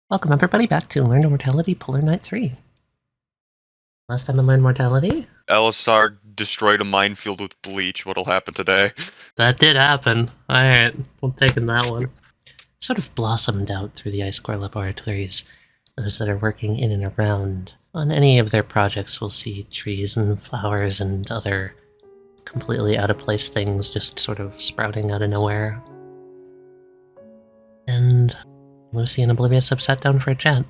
Welcome everybody back to Learn Mortality Polar Night 3. Last time I learned Mortality? Alistar destroyed a minefield with bleach. What'll happen today? That did happen. Alright, I'm taking that one. Sort of blossomed out through the Ice Core laboratories. Those that are working in and around on any of their projects will see trees and flowers and other completely out of place things just sort of sprouting out of nowhere. And Lucy and Oblivious have sat down for a chat.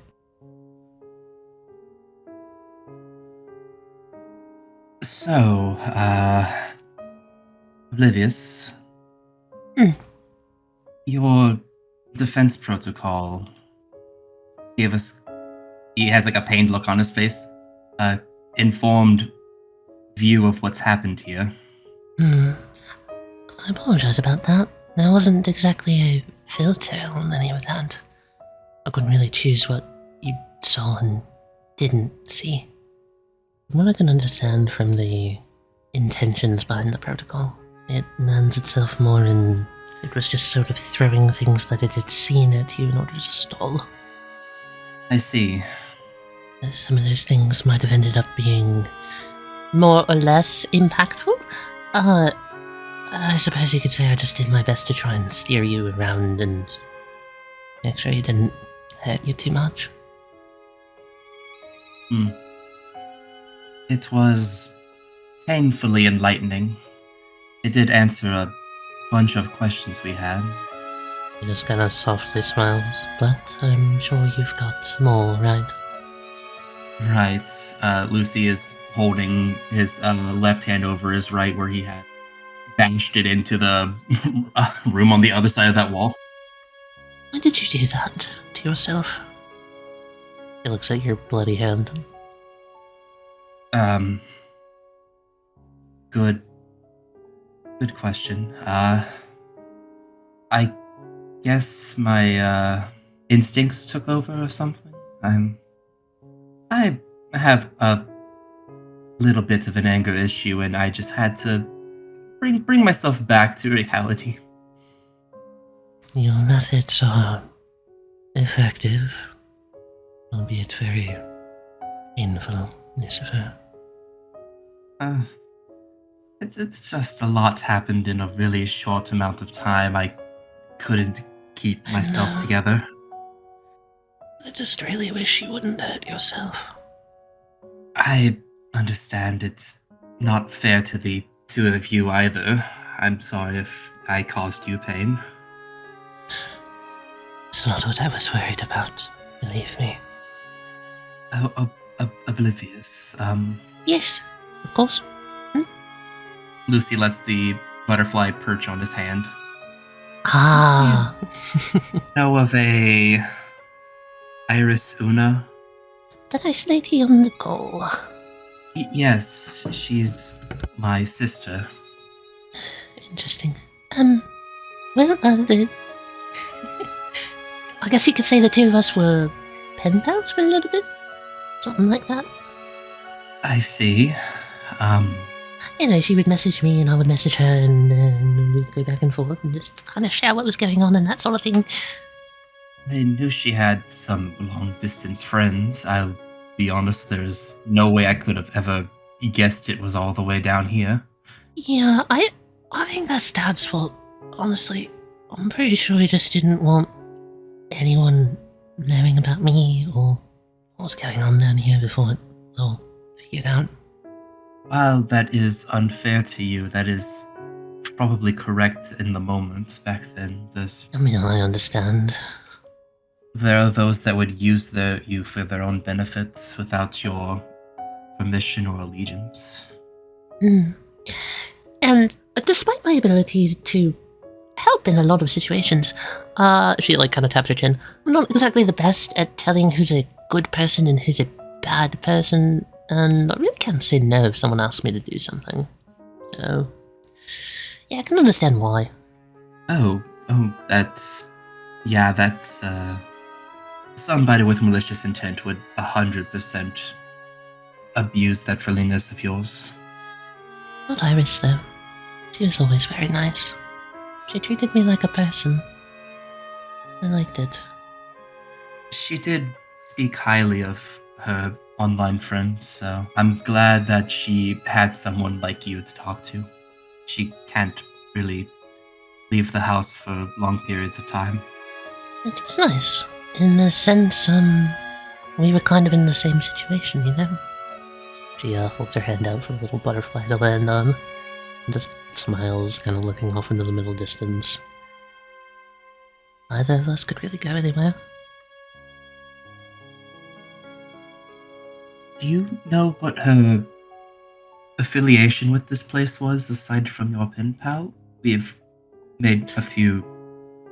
So, Oblivious, your defense protocol gave us, he has like a pained look on his face, informed view of what's happened here. I apologize about that. There wasn't exactly a filter on any of that. I couldn't really choose what you saw and didn't see. From what I can understand from the intentions behind the protocol, it lands itself more in it was just sort of throwing things that it had seen at you in order to stall. I see. Some of those things might have ended up being more or less impactful. I suppose you could say I just did my best to try and steer you around and make sure you didn't hurt you too much. It was painfully enlightening. It did answer a bunch of questions we had. He just kind of softly smiles, but I'm sure you've got more, right? Right. Lucy is holding his left hand over his right where he had bashed it into the room on the other side of that wall. Why did you do that to yourself? He looks at your bloody hand. Good question. I guess my instincts took over or something. I have a little bit of an anger issue, and I just had to bring myself back to reality. Your methods are effective, albeit very painful, Lucifer. It's just a lot happened in a really short amount of time. I couldn't keep myself together. I just really wish you wouldn't hurt yourself. I understand it's not fair to the two of you either. I'm sorry if I caused you pain. It's not what I was worried about, believe me. Oblivious. Yes, of course. Lucy lets the butterfly perch on his hand. Ah. Know of a Iris Una? The nice lady on the go. Yes, she's my sister. Interesting. Well, I guess you could say the two of us were pen pals for a little bit? Something like that. I see. You know, she would message me and I would message her and we'd go back and forth and just kind of share what was going on and that sort of thing. I knew she had some long-distance friends. I'll be honest, there's no way I could have ever guessed it was all the way down here. Yeah, I think that's Dad's fault. Honestly, I'm pretty sure he just didn't want anyone knowing about me or what was going on down here before it was all figured out. While that is unfair to you, that is probably correct in the moment back then. I mean, I understand. There are those that would use you for their own benefits without your permission or allegiance. And despite my ability to help in a lot of situations, she kind of taps her chin. I'm not exactly the best at telling who's a good person and who's a bad person, and I really can't say no if someone asks me to do something. So, yeah, I can understand why. That's somebody with malicious intent would 100% abuse that friendliness of yours. Not Iris, though. She was always very nice. She treated me like a person. I liked it. She did speak highly of her online friends, so I'm glad that she had someone like you to talk to. She can't really leave the house for long periods of time. It was nice. In the sense, we were kind of in the same situation, you know? She, holds her hand out for a little butterfly to land on, and just smiles, kind of looking off into the middle distance. Neither of us could really go anywhere. Do you know what her affiliation with this place was, aside from your pen pal? We've made a few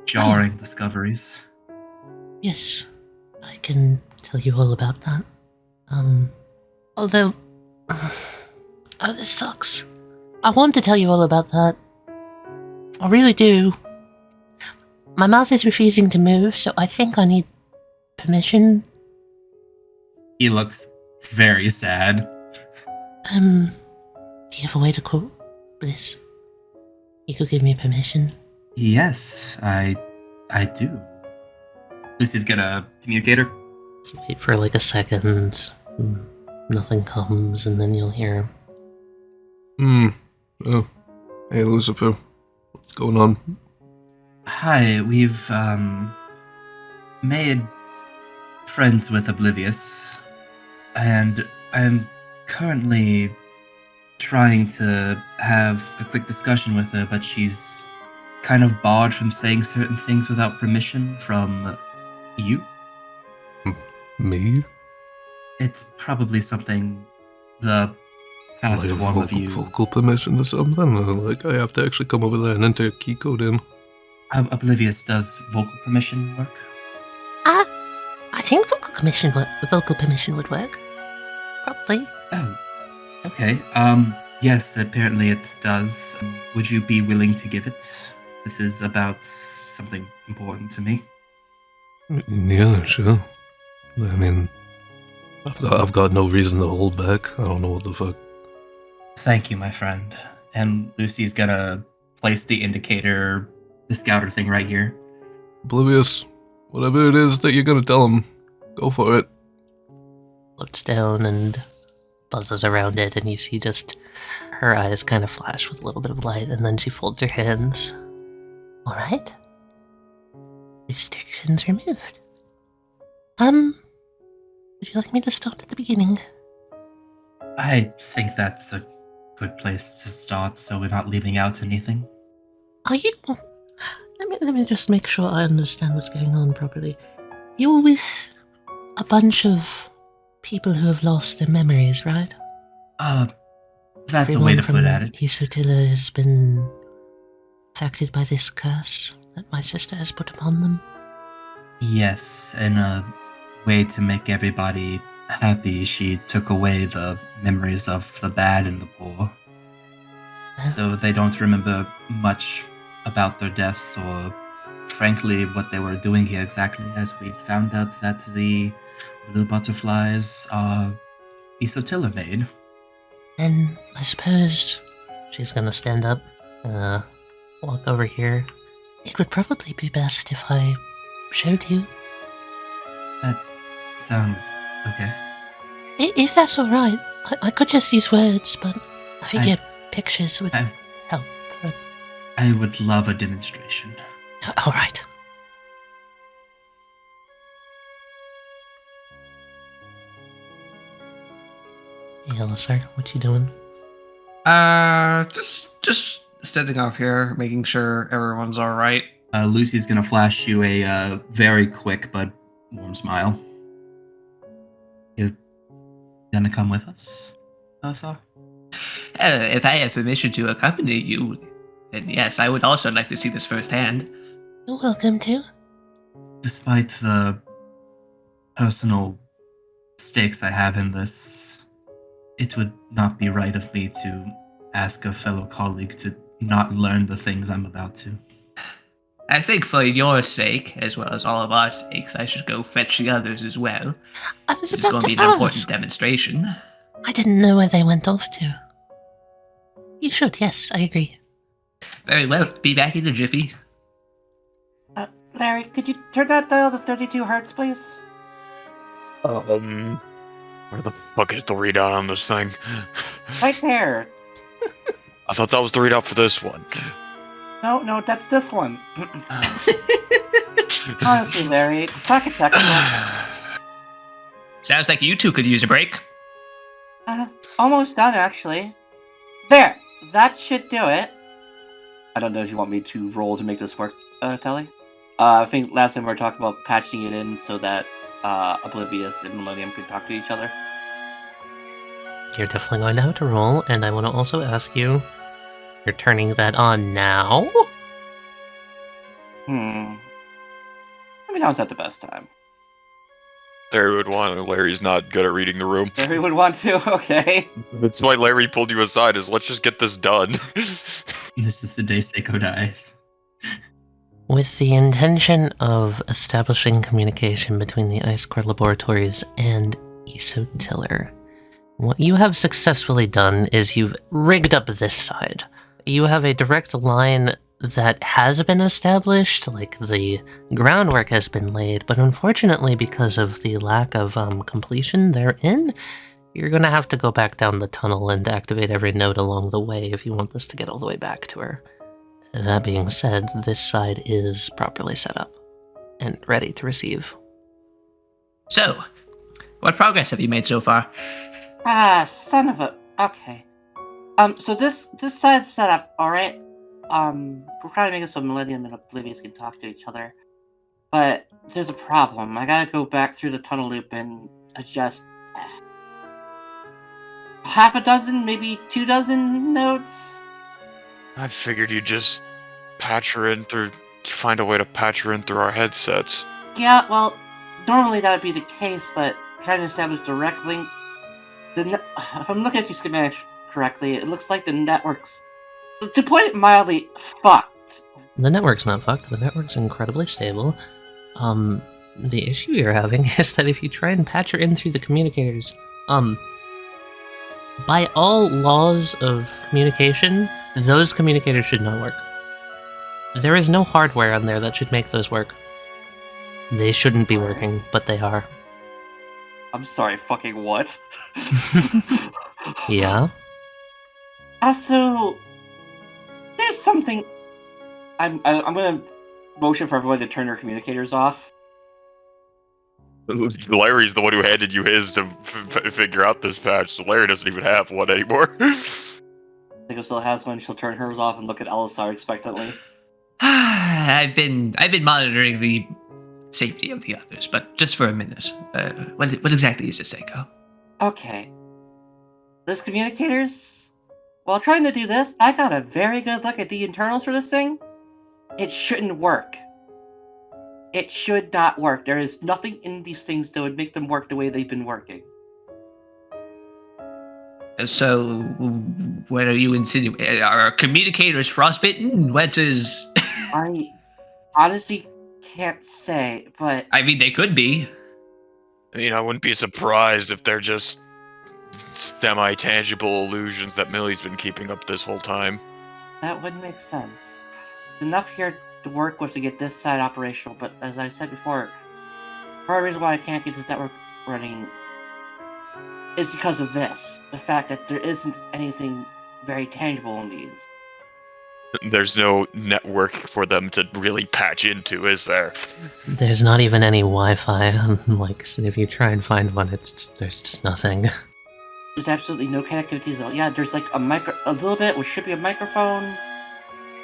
jarring discoveries. Yes, I can tell you all about that. Although... Oh, this sucks. I want to tell you all about that. I really do. My mouth is refusing to move, so I think I need permission. He looks very sad. Do you have a way to call this? You could give me permission. Yes, I do. Lucy's got a communicator. Wait for like a second. Nothing comes, and then you'll hear. Oh. Hey, Lucifer. What's going on? Hi, we've made friends with Oblivious, and I'm currently trying to have a quick discussion with her, but she's kind of barred from saying certain things without permission from you. Me? It's probably something the past Like one of you. vocal permission or something? Or like I have to actually come over there and enter a key code in? Oblivious does vocal permission work? I think vocal permission would work. Probably. Oh, okay. Yes, apparently it does. Would you be willing to give it? This is about something important to me. Yeah, sure. I mean, I've got no reason to hold back. I don't know what the fuck. Thank you, my friend. And Lucy's gonna place the indicator, the scouter thing right here. Oblivious, whatever it is that you're gonna tell him, go for it. Looks down and buzzes around it, and you see just her eyes kind of flash with a little bit of light, and then she folds her hands. Alright. Restrictions removed. Would you like me to start at the beginning? I think that's a good place to start, so we're not leaving out anything. Are you... Let me just make sure I understand what's going on properly. You're with a bunch of people who have lost their memories, right? That's a way to put at it. Isotilla has been affected by this curse that my sister has put upon them. Yes, in a way to make everybody happy, she took away the memories of the bad and the poor. So they don't remember much about their deaths or, frankly, what they were doing here exactly, as we found out that the blue butterflies are Isotilla made. And I suppose she's gonna stand up and walk over here. It would probably be best if I showed you. That sounds okay. If that's alright, I could just use words, but I figure pictures would help. I would love a demonstration. Alright. Yeah, sir, what you doing? Just standing off here, making sure everyone's all right. Lucy's gonna flash you a very quick but warm smile. You gonna come with us, sir? If I have permission to accompany you, then yes, I would also like to see this firsthand. You're welcome to. Despite the personal stakes I have in this, it would not be right of me to ask a fellow colleague to not learn the things I'm about to. I think for your sake, as well as all of our sakes, I should go fetch the others as well. I was This is about going to be to an important ask. demonstration. I didn't know where they went off to. You should, yes, I agree. Very well, be back in a jiffy. Larry, could you turn that dial to 32 hertz, please? Where the fuck is the readout on this thing? Right there. I thought that was the readout for this one. No, that's this one. Honestly, Larry, talk a technical. Sounds like you two could use a break. Almost done, actually. There! That should do it. I don't know if you want me to roll to make this work, Tali. I think last time we were talking about patching it in so that Oblivious and Millennium could talk to each other. You're definitely going to have to roll, and I want to also ask you, you're turning that on now? Maybe now's not the best time. Larry would want. Larry's not good at reading the room. Larry would want to, okay. That's why Larry pulled you aside. Is let's just get this done. This is the day Seiko dies. With the intention of establishing communication between the Ice Core Laboratories and Isotiller, what you have successfully done is you've rigged up this side. You have a direct line that has been established, like the groundwork has been laid, but unfortunately because of the lack of completion therein, you're going to have to go back down the tunnel and activate every node along the way if you want this to get all the way back to her. That being said, this side is properly set up and ready to receive. So, what progress have you made so far? Son of a... Okay. So this side's set up, alright? We're trying to make it so Millennium and Oblivious can talk to each other. But there's a problem. I gotta go back through the tunnel loop and adjust half a dozen, maybe 24 nodes. I figured you'd just find a way to patch her in through our headsets. Yeah, well, normally that would be the case, but trying to establish direct link... If I'm looking at these schematics correctly, it looks like the network's, to put it mildly, fucked. The network's not fucked. The network's incredibly stable. The issue you're having is that if you try and patch her in through the communicators, by all laws of communication, those communicators should not work. There is no hardware on there that should make those work. They shouldn't be working, but they are. I'm sorry, fucking what? Yeah? Also, there's something... I'm gonna motion for everyone to turn their communicators off. Larry's the one who handed you his to figure out this patch, so Larry doesn't even have one anymore. Nico still has one. She'll turn hers off and look at Elisar expectantly. I've been monitoring the safety of the others, but just for a minute. What exactly is this, Seiko? Okay. Those communicators? While trying to do this, I got a very good look at the internals for this thing. It shouldn't work. It should not work. There is nothing in these things that would make them work the way they've been working. So, what are you insinuating? Are communicators frostbitten? What is... I honestly can't say, but... I mean, they could be. I mean, I wouldn't be surprised if they're just semi-tangible illusions that Millie's been keeping up this whole time. That would make sense. Enough here to work with to get this side operational, but as I said before, part of the reason why I can't get this network running is because of this. The fact that there isn't anything very tangible in these. There's no network for them to really patch into, is there? There's not even any Wi-Fi. Like, so if you try and find one, there's just nothing. There's absolutely no connectivity at all. Yeah, there's like a little bit, which should be a microphone,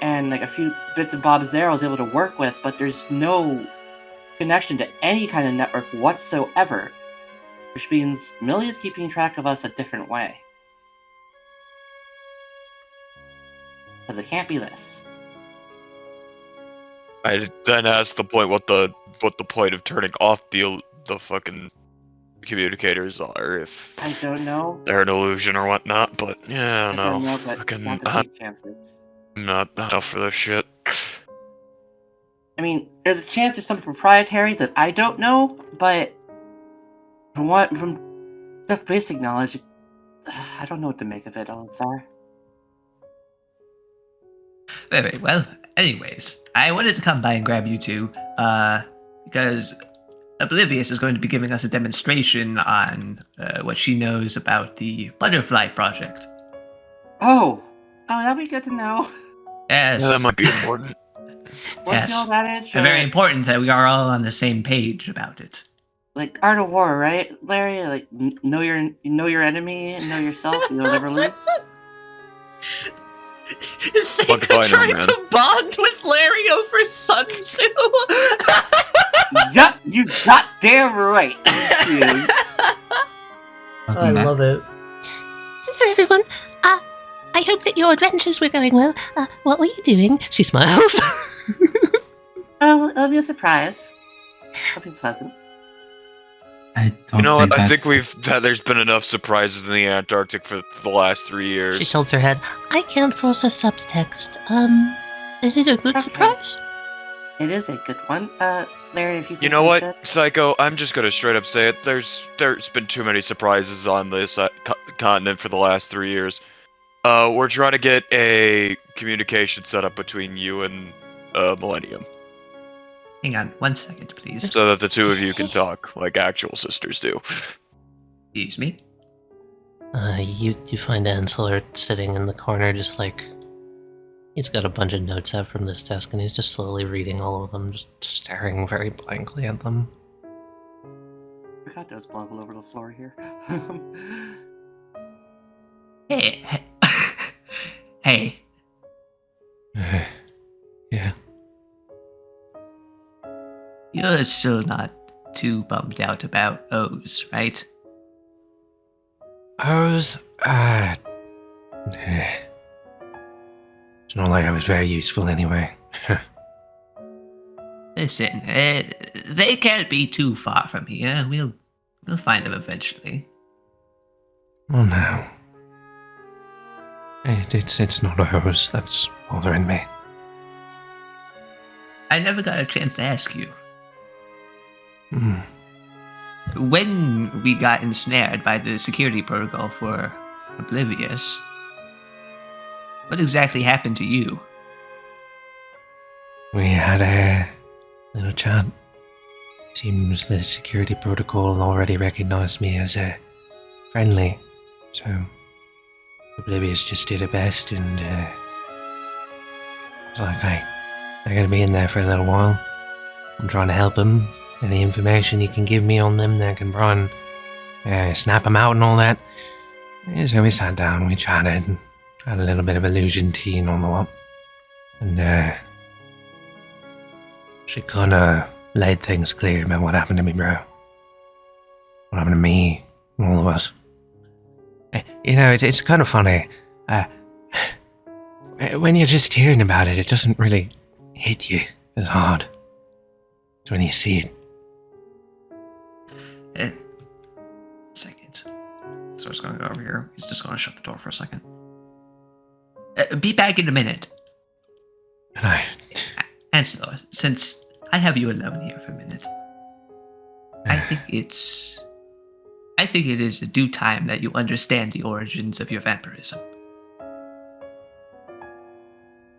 and like a few bits and bobs there I was able to work with, but there's no connection to any kind of network whatsoever. Which means Millie is keeping track of us a different way. Because it can't be this. I then asked the point what the point of turning off the fucking communicators are, if I don't know. they're an illusion or whatnot, but yeah, I don't know, but Fucking not to take chances. I'm not enough for this shit. I mean, there's a chance there's something proprietary that I don't know, but from just basic knowledge, I don't know what to make of it, Elisar. Very well. Anyways, I wanted to come by and grab you two, because Oblivious is going to be giving us a demonstration on what she knows about the Butterfly Project. Oh, that'd be good to know. Yes. Yeah, that might be important. What's Yes. the old adage? It's very important that we are all on the same page about it. Like Art of War, right, Larry? Like know your enemy and know yourself. You'll never lose. Is Fuck if Seiko I know, trying man. to bond with Larry over Sun Tzu? Yup, you goddamn right. Dude. Welcome back. it. Hello, everyone. I hope that your adventures were going well. What were you doing? She smiles. Oh, it'll be a surprise. It'll be pleasant. I don't You know think what? I that's... think there's been enough surprises in the Antarctic for the last 3 years. She tilts her head. I can't process subtext. Is it a good Okay. surprise? It is a good one. Larry, if you think You know we what, should- Psycho? I'm just gonna straight up say it. There's been too many surprises on this continent for the last 3 years. We're trying to get a communication set up between you and Millennium, Hang on 1 second, please. so that the two of you can talk like actual sisters do. Excuse me. You find Ansel sitting in the corner, just like he's got a bunch of notes out from this desk, and he's just slowly reading all of them, just staring very blankly at them. I forgot there was blood all over the floor here. Hey. Hey. Yeah. You're still not too bummed out about O's, right? It's not like I was very useful anyway. Listen, they can't be too far from here. We'll find them eventually. Oh no. It's not hers that's bothering me. I never got a chance to ask you. Hmm. When we got ensnared by the security protocol for Oblivious, what exactly happened to you? We had a little chat. Seems the security protocol already recognized me as a friendly, so Oblivious just did her best, and it's like, hey, they're gonna be in there for a little while. I'm trying to help them. Any information you can give me on them that can try and snap them out and all that. Yeah, so we sat down, we chatted, and had a little bit of illusion tea and all the what. And she kinda laid things clear about what happened to me, bro. What happened to me, and all of us. You know, it's kind of funny. When you're just hearing about it, it doesn't really hit you as hard as when you see it. Second. So it's going to go over here. He's just going to shut the door for a second. Be back in a minute. And I... Angelo, since I have you alone here for a minute, I think it is a due time that you understand the origins of your vampirism.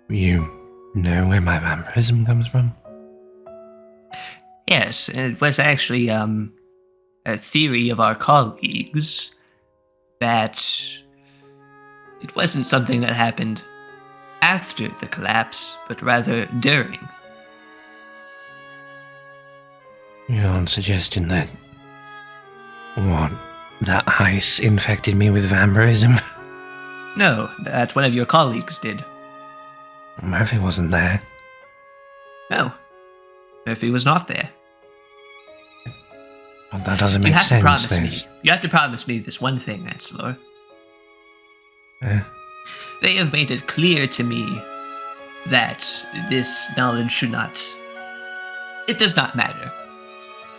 You know where my vampirism comes from? Yes, it was actually a theory of our colleagues that it wasn't something that happened after the collapse, but rather during. You're suggesting that... What? That ice infected me with vampirism? No, that one of your colleagues did. Murphy wasn't there. No, Murphy was not there. But that doesn't You make have sense. to promise There's- me. You have to promise me this one thing, Anselo. Eh? They have made it clear to me that this knowledge should not... It does not matter.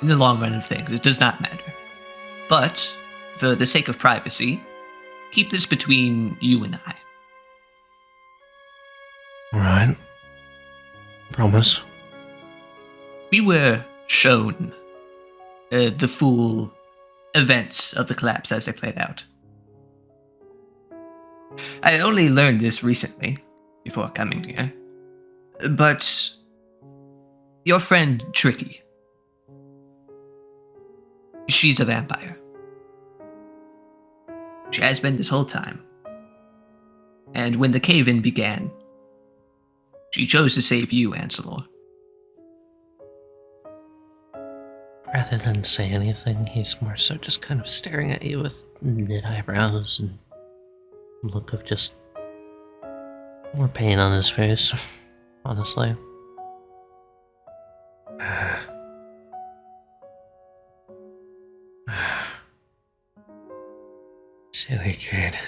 In the long run of things, it does not matter. But, for the sake of privacy, keep this between you and I. Alright. Promise. We were shown the full events of the collapse as they played out. I only learned this recently, before coming here. But your friend Tricky, She's a vampire. She has been this whole time. And when the cave-in began, she chose to save you, Anselor. Rather than say anything, he's more so just kind of staring at you with knit eyebrows and a look of just more pain on his face, honestly. Silly kid.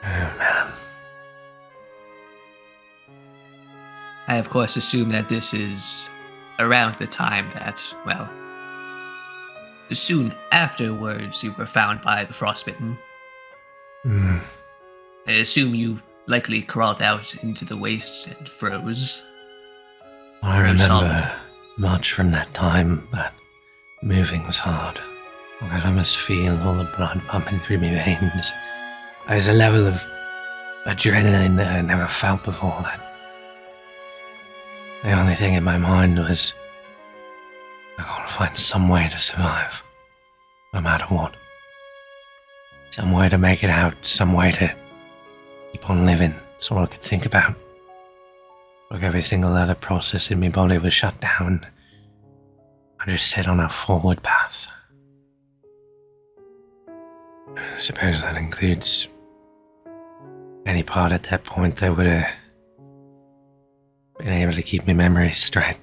Oh, man. I, of course, assume that this is around the time that, well, soon afterwards you were found by the frostbitten. Hmm. I assume you likely crawled out into the wastes and froze. I Very remember solid. much from that time, but moving was hard. I could almost feel all the blood pumping through my veins. There's a level of adrenaline that I never felt before. That the only thing in my mind was, I gotta find some way to survive, no matter what. Some way to make it out, some way to keep on living. That's all I could think about. Like every single other process in my body was shut down. I just set on a forward path. I suppose that includes any part at that point that would have been able to keep my memories straight.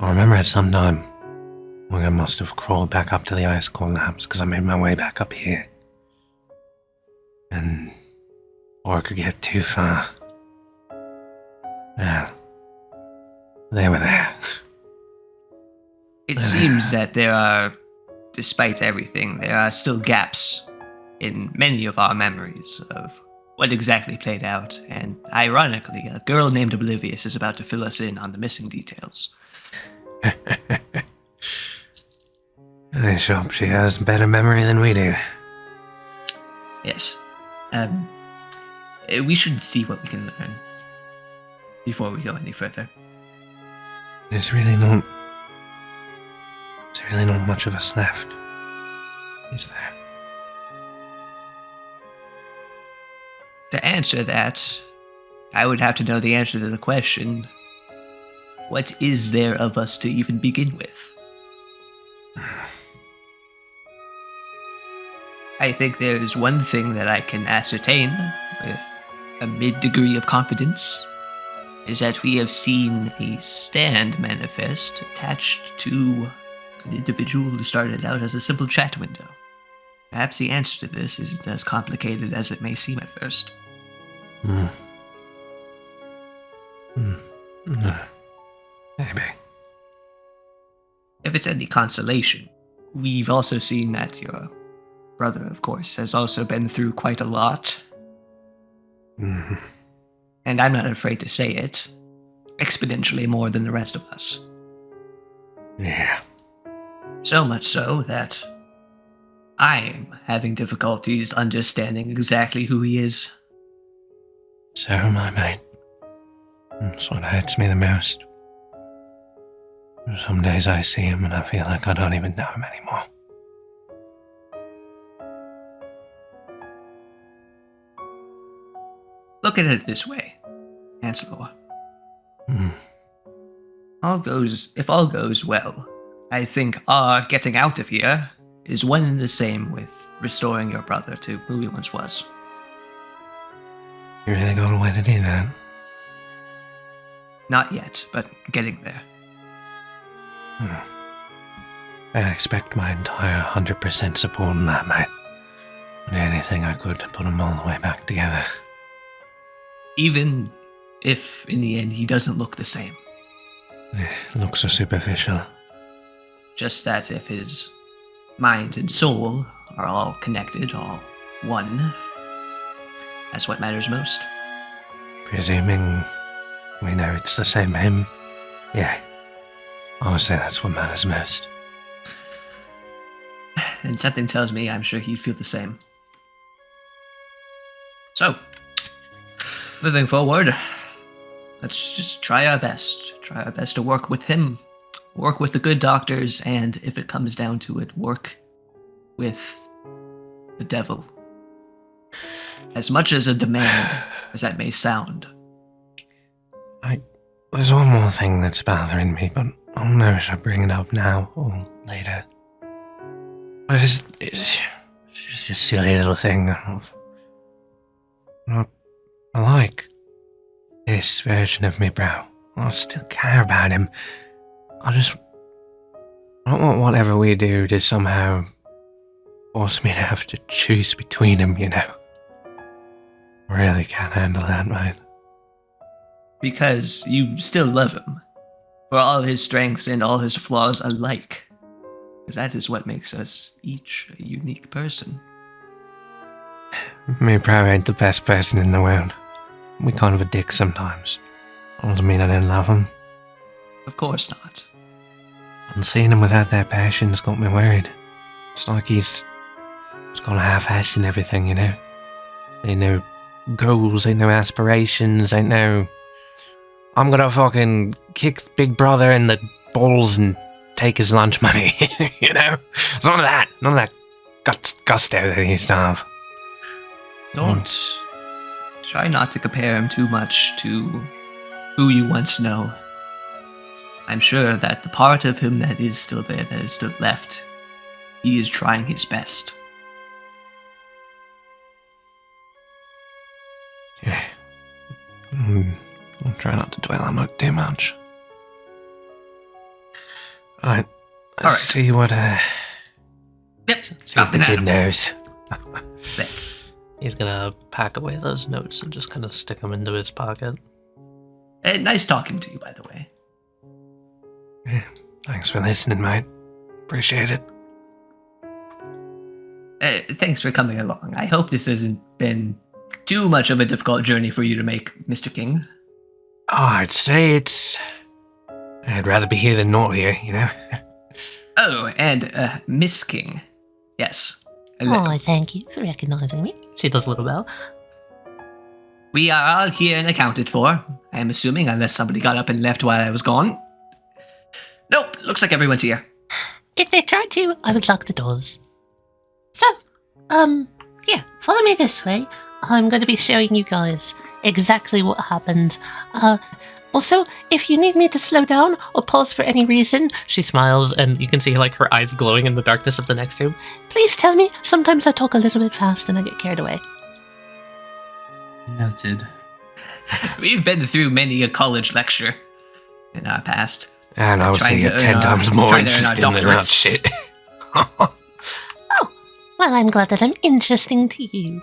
I remember at some time when I must have crawled back up to the ice core labs because I made my way back up here. And before I could get too far, well, they were there. It seems that there are, despite everything, there are still gaps in many of our memories of what exactly played out, and ironically, a girl named Oblivious is about to fill us in on the missing details. I hope she has better memory than we do. Yes. We should see what we can learn before we go any further. There's really not much of us left, is there? To answer that, I would have to know the answer to the question, what is there of us to even begin with? I think there is one thing that I can ascertain with a mid-degree of confidence, is that we have seen a stand manifest attached to an individual who started out as a simple chat window. Perhaps the answer to this isn't as complicated as it may seem at first. Maybe. If it's any consolation, we've also seen that your brother, of course, has also been through quite a lot. Mhm. And I'm not afraid to say it, exponentially more than the rest of us. Yeah. So much so that I'm having difficulties understanding exactly who he is. So am I, mate. That's what hurts me the most. Some days I see him and I feel like I don't even know him anymore. Look at it this way, Anselor. Hmm. If all goes well, I think our getting out of here is one and the same with restoring your brother to who he once was. You really got a way to do that? Not yet, but getting there. I expect my entire 100% support on that, mate. Do anything I could to put them all the way back together. Even if, in the end, he doesn't look the same. Looks so superficial. Just that if his mind and soul are all connected, all one, that's what matters most. Presuming we know it's the same him, yeah. I would say that's what matters most. And something tells me I'm sure he'd feel the same. So, Moving forward, let's just try our best. Try our best to work with him, work with the good doctors, and if it comes down to it, work with the devil. As much as a demand as that may sound. There's one more thing that's bothering me, but I don't know if I should bring it up now or later. But it's just a silly little thing. I like this version of me, bro. I still care about him. I don't want whatever we do to somehow force me to have to choose between them, you know. I really can't handle that, mate. Because you still love him. For all his strengths and all his flaws alike. Because that is what makes us each a unique person. Me probably ain't the best person in the world. We kind of a dick sometimes. Doesn't mean I didn't love him. Of course not. And seeing him without that passion's got me worried. It's like he's gone half-assed and everything, you know? Ain't no goals, ain't no aspirations, ain't no... I'm gonna fucking kick Big Brother in the balls and take his lunch money, you know? It's none of that. None of that gusto that he used to have. Don't try not to compare him too much to who you once know. I'm sure that the part of him that is still there, that is still left, he is trying his best. Yeah. I'll try not to dwell on it too much. Alright. Let's see what, Yep. see if the kid knows. Let's. He's gonna pack away those notes and just kind of stick them into his pocket. Nice talking to you, by the way. Yeah, thanks for listening, mate. Appreciate it. Thanks for coming along. I hope this hasn't been too much of a difficult journey for you to make, Mr. King. Oh, I'd say it's... I'd rather be here than not here, you know? Oh, and Miss King. Yes. Oh, I thank you for recognizing me. She does a little bell. We are all here and accounted for, I'm assuming, unless somebody got up and left while I was gone. Nope, looks like everyone's here. If they tried to, I would lock the doors. So, yeah, follow me this way. I'm going to be showing you guys exactly what happened. Also, if you need me to slow down or pause for any reason, she smiles and you can see like her eyes glowing in the darkness of the next room. Please tell me. Sometimes I talk a little bit fast and I get carried away. Noted. We've been through many a college lecture in our past. And I would say you're 10 times more interesting than that shit. Oh, well, I'm glad that I'm interesting to you.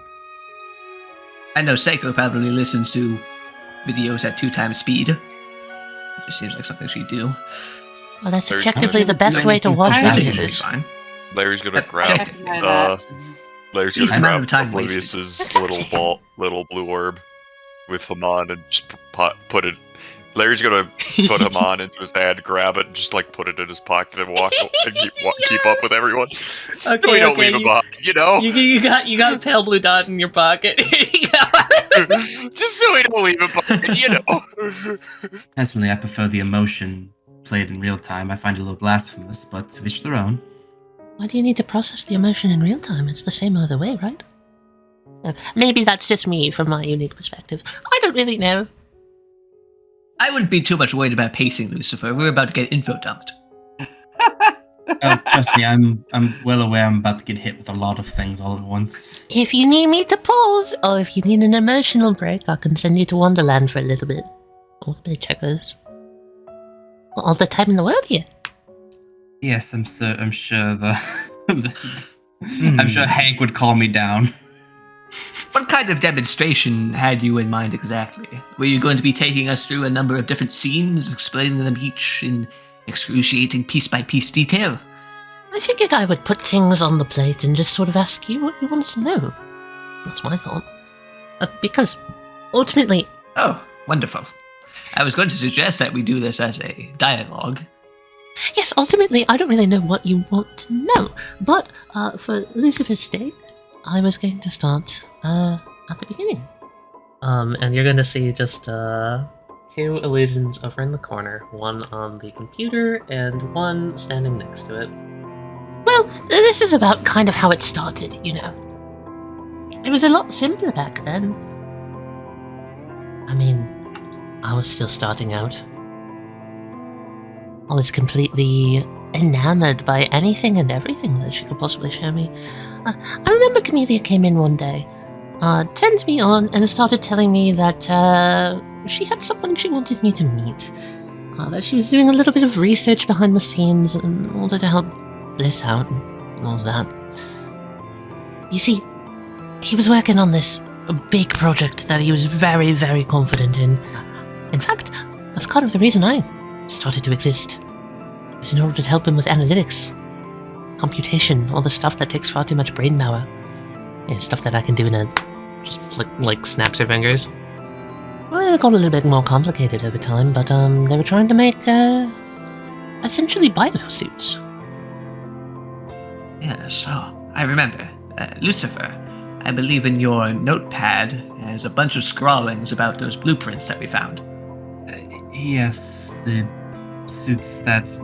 I know Seiko probably listens to videos at 2 times speed. It just seems like something she'd do. Well, that's objectively the best way to watch videos. Fine. Larry's gonna grab Larry's Decent gonna amount of grab time Oblivious's little blue orb with him on and just put it. Larry's gonna put him on into his hand, grab it, and just like put it in his pocket and walk and keep up with everyone. Okay, we don't leave him behind, you know. You got a pale blue dot in your pocket. Just so we don't leave him behind, you know. Personally, I prefer the emotion played in real time. I find it a little blasphemous, but to each their own. Why do you need to process the emotion in real time? It's the same other way, right? Maybe that's just me from my unique perspective. I don't really know. I wouldn't be too much worried about pacing, Lucifer. We're about to get info dumped. Trust me, I'm well aware I'm about to get hit with a lot of things all at once. If you need me to pause, or if you need an emotional break, I can send you to Wonderland for a little bit. Or a bit of checkers. All the time in the world here. Yes, I'm sure I'm sure Hank would calm me down. What kind of demonstration had you in mind exactly? Were you going to be taking us through a number of different scenes, explaining them each in excruciating piece-by-piece detail? I figured I would put things on the plate and just sort of ask you what you want to know. That's my thought. Because, ultimately... Oh, wonderful. I was going to suggest that we do this as a dialogue. Yes, ultimately, I don't really know what you want to know. But, for Lucifer's sake, I was going to start, at the beginning. And you're gonna see just two illusions over in the corner, one on the computer and one standing next to it. Well, this is about kind of how it started, you know. It was a lot simpler back then. I mean, I was still starting out. I was completely enamored by anything and everything that she could possibly show me. I remember Camellia came in one day, turned me on, and started telling me that she had someone she wanted me to meet. That she was doing a little bit of research behind the scenes in order to help Bliss out and all of that. You see, he was working on this big project that he was very, very confident in. In fact, that's kind of the reason I started to exist. It was in order to help him with analytics, computation, all the stuff that takes far too much brain power. Yeah, stuff that I can do in a... just like snaps her fingers. Well, it got a little bit more complicated over time, but they were trying to make, essentially biosuits. Yeah, so I remember. Lucifer, I believe in your notepad has a bunch of scrawlings about those blueprints that we found. Yes, the suits that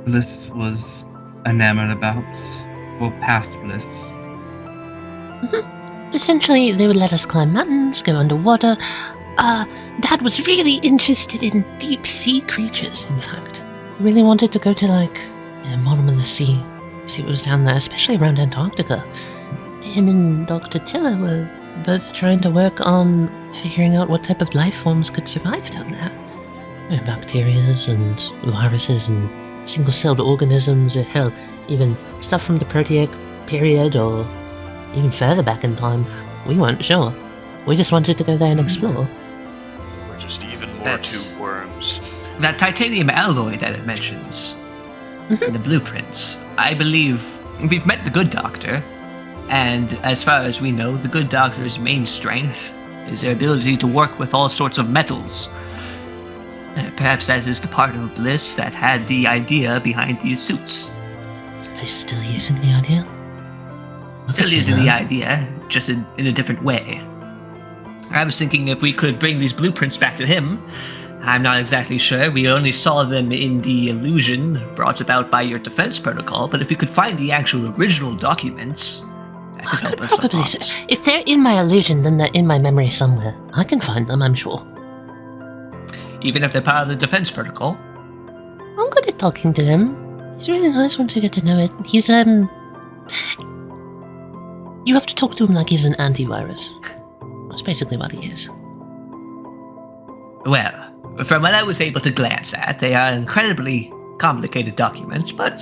Bliss was enamored about. Well, past Bliss. Essentially, they would let us climb mountains, go underwater. Dad was really interested in deep-sea creatures, in fact. He really wanted to go to, like, the bottom of the sea, see what was down there, especially around Antarctica. Him and Dr. Tiller were both trying to work on figuring out what type of life forms could survive down there. Bacterias and viruses and single-celled organisms, hell, even stuff from the Proteozoic period or even further back in time. We weren't sure. We just wanted to go there and explore. We're just even more That's- two worms. That titanium alloy that it mentions in the blueprints, I believe we've met the good doctor, and as far as we know, the good doctor's main strength is their ability to work with all sorts of metals. Perhaps that is the part of Bliss that had the idea behind these suits. Are they still using the idea? Still using the idea, just in a different way. I was thinking if we could bring these blueprints back to him. I'm not exactly sure. We only saw them in the illusion brought about by your defense protocol, but if we could find the actual original documents, that could help us a probably lot. if they're in my illusion, then they're in my memory somewhere. I can find them, I'm sure. Even if they're part of the defense protocol. I'm good at talking to him. He's really nice once you get to know it. He's, you have to talk to him like he's an antivirus. That's basically what he is. Well, from what I was able to glance at, they are incredibly complicated documents, but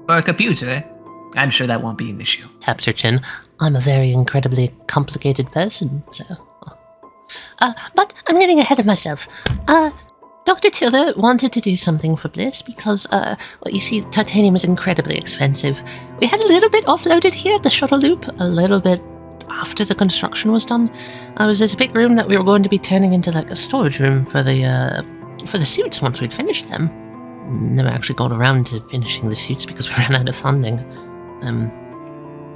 for a computer, I'm sure that won't be an issue. Taps her chin. I'm a very incredibly complicated person, so... but I'm getting ahead of myself. Dr. Tiller wanted to do something for Bliss because, well, you see, titanium is incredibly expensive. We had a little bit offloaded here at the shuttle loop, a little bit after the construction was done. There was this big room that we were going to be turning into, like, a storage room for the suits once we'd finished them. Never actually got around to finishing the suits because we ran out of funding.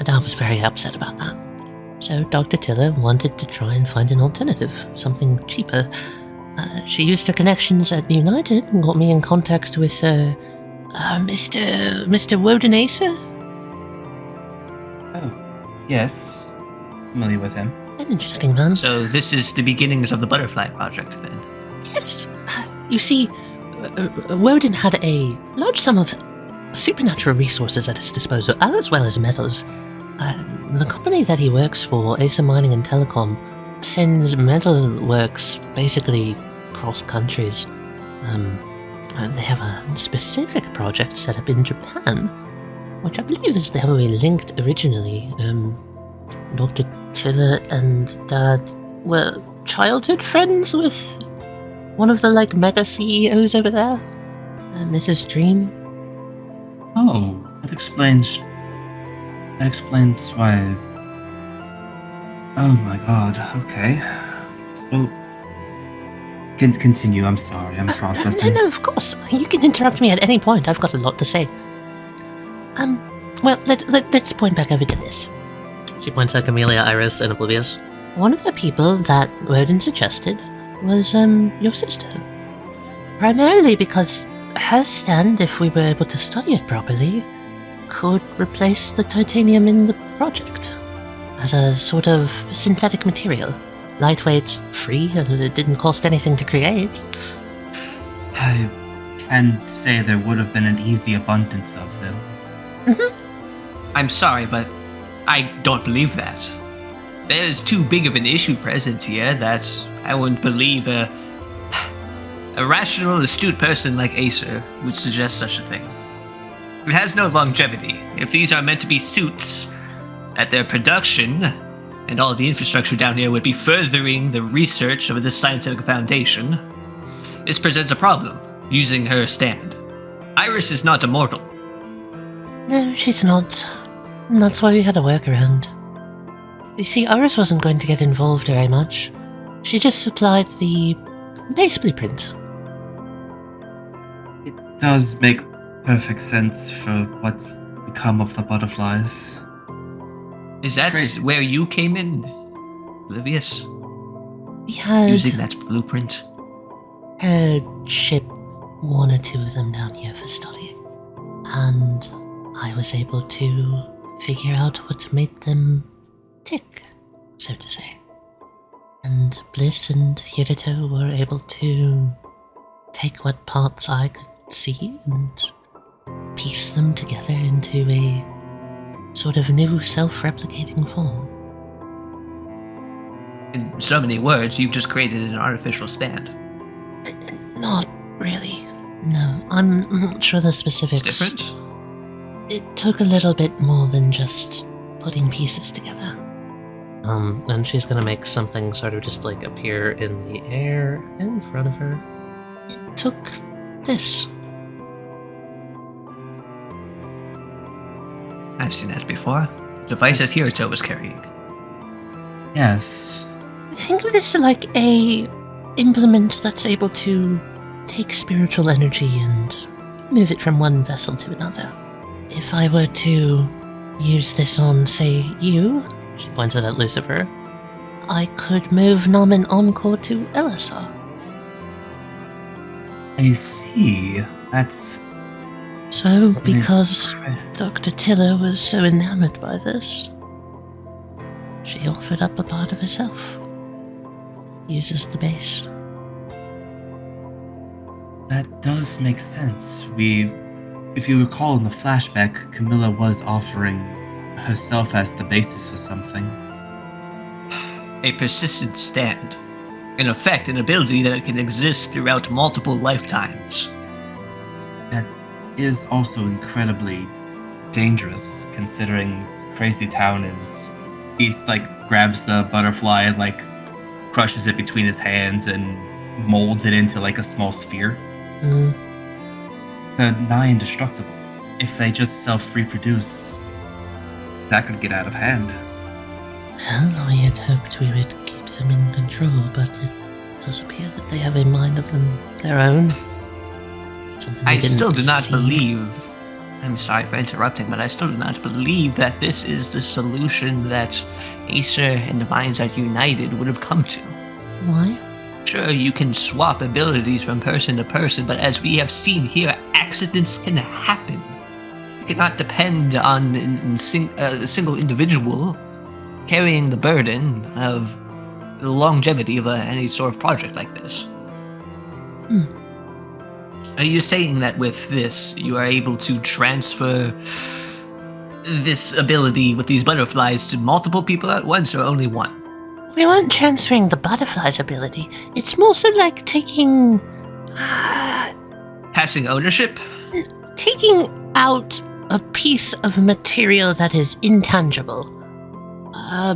Dad was very upset about that. So Dr. Tiller wanted to try and find an alternative, something cheaper. She used her connections at United and got me in contact with Mr. Wodenasa. Oh, yes. Familiar with him. An interesting man. So this is the beginnings of the Butterfly Project, then? Yes. You see, Woden had a large sum of supernatural resources at his disposal, as well as metals. The company that he works for, Acer Mining and Telecom, sends metal works basically across countries. They have a specific project set up in Japan, which I believe is how we linked originally. Dr. Tiller and Dad were childhood friends with one of the, like, mega CEOs over there, Mrs. Dream. Oh, that explains why. Oh my god, okay. Well, continue, I'm sorry, I'm processing. No, of course. You can interrupt me at any point. I've got a lot to say. Well, let's point back over to this. She points at Camellia, Iris, and Oblivious. one of the people that Rodin suggested was, your sister. Primarily because her stand, if we were able to study it properly, could replace the titanium in the project as a sort of synthetic material. Lightweight, free, and it didn't cost anything to create. I can say there would have been an easy abundance of them. I'm sorry, but I don't believe that. There's too big of an issue present here that I wouldn't believe a rational, astute person like Acer would suggest such a thing. It has no longevity. If these are meant to be suits, at their production, and all the infrastructure down here would be furthering the research of this scientific foundation, this presents a problem, using her stand. Iris is not immortal. No, she's not. And that's why we had a workaround. You see, Iris wasn't going to get involved very much. She just supplied the base blueprint. It does make perfect sense for what's become of the butterflies. Is that Great. where you came in, Oblivious? We had Using that blueprint? shipped one or two of them down here for study. And I was able to figure out what made them tick, so to say. And Bliss and Hirito were able to take what parts I could see and piece them together into a sort of new self-replicating form. In so many words, you've just created an artificial stand. Not really. No, I'm not sure the specifics. It's different? It took a little bit more than just putting pieces together. And she's gonna make something sort of just like appear in the air in front of her. It took this. I've seen that before. Device that Hirito was carrying. Yes. Think of this like a implement that's able to take spiritual energy and move it from one vessel to another. If I were to use this on, say, you, She points it at Lucifer. I could move Namen Encore to Elisar. I see. That's... So, because incredible. Dr. Tiller was so enamored by this, she offered up a part of herself. Uses the base. That does make sense. If you recall in the flashback, Camilla was offering herself as the basis for something. A persistent stand. In effect, an ability that can exist throughout multiple lifetimes. That is also incredibly dangerous, considering Crazy Town is... He's grabs the butterfly and crushes it between his hands and molds it into a small sphere. They're nigh indestructible. If they just self-reproduce, that could get out of hand. Well, we had hoped we would keep them in control, but it does appear that they have a mind of their own. Something I we didn't still do not see. believe... I'm sorry for interrupting, but I still do not believe that this is the solution that Acer and the Minds That United would have come to. Why? Sure, you can swap abilities from person to person, but as we have seen here, accidents can happen. You cannot depend on a single individual carrying the burden of the longevity of any sort of project like this. Are you saying that with this, you are able to transfer this ability with these butterflies to multiple people at once, or only one? We weren't transferring the butterfly's ability. It's more so like taking Passing ownership? taking out a piece of material that is intangible.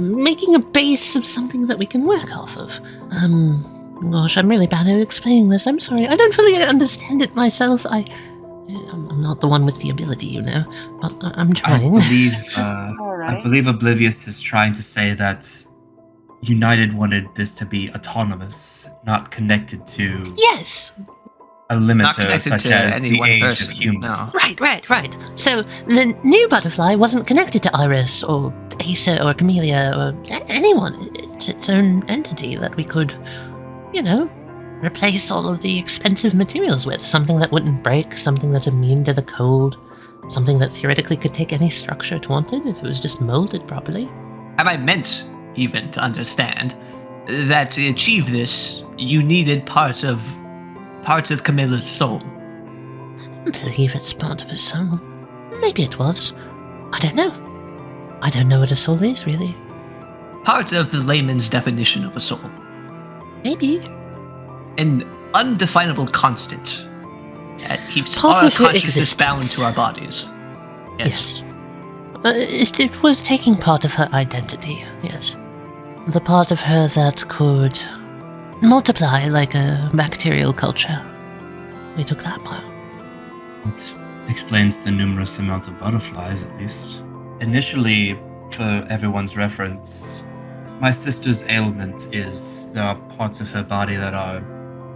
Making a base of something that we can work off of. Gosh, I'm really bad at explaining this. I'm sorry. I don't fully understand it myself. I'm not the one with the ability, you know. But I'm trying. I believe Oblivious is trying to say that United wanted this to be autonomous, not connected to Yes! a Not limiter connected such to as any the one age person. of human. No. Right. So the new butterfly wasn't connected to Iris or Acer or Camellia or anyone. perhaps its own entity that we could, replace all of the expensive materials with. Something that wouldn't break, something that's immune to the cold, something that theoretically could take any structure it wanted if it was just molded properly. Have I meant even to understand that to achieve this, you needed parts of Camilla's soul? I don't believe it's part of her soul. Maybe it was. I don't know. I don't know what a soul is, really. Part of the layman's definition of a soul. Maybe. An undefinable constant that keeps Part our of her consciousness bound existence. to our bodies. Yes. It was taking part of her identity, yes. The part of her that could multiply like a bacterial culture. We took that part. It explains the numerous amount of butterflies, at least. Initially, for everyone's reference, my sister's ailment is there are parts of her body that are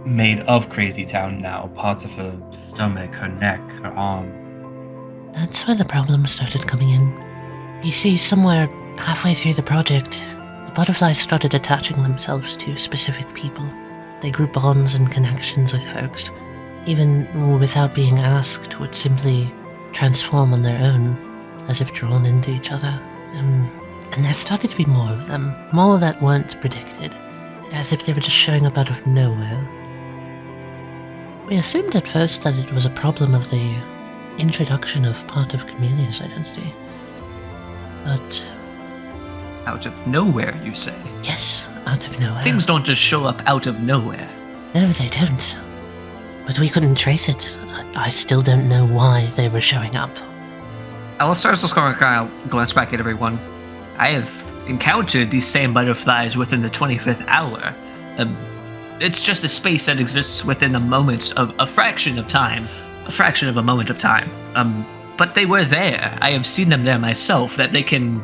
made of Crazy Town now. Parts of her stomach, her neck, her arm. That's where the problem started coming in. You see, somewhere halfway through the project, the butterflies started attaching themselves to specific people. They grew bonds and connections with folks. Even without being asked, would simply transform on their own, as if drawn into each other. And there started to be more of them, more that weren't predicted, as if they were just showing up out of nowhere. We assumed at first that it was a problem of the introduction of part of Camelia's identity. But Out of nowhere, you say? yes, out of nowhere. Things don't just show up out of nowhere. No, they don't. But we couldn't trace it. I still don't know why they were showing up. Alistar's just going to kind of glance back at everyone. I have encountered these same butterflies within the 25th hour. It's just a space that exists within a moment of a fraction of time. A fraction of a moment of time. But they were there. I have seen them there myself, that they can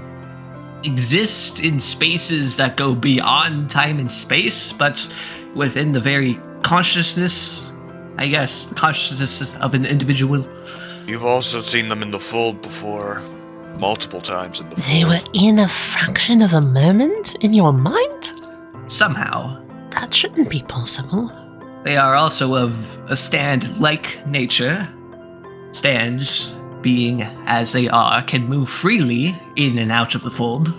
exist in spaces that go beyond time and space, but within the very consciousness, I guess, the consciousness of an individual. You've also seen them in the fold before, multiple times in the fold. They were in a fraction of a moment in your mind? Somehow. That shouldn't be possible. They are also of a stand-like nature. Stands, being as they are, can move freely in and out of the fold.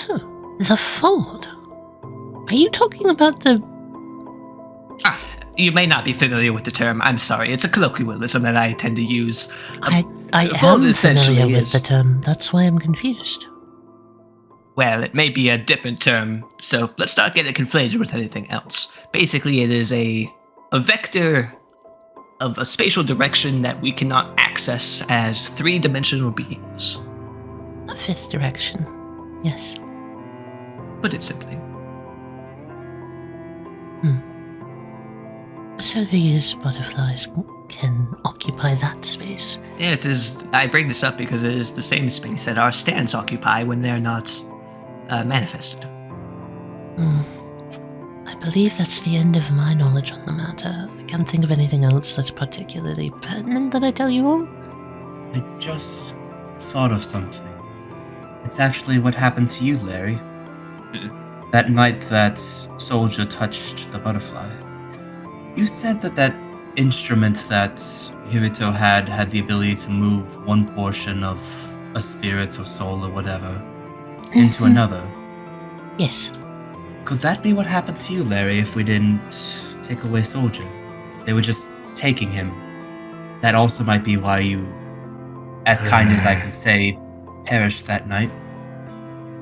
Oh, the fold. Are you talking about the... You may not be familiar with the term. I'm sorry. It's a colloquialism that I tend to use. I the fold am essentially familiar with is- the term. That's why I'm confused. Well, it may be a different term, so let's not get it conflated with anything else. Basically, it is a vector of a spatial direction that we cannot access as three-dimensional beings. A fifth direction. Yes. Put it simply. So these butterflies can occupy that space. It is. I bring this up because it is the same space that our stands occupy when they're not manifested. I believe that's the end of my knowledge on the matter. I can't think of anything else that's particularly pertinent that I tell you all. I just thought of something. It's actually what happened to you, Larry. That night that soldier touched the butterfly. You said that instrument that Hirito had the ability to move one portion of a spirit or soul or whatever into another. Yes. Could that be what happened to you, Larry, if we didn't take away Soldier? They were just taking him. That also might be why you, as kind as I can say, perished that night.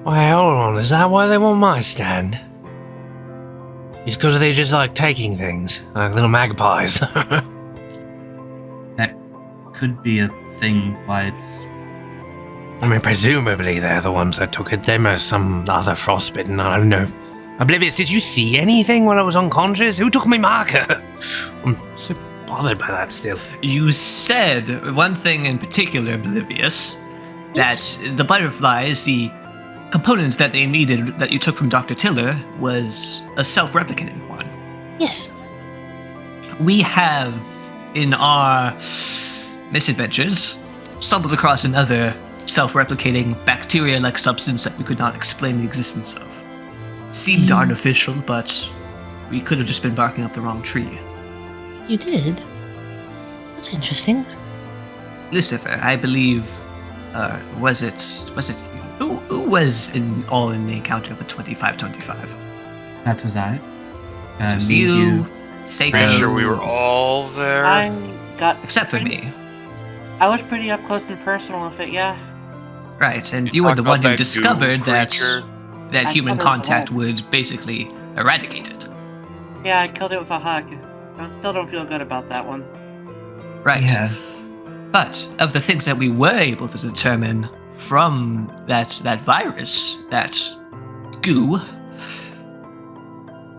Wait, hold on. Is that why they want my stand? It's because they just like taking things, like little magpies. That could be a thing why it's... I mean, presumably they're the ones that took it. They must some other frostbitten, I don't know. Oblivious, did you see anything when I was unconscious? Who took my marker? I'm so bothered by that still. You said one thing in particular, Oblivious, that the butterflies, the components that they needed that you took from Dr. Tiller, was a self-replicating one. Yes. We have, in our misadventures, stumbled across another self-replicating bacteria-like substance that we could not explain the existence of. seemed artificial, but we could have just been barking up the wrong tree. You did? That's interesting. Lucifer, I believe, was it you? Who was in the encounter with 2525? That was I. So Me, you, Seiko, Pretty sure we were all there. except for me. I was pretty up close and personal with it, yeah. Right, and You you were talked the about one who that goo discovered creature? that I human covered contact that. would basically eradicate it. Yeah, I killed it with a hug. I still don't feel good about that one. Right. Yes. But of the things that we were able to determine from that virus, that goo,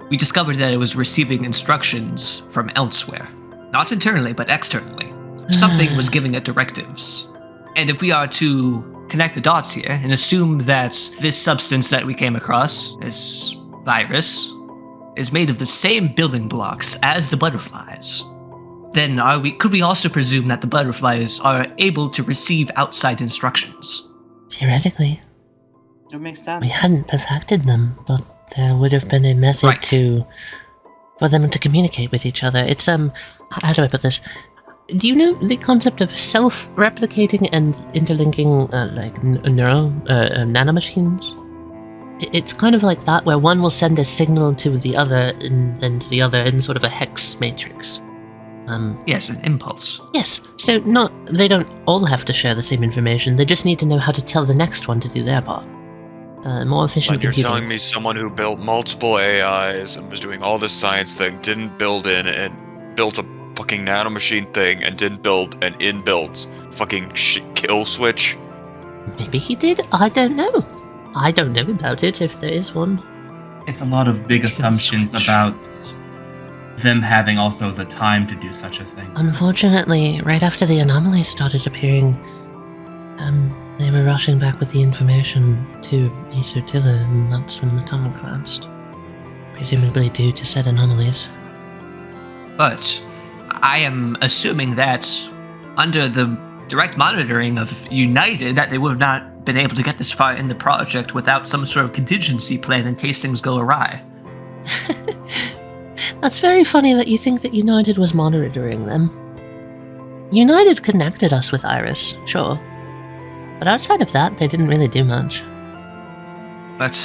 we discovered that it was receiving instructions from elsewhere. Not internally, but externally. Something was giving it directives. And if we are to connect the dots here and assume that this substance that we came across, this virus, is made of the same building blocks as the butterflies, then could we also presume that the butterflies are able to receive outside instructions? Theoretically, It makes sense. we hadn't perfected them, but there would have been a method Right. for them to communicate with each other. It's how do I put this? Do you know the concept of self-replicating and interlinking, nanomachines? It's kind of like that, where one will send a signal to the other, and then to the other in sort of a hex matrix. Yes, an impulse. Yes. So they don't all have to share the same information. They just need to know how to tell the next one to do their part. More efficient Like you're computing. telling me someone who built multiple AIs and was doing all this science thing didn't build in and built a fucking nanomachine thing and didn't build an inbuilt fucking kill switch? Maybe he did. I don't know. I don't know about it, if there is one. It's a lot of big Kill assumptions switch. about them having also the time to do such a thing. Unfortunately, right after the anomalies started appearing, they were rushing back with the information to Isotilla, and that's when the tunnel collapsed. Presumably due to said anomalies. But I am assuming that under the direct monitoring of United, that they would have not been able to get this far in the project without some sort of contingency plan in case things go awry. That's very funny that you think that United was monitoring them. United connected us with Iris, sure. But outside of that, they didn't really do much. But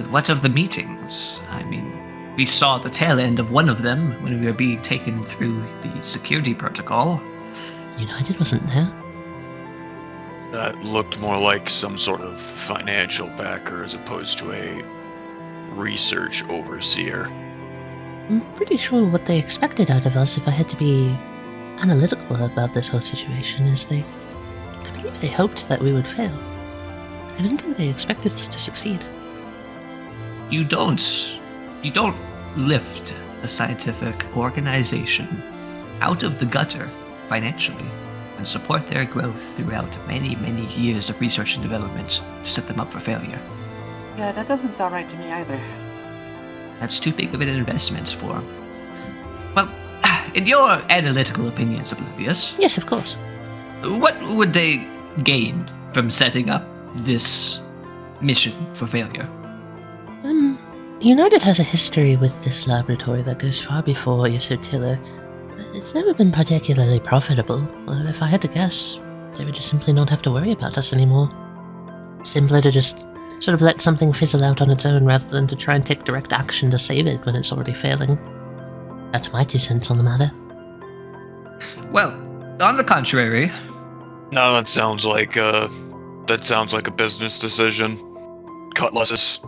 what of the meetings? I mean, we saw the tail end of one of them when we were being taken through the security protocol. United wasn't there. That looked more like some sort of financial backer as opposed to a research overseer. I'm pretty sure what they expected out of us, if I had to be analytical about this whole situation, is I believe they hoped that we would fail. I don't think they expected us to succeed. You don't lift a scientific organization out of the gutter financially and support their growth throughout many, many years of research and development to set them up for failure. Yeah, that doesn't sound right to me either. That's too big of an investment for... Well, in your analytical opinions, Oblivious, Yes, of course. what would they gain from setting up this mission for failure? United has a history with this laboratory that goes far before Isotilla. It's never been particularly profitable. If I had to guess, they would just simply not have to worry about us anymore. Simpler to just sort of let something fizzle out on its own rather than to try and take direct action to save it when it's already failing. That's my 2 cents on the matter. Well, on the contrary, No, that sounds like a business decision. Cut losses.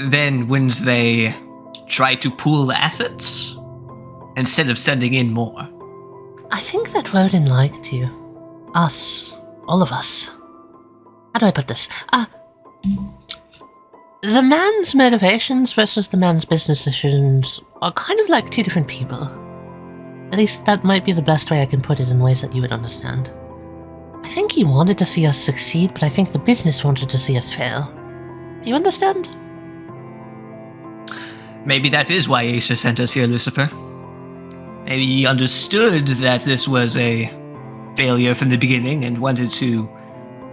then wouldn't they try to pool assets instead of sending in more? I think that Woden liked you. Us. All of us. How do I put this? The man's motivations versus the man's business decisions are kind of like 2 different people. At least that might be the best way I can put it in ways that you would understand. I think he wanted to see us succeed, but I think the business wanted to see us fail. Do you understand? Maybe that is why Acer sent us here, Lucifer. Maybe he understood that this was a failure from the beginning and wanted to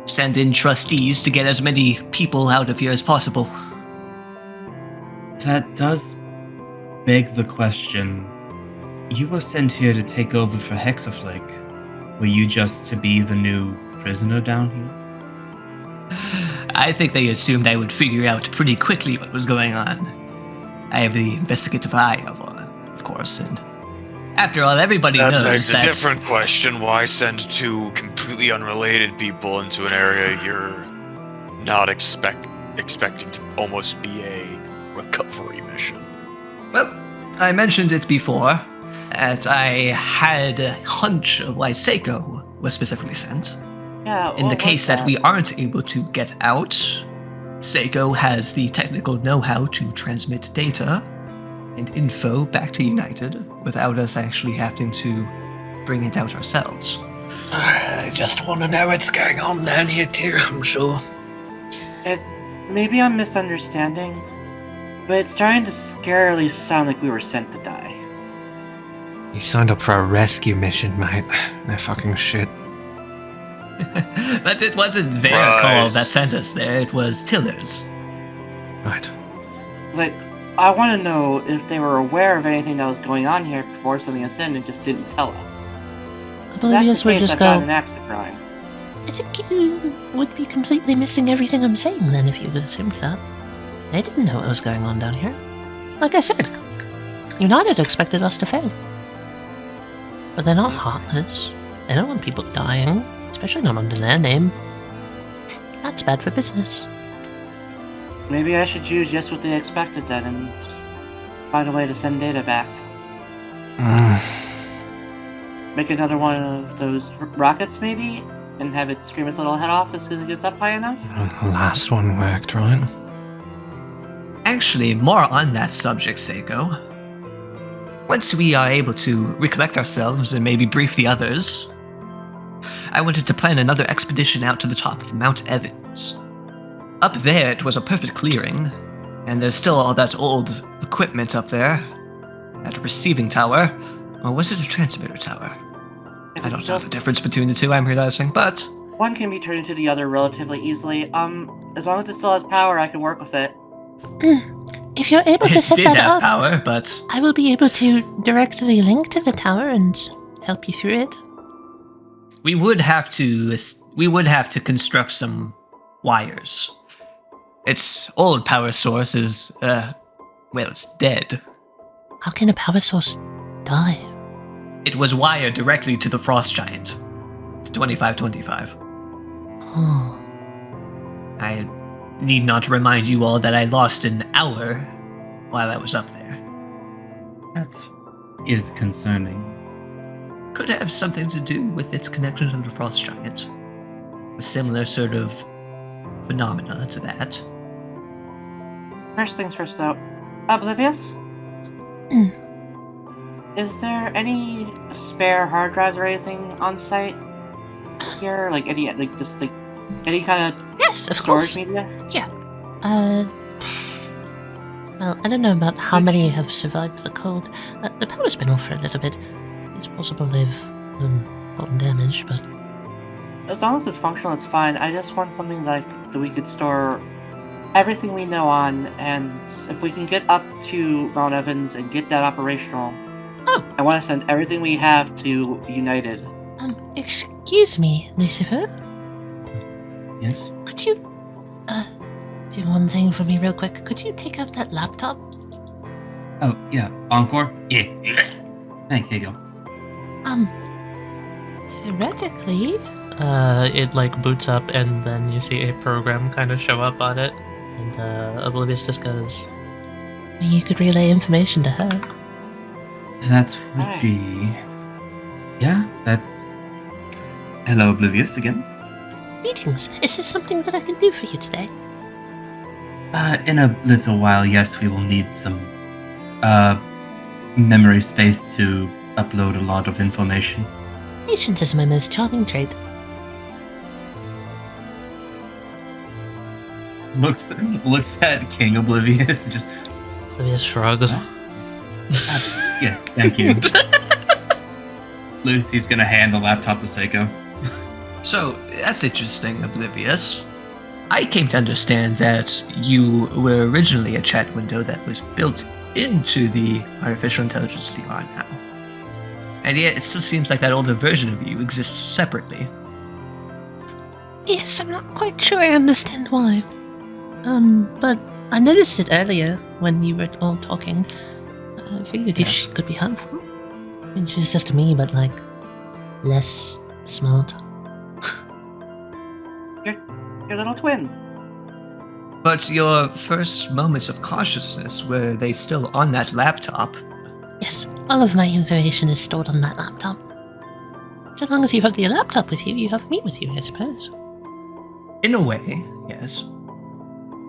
send in trustees to get as many people out of here as possible. that does beg the question. You were sent here to take over for Hexaflake. Were you just to be the new prisoner down here? I think they assumed I would figure out pretty quickly what was going on. I have the investigative eye, of course, and after all, everybody That knows begs that... a different question. Why send two completely unrelated people into an area you're not expecting to almost be a recovery mission? Well, I mentioned it before, that I had a hunch of why Seiko was specifically sent. Yeah. In the case that we aren't able to get out, Seiko has the technical know-how to transmit data and info back to United without us actually having to bring it out ourselves. I just want to know what's going on down here too, I'm sure. Maybe I'm misunderstanding, but it's starting to scarily sound like we were sent to die. You signed up for a rescue mission, mate. No fucking shit. But it wasn't their Right. call that sent us there, it was Tiller's. Right. Like, I want to know if they were aware of anything that was going on here before sending us in and just didn't tell us. Oblivious would just I've got go, an axe to grind. I think you would be completely missing everything I'm saying then if you assumed that. They didn't know what was going on down here. Like I said, United expected us to fail. But they're not heartless. They don't want people dying, especially not under their name. That's bad for business. Maybe I should choose just what they expected then and find a way to send data back. Make another one of those rockets, maybe? And have it scream its little head off as soon as it gets up high enough? The last one worked, right? Actually, more on that subject, Seiko. Once we are able to recollect ourselves and maybe brief the others, I wanted to plan another expedition out to the top of Mount Evans. Up there, it was a perfect clearing, and there's still all that old equipment up there. That receiving tower, or was it a transmitter tower? I don't know the difference between the two, I'm realizing, but... One can be turned into the other relatively easily. As long as it still has power, I can work with it. If you're able to it set did that have up, power, but... I will be able to directly link to the tower and help you through it. We would have to construct some wires. Its old power source is, it's dead. How can a power source die? It was wired directly to the frost giant. It's 2525. Oh, I need not remind you all that I lost an hour while I was up there. That is concerning. Could have something to do with its connection to the frost giant. A similar sort of phenomena to that. First things first, though. Oblivious? Is there any spare hard drives or anything on site here? Like any kind of yes, of storage course. media? Well, I don't know about how many have survived the cold. The power's been off for a little bit. It's possible they've gotten damaged, but... As long as it's functional, it's fine. I just want something like that we could store everything we know on, and if we can get up to Mount Evans and get that operational, I want to send everything we have to United. Excuse me, Lucifer. Yes? Could you, do one thing for me real quick? Could you take out that laptop? Oh, yeah. Encore? Yeah. Hey, here you go. Theoretically... It like boots up and then you see a program kind of show up on it. And Oblivious just goes, You could relay information to her. That would be... Yeah, that... Hello, Oblivious again. Greetings. Is there something that I can do for you today? In a little while, yes, we will need some, memory space to upload a lot of information. Patience is my most charming trait. Looks at King Oblivious, just... Oblivious shrugs. Yes, thank you. Lucy's gonna hand the laptop to Seiko. So, that's interesting, Oblivious. I came to understand that you were originally a chat window that was built into the artificial intelligence you are now. And yet it still seems like that older version of you exists separately. Yes, I'm not quite sure I understand why. But I noticed it earlier when you were all talking. I figured she could be helpful. I mean, she's just me, but like, less smart. Your little twin. But your first moments of consciousness, were they still on that laptop? Yes, all of my information is stored on that laptop. So long as you have the laptop with you, you have me with you, I suppose. In a way, yes.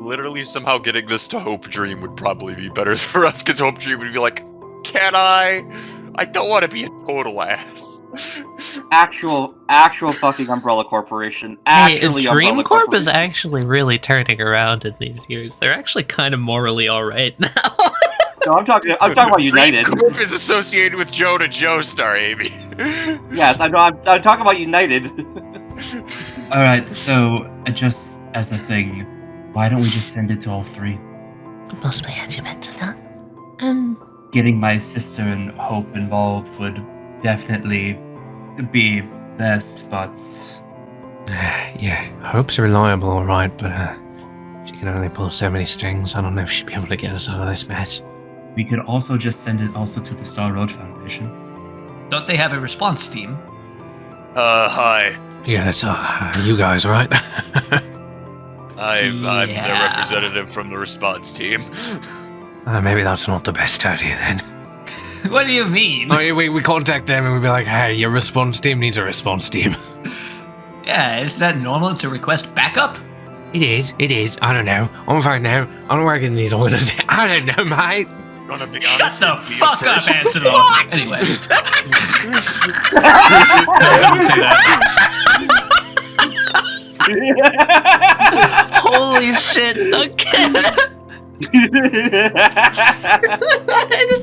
Literally, somehow getting this to Hope Dream would probably be better for us, because Hope Dream would be like, can I? I don't want to be a total ass. Actual fucking Umbrella Corporation. Hey, Actually, Dream Umbrella Corp is Corporation. actually really turning around in these years. They're actually kind of morally alright now. No, I'm talking about United. Dream Corp is associated with Joe to Joestar, Amy. Yes, I'm talking about United. All right, so just as a thing, why don't we just send it to all three? Could possibly add you back to that. Getting my sister and Hope involved would definitely be best, but Yeah, Hope's reliable, alright, but she can only pull so many strings. I don't know if she'd be able to get us out of this mess. we could also just send it also to the Star Road Foundation. Don't they have a response team? Hi. Yeah, that's you guys, right? I'm their Yeah. representative from the response team. Maybe that's not the best idea then. What do you mean? I mean, we contact them and we be like, hey, your response team needs a response team. Yeah, isn't that normal to request backup? It is. I don't know. I'm fine now. I don't work in these orders. I don't know, mate. Gonna be Shut honest. the it'd be a fuck up, first. Anselmo! What? Anyway. Holy shit, Duncan!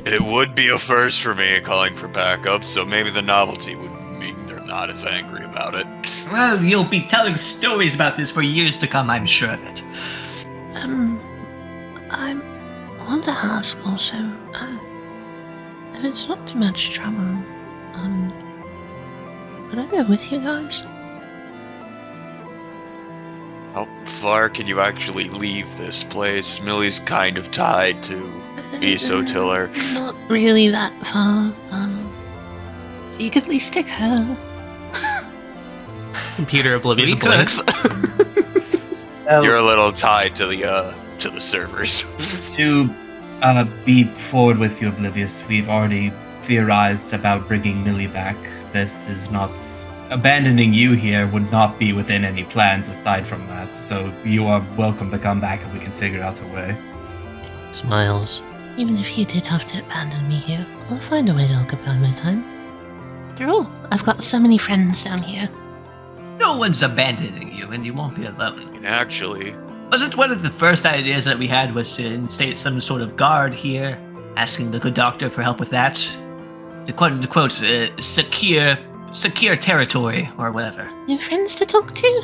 It would be a first for me calling for backup, so maybe the novelty would mean they're not as angry about it. Well, you'll be telling stories about this for years to come, I'm sure of it. I want to ask also, if it's not too much trouble, could I go with you guys? How far can you actually leave this place? Millie's kind of tied to Isotiller. Not really that far, you could at least take her. Computer oblivious We could. blinks. You're a little tied to the servers. To be forward with you, Oblivious, we've already theorized about bringing Millie back. This is not... Abandoning you here would not be within any plans aside from that, so you are welcome to come back and we can figure out a way. Smiles. Even if you did have to abandon me here, I'll find a way to occupy my time. After all, I've got so many friends down here. No one's abandoning you, and you won't be alone. And actually, Wasn't one of the first ideas that we had was to instate some sort of guard here, asking the good doctor for help with that? To quote, secure territory, or whatever. New friends to talk to?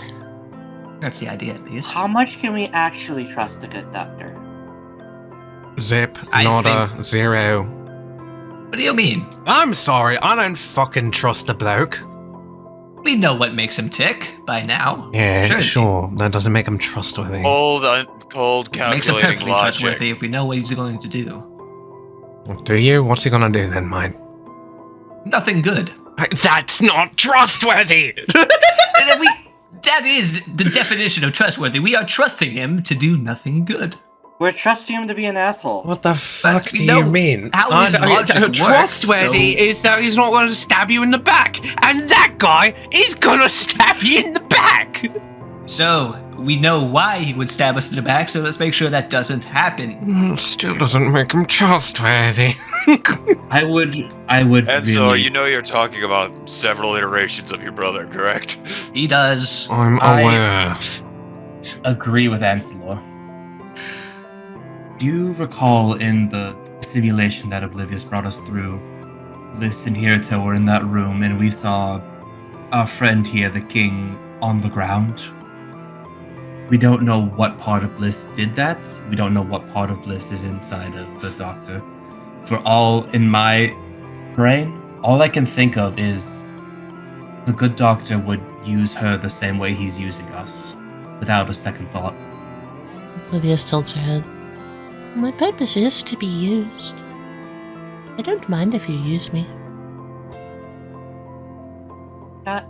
That's the idea, at least. How much can we actually trust a good doctor? Zip, I nada, zero. What do you mean? I'm sorry, I don't fucking trust the bloke. We know what makes him tick by now. Yeah, Surely. sure. That doesn't make him trustworthy. cold Makes him calculating perfectly logic. trustworthy if we know what he's going to do. Do you? What's he gonna do then, mate? Nothing good. That's not trustworthy! That is the definition of trustworthy. We are trusting him to do nothing good. We're trusting him to be an asshole. What the fuck we do know you mean? how his logic works, Trustworthy so- is that he's not gonna stab you in the back, and that guy is gonna stab you in the back! So, we know why he would stab us in the back, so let's make sure that doesn't happen. Still doesn't make him trustworthy. I would And so really... you know you're talking about several iterations of your brother, correct? He does. I'm I- aware. agree with Anselor. Do you recall in the simulation that Oblivious brought us through, Liz and Hirito were in that room and we saw our friend here, the king, on the ground? We don't know what part of Bliss did that. We don't know what part of Bliss is inside of the Doctor. For all in my brain, all I can think of is the good Doctor would use her the same way he's using us, without a second thought. Oblivious tilts her head. My purpose is to be used. I don't mind if you use me. Not.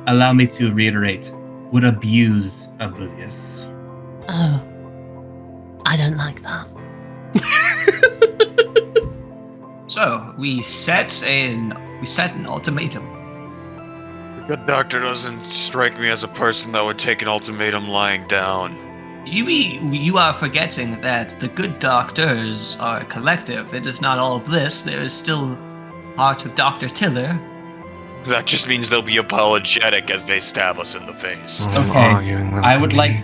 Allow me to reiterate. Would abuse Oblivious. Oh. I don't like that. So we set an ultimatum. The good doctor doesn't strike me as a person that would take an ultimatum lying down. You are forgetting that the good doctors are a collective. It is not all Bliss. There is still part of Dr. Tiller. That just means they'll be apologetic as they stab us in the face. Okay, I would like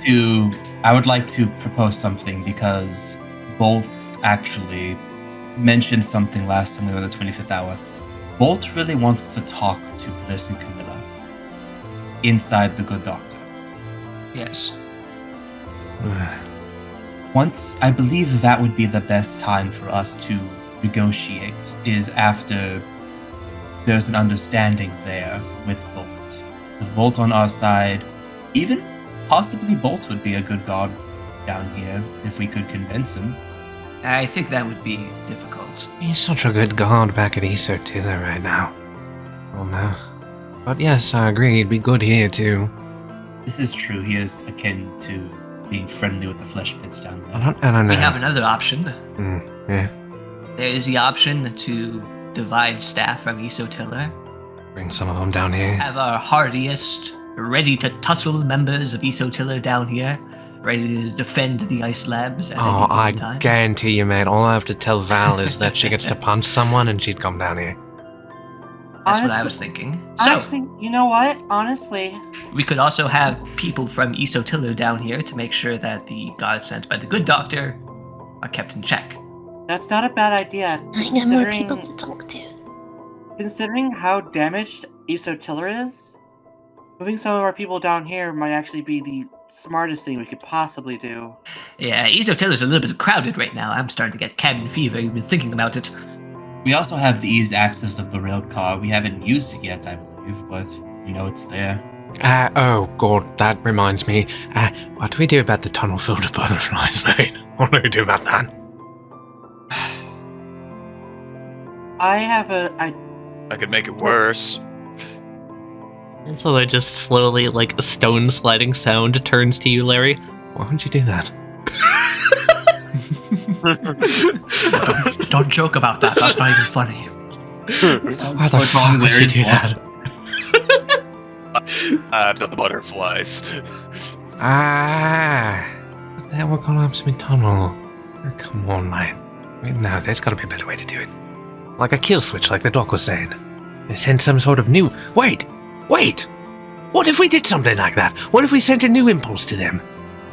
to propose something because Bolt actually mentioned something last time we were at the 25th hour. Bolt really wants to talk to Bliss and Camilla inside the Good Doctor. Yes. Once, I believe that would be the best time for us to negotiate, is after there's an understanding there with Bolt. With Bolt on our side, even possibly Bolt would be a good god down here if we could convince him. I think that would be difficult. He's such a good god back at Iso Tiller right now. Oh no. But yes, I agree, he'd be good here too. This is true, he is akin to being friendly with the flesh pits down there. I don't know. We have another option. Yeah. There is the option to divide staff from Iso Tiller. Bring some of them down here. Have our hardiest, ready to tussle members of Iso Tiller down here, ready to defend the ice labs at Oh, any I given time. guarantee you, mate. All I have to tell Val is that she gets to punch someone and she'd come down here. That's what I was thinking. I So, was thinking, you know what? Honestly, we could also have people from Iso Tiller down here to make sure that the gods sent by the good doctor are kept in check. that's not a bad idea. I got more people to talk to. Considering how damaged Iso Tiller is, moving some of our people down here might actually be the smartest thing we could possibly do. Yeah, Iso Tiller's a little bit crowded right now. I'm starting to get cabin fever even thinking about it. We also have the eased access of the rail car. We haven't used it yet, I believe, but we know it's there. Oh god, that reminds me. What do we do about the tunnel filled with butterflies, mate? What do we do about that? I could make it worse. And so they just slowly, like, a stone sliding sound turns to you, Larry. Why would you do that? Don't joke about that. That's not even funny. Why the fuck would you do that? The butterflies. But that will collapse my tunnel. Oh, come on, mate. Wait, no, there's gotta be a better way to do it. Like a kill switch, like the doc was saying. They sent some sort of new... Wait! What if we did something like that? What if we sent a new impulse to them?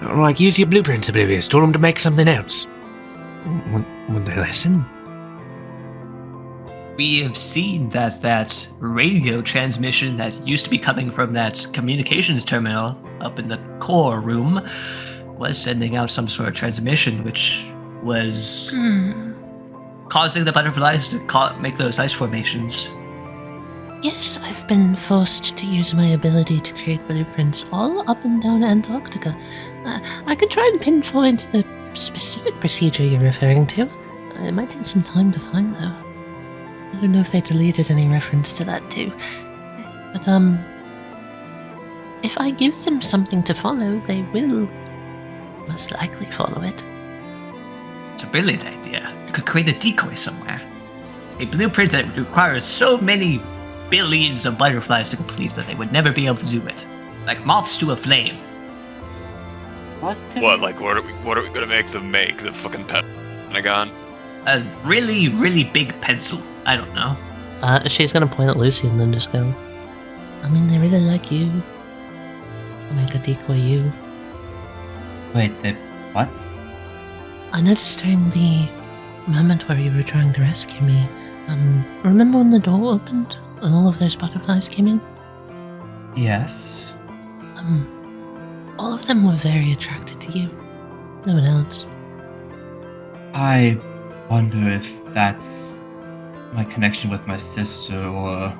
Like, use your blueprints, Oblivious, told them to make something else. Would they listen? We have seen that radio transmission that used to be coming from that communications terminal up in the core room was sending out some sort of transmission which was causing the butterflies to make those ice formations. Yes, I've been forced to use my ability to create blueprints all up and down Antarctica. I could try and pinpoint the specific procedure you're referring to. It might take some time to find, though. I don't know if they deleted any reference to that, too. But, if I give them something to follow, they will most likely follow it. It's a brilliant idea. You could create a decoy somewhere. A blueprint that requires so many billions of butterflies to complete that they would never be able to do it. Like moths to a flame. What What are we gonna make them make? The fucking Pentagon? A really, really big pencil. I don't know. She's gonna point at Lucy and then just go, I mean, they really like you. I'll make a decoy you. Wait, what? I noticed during the moment where you were trying to rescue me, remember when the door opened and all of those butterflies came in? Yes. all of them were very attracted to you. No one else. I wonder if that's my connection with my sister, or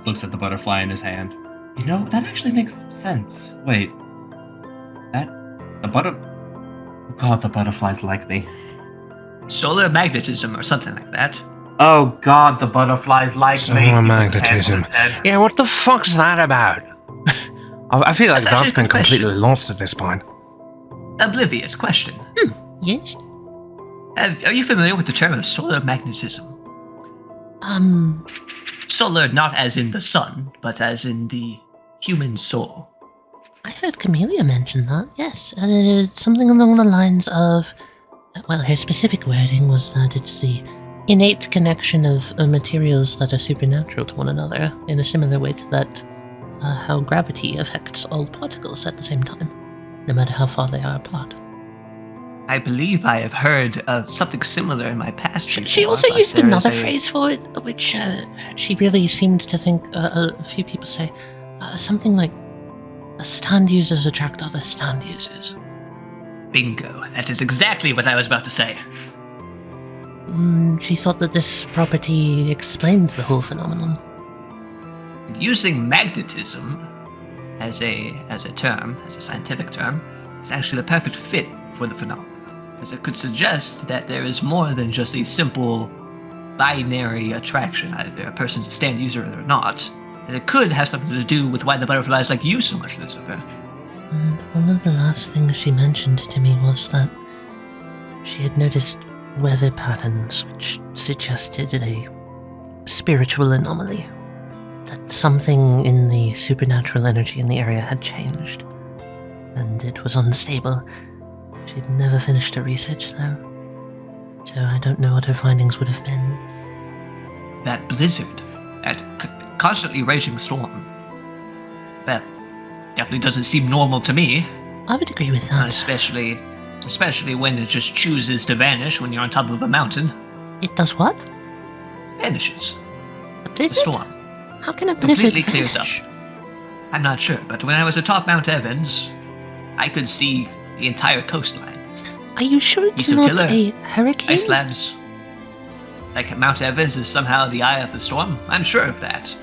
looks at the butterfly in his hand. You know, that actually makes sense. Wait, God, the butterflies like me. Solar magnetism or something like that. Oh God, the butterflies like me. Solar magnetism. Yeah, what the fuck's that about? I feel like That's actually Doc's a been good question. completely lost at this point. Oblivious question. Yes? Are you familiar with the term of solar magnetism? Solar not as in the sun, but as in the human soul. I heard Camellia mention that, yes. Something along the lines of... Well, her specific wording was that it's the innate connection of materials that are supernatural to one another, in a similar way to that how gravity affects all particles at the same time, no matter how far they are apart. I believe I have heard something similar in my past. She before, also but used there is another phrase for it, which she really seemed to think, a few people say, something like, stand users attract other stand users. Bingo. That is exactly what I was about to say. She thought that this property explained the whole phenomenon. Using magnetism as a term, as a scientific term, is actually the perfect fit for the phenomenon, because it could suggest that there is more than just a simple binary attraction, either a person's a stand user or not, and it could have something to do with why the butterflies like you so much, Lucifer. And one of the last things she mentioned to me was that she had noticed weather patterns which suggested a spiritual anomaly, that something in the supernatural energy in the area had changed, and it was unstable. She'd never finished her research, though, so I don't know what her findings would have been. That blizzard, that constantly raging storm, well, definitely doesn't seem normal to me. I would agree with that. Especially when it just chooses to vanish when you're on top of a mountain. It does what? Vanishes. A The blizzard? storm. How can a blizzard Completely clears up. vanish? I'm not sure, but when I was atop Mount Evans, I could see the entire coastline. Are you sure it's East of not Tiller, a hurricane? Ice slabs. Like Mount Evans is somehow the eye of the storm? I'm sure of that.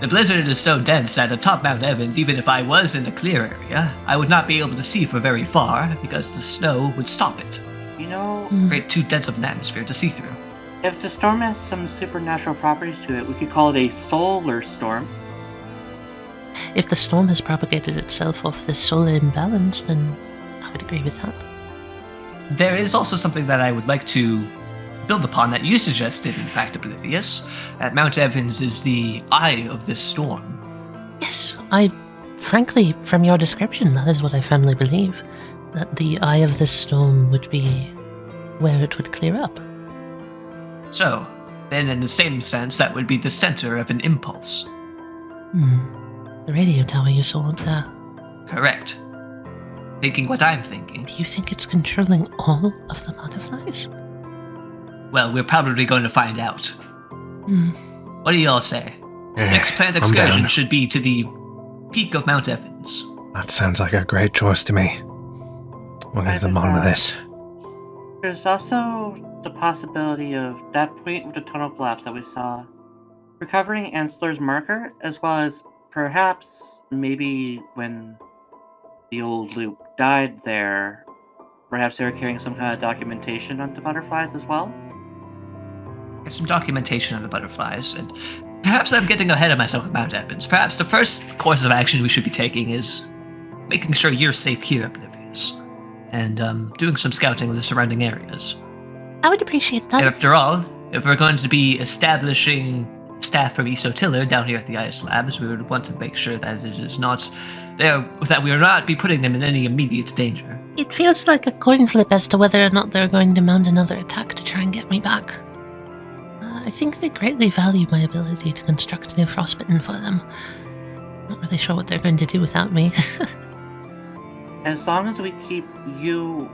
The blizzard is so dense that atop Mount Evans, even if I was in a clear area, I would not be able to see for very far because the snow would stop it. You know, Create too dense of an atmosphere to see through. if the storm has some supernatural properties to it, we could call it a solar storm. If the storm has propagated itself off this solar imbalance, then I would agree with that. There is also something that I would like to build upon that you suggested, in fact, Oblivious, that Mount Evans is the eye of this storm. Yes, frankly, from your description, that is what I firmly believe. That the eye of this storm would be where it would clear up. So, then in the same sense, that would be the center of an impulse. The radio tower you saw up there. Correct. Thinking what I'm thinking. Do you think it's controlling all of the butterflies? Well, we're probably going to find out. What do you all say? Next planned I'm excursion down. should be to the peak of Mount Evans. That sounds like a great choice to me. We'll get to the bottom of this. There's also the possibility of that point with the tunnel collapse that we saw. Recovering Ansler's marker, as well as perhaps maybe when the old loop died there, perhaps they were carrying some kind of documentation on the butterflies as well? Get some documentation on the butterflies, and perhaps I'm getting ahead of myself with Mount Evans. Perhaps the first course of action we should be taking is making sure you're safe here, Oblivious, and doing some scouting of the surrounding areas. I would appreciate that. After all, if we're going to be establishing staff from Tiller down here at the Ice Labs, we would want to make sure that it is not there, that we will not be putting them in any immediate danger. It feels like a coin flip as to whether or not they're going to mount another attack to try and get me back. I think they greatly value my ability to construct a new frostbitten for them. Not really sure what they're going to do without me. As long as we keep you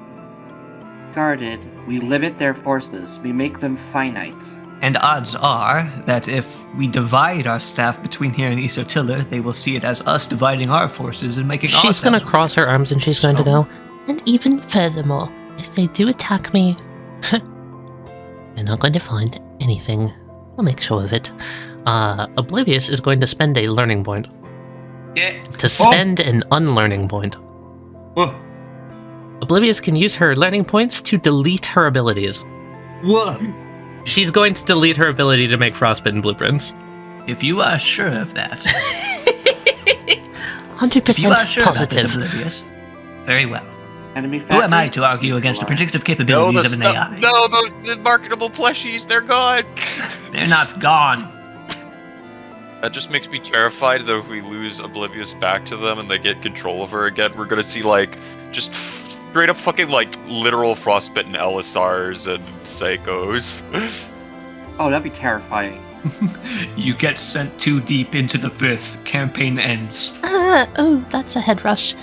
guarded, we limit their forces. We make them finite. And odds are that if we divide our staff between here and Isotiller, they will see it as us dividing our forces and making our She's gonna staffs cross her arms and she's going to go, and even furthermore, if they do attack me, they're not going to find anything. I'll make sure of it. Oblivious is going to spend a learning point. Yeah. To spend an unlearning point. Oh. Oblivious can use her learning points to delete her abilities. Whoa. She's going to delete her ability to make frostbitten blueprints. If you are sure of that, 100% if you are sure about this, positive. Oblivious, very well. Enemy Who am I factory? to argue against the predictive No, capabilities of an AI? the marketable plushies, they're gone. They're not gone. That just makes me terrified that if we lose Oblivious back to them and they get control of her again, we're gonna see, like, just straight up fucking, like, literal frostbitten LSRs and psychos. Oh, that'd be terrifying. You get sent too deep into the fifth. Campaign ends. Oh, that's a head rush.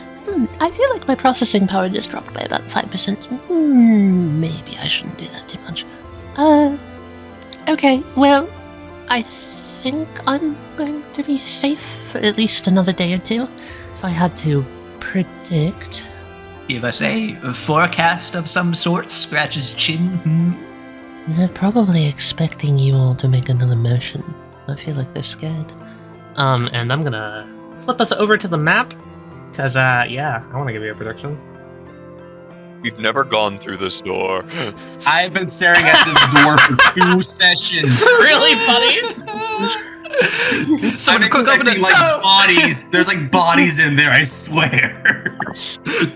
I feel like my processing power just dropped by about 5%. Maybe I shouldn't do that too much. Okay, well, I think I'm going to be safe for at least another day or two. If I had to predict. Give us a forecast of some sort. Scratch his chin. They're probably expecting you all to make another motion. I feel like they're scared. And I'm gonna flip us over to the map. Because, yeah, I want to give you a prediction. We've never gone through this door. I've been staring at this door for 2 sessions. Really funny! I'm expecting, like, bodies. There's, like, bodies in there, I swear.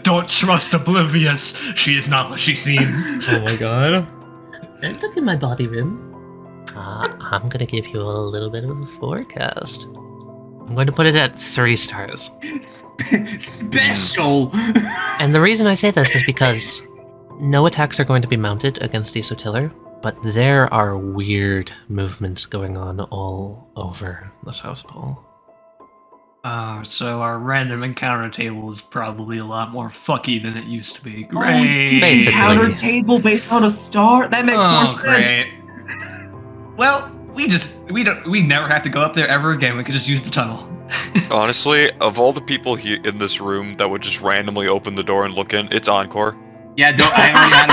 Don't trust Oblivious. She is not what she seems. Oh my god. Don't look in my body room. I'm gonna give you a little bit of a forecast. I'm going to put it at 3 stars. Special. And the reason I say this is because no attacks are going to be mounted against Isotiller, but there are weird movements going on all over the South Pole. So our random encounter table is probably a lot more fucky than it used to be. Oh, Great. Basically. Counter table based on a star? That makes more sense. Great. Well, we never have to go up there ever again. We could just use the tunnel. Honestly, of all the people here in this room that would just randomly open the door and look in, it's Encore. Yeah, I already had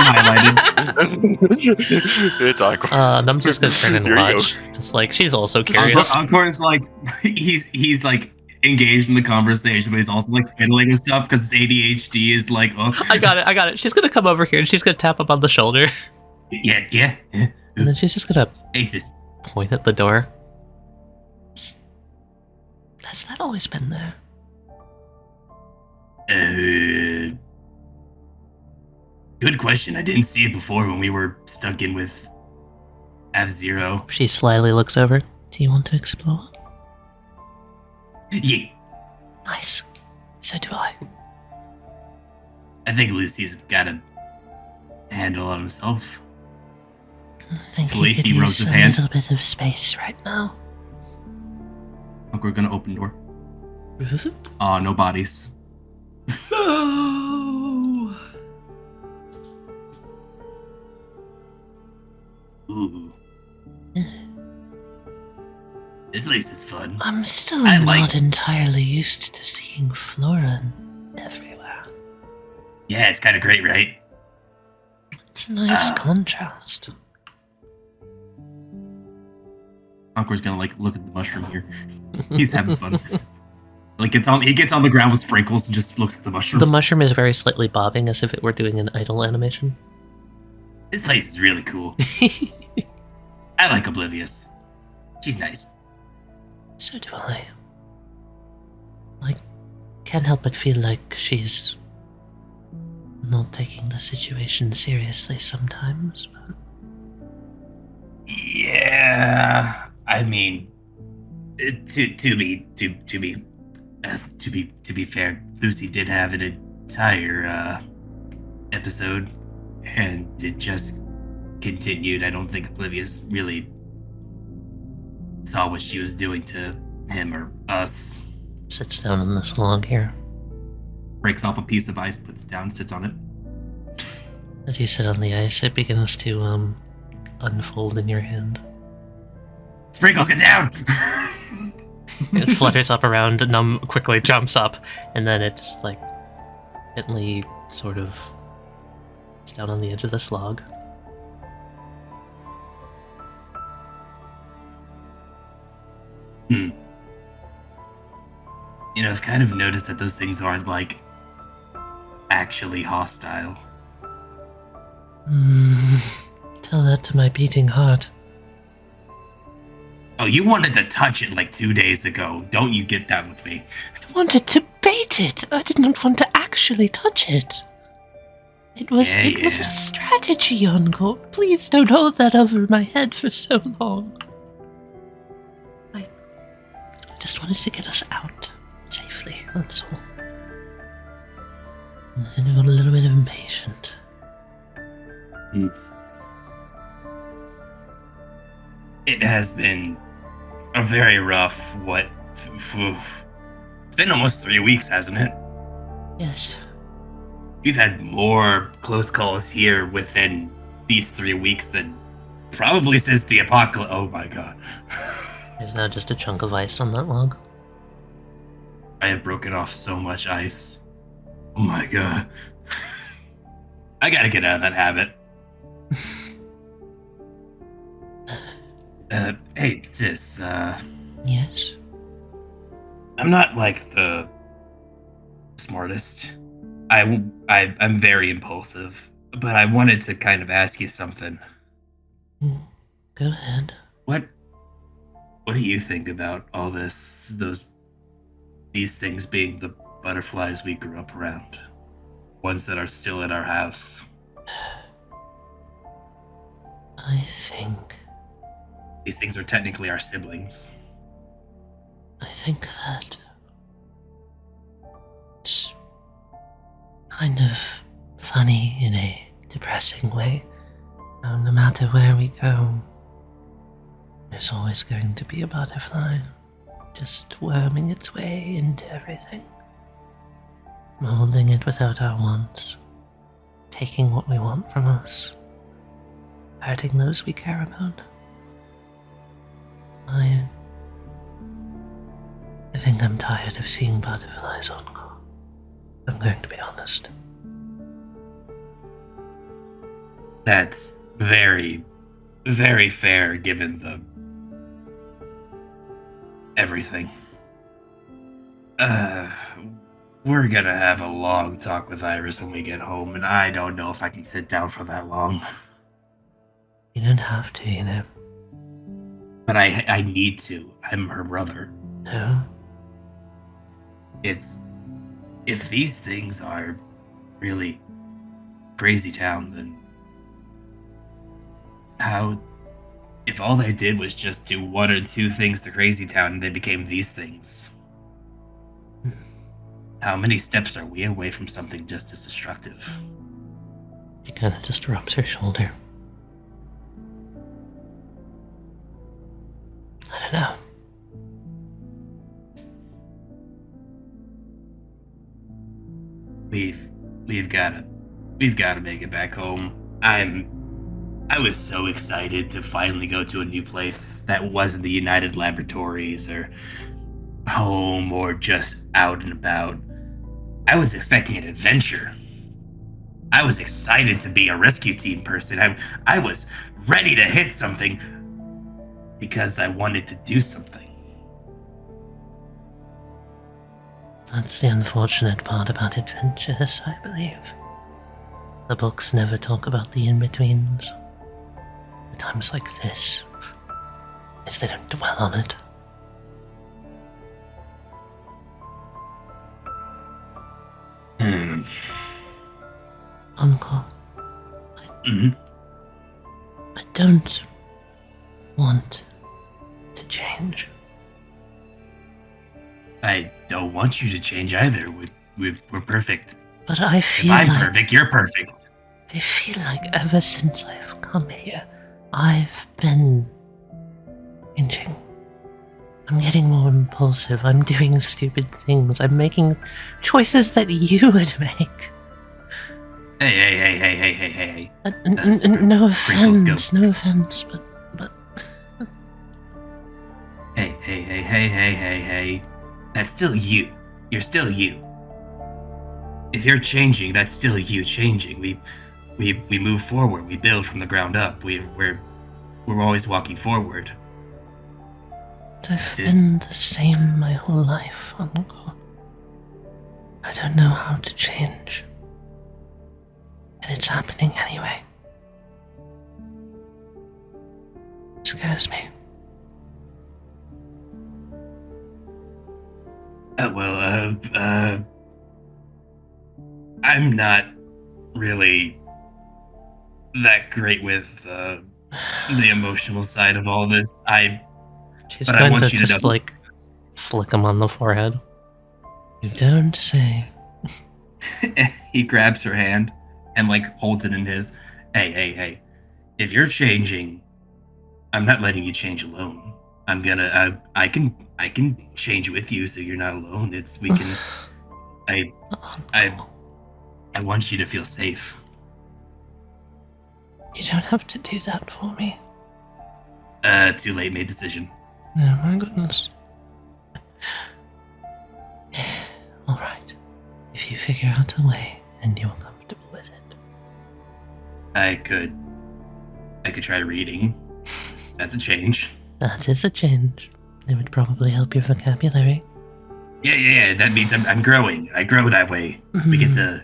him highlighted. It's Encore. And I'm just gonna turn and Here you go. watch. Just like, she's also curious. Encore is like, he's like engaged in the conversation, but he's also like fiddling and stuff because his ADHD is like, oh. I got it. She's gonna come over here and she's gonna tap him on the shoulder. Yeah. And then she's just gonna Aces. point at the door. Has that always been there? Good question. I didn't see it before when we were stuck in with F-Zero. She slyly looks over. Do you want to explore? Yeah, Nice. So do I. I think Lucy's got a handle on himself. I think Tali, he could he rose use his a hand. little bit of space right now. Look, we're gonna open door. Aw, no bodies. No. Ooh. This place is fun. I'm still I not like- entirely used to seeing flora everywhere. Yeah, it's kind of great, right? It's a nice contrast. Encore's gonna like look at the mushroom here. He's having fun. Like he gets on the ground with sprinkles and just looks at the mushroom. The mushroom is very slightly bobbing as if it were doing an idle animation. This place is really cool. I like Oblivious. She's nice. So do I. I can't help but feel like she's not taking the situation seriously sometimes, but Yeah, I mean, to be fair, Lucy did have an entire episode, and it just continued. I don't think Oblivious really saw what she was doing to him or us. sits down on this log here. Breaks off a piece of ice, puts it down, sits on it. As you sit on the ice, it begins to unfold in your hand. Sprinkles, get down! It flutters up around, Num quickly jumps up, and then it just, like, gently sort of sits down on the edge of this log. You know, I've kind of noticed that those things aren't, like, actually hostile. Tell that to my beating heart. Oh, you wanted to touch it like 2 days ago. Don't you get that with me. I wanted to bait it. I did not want to actually touch it. It was a strategy, Encore. Please don't hold that over my head for so long. I just wanted to get us out safely, that's all. I think I got a little bit impatient. It has been a very rough, it's been almost 3 weeks, hasn't it? Yes. We've had more close calls here within these 3 weeks than probably since the apocalypse. Oh my god. There's now just a chunk of ice on that log. I have broken off so much ice. Oh my god. I gotta get out of that habit. Hey, sis, Yes? I'm not, like, the smartest. I'm very impulsive, but I wanted to kind of ask you something. Go ahead. What do you think about all these things being the butterflies we grew up around? Ones that are still at our house. I think These things are technically our siblings. that it's kind of funny in a depressing way. No matter where we go, there's always going to be a butterfly just worming its way into everything, molding it without our wants, taking what we want from us, hurting those we care about. I think I'm tired of seeing butterflies on call. I'm going to be honest. That's very, very fair given the everything. We're gonna have a long talk with Iris when we get home, and I don't know if I can sit down for that long. You don't have to, you know. But I need to. I'm her brother. No? If these things are really crazy town, then if all they did was just do 1 or 2 things to Crazy Town and they became these things, how many steps are we away from something just as destructive? She kind of just rubs her shoulder. I don't know. We've gotta make it back home. I was so excited to finally go to a new place that wasn't the United Laboratories or home or just out and about. I was expecting an adventure. I was excited to be a rescue team person. I was ready to hit something because I wanted to do something. That's the unfortunate part about adventures, I believe. The books never talk about the in-betweens. The times like this, as they don't dwell on it. Uncle, I don't want to change. I don't want you to change either. We're perfect. But I feel If I'm like perfect, you're perfect. I feel like ever since I've come here, I've been changing. I'm getting more impulsive. I'm doing stupid things. I'm making choices that you would make. Hey. No Sprinkles, offense, go. no offense, but Hey. That's still you. You're still you. If you're changing, that's still you changing. We move forward. We build from the ground up. We're always walking forward. I've been the same my whole life, Uncle. I don't know how to change. And it's happening anyway. It scares me. I'm not really that great with the emotional side of all this. She's But I going want to you to just, know- like, flick him on the forehead. You don't say. He grabs her hand and like holds it in his. Hey. If you're changing, I'm not letting you change alone. I'm gonna. I can change with you, so you're not alone. We can. I want you to feel safe. You don't have to do that for me. Too late. Made decision. Oh my goodness. Alright. If you figure out a way and you're comfortable with it. I could try reading. That's a change. That is a change. It would probably help your vocabulary. Yeah. That means I'm growing. I grow that way. We get to.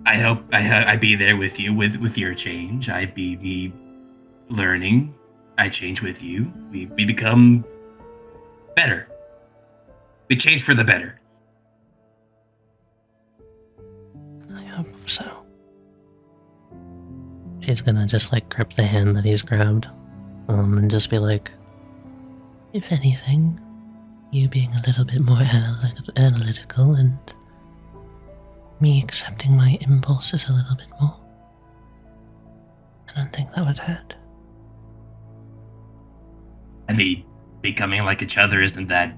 I hope I be there with you with your change. I be me learning. I change with you. We become better. We change for the better. I hope so. She's gonna just, like, grip the hand that he's grabbed. And just be like, If anything, you being a little bit more analytical and me accepting my impulses a little bit more. I don't think that would hurt. I mean, becoming like each other isn't that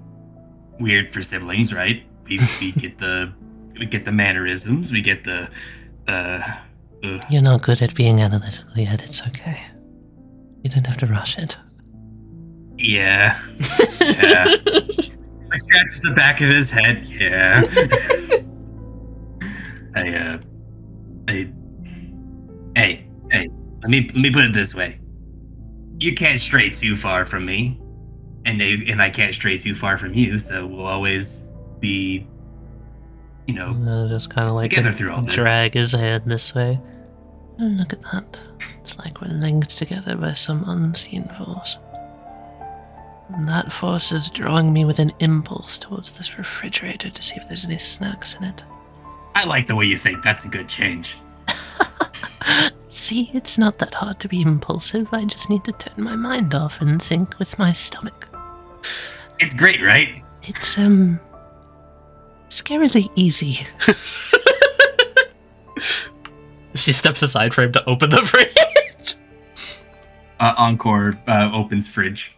weird for siblings, right? We get the mannerisms. We get the. You're not good at being analytical yet, it's okay. You don't have to rush it. Yeah. I scratches the back of his head. Yeah. Hey. Let me put it this way. You can't stray too far from me, and I can't stray too far from you. So we'll always be, just kind of like together through all this. drag his hand this way. Oh, look at that. It's like we're linked together by some unseen force. And that force is drawing me with an impulse towards this refrigerator to see if there's any snacks in it. I like the way you think. That's a good change. See, it's not that hard to be impulsive. I just need to turn my mind off and think with my stomach. It's great, right? It's, scarily easy. She steps aside for him to open the fridge. Encore opens fridge.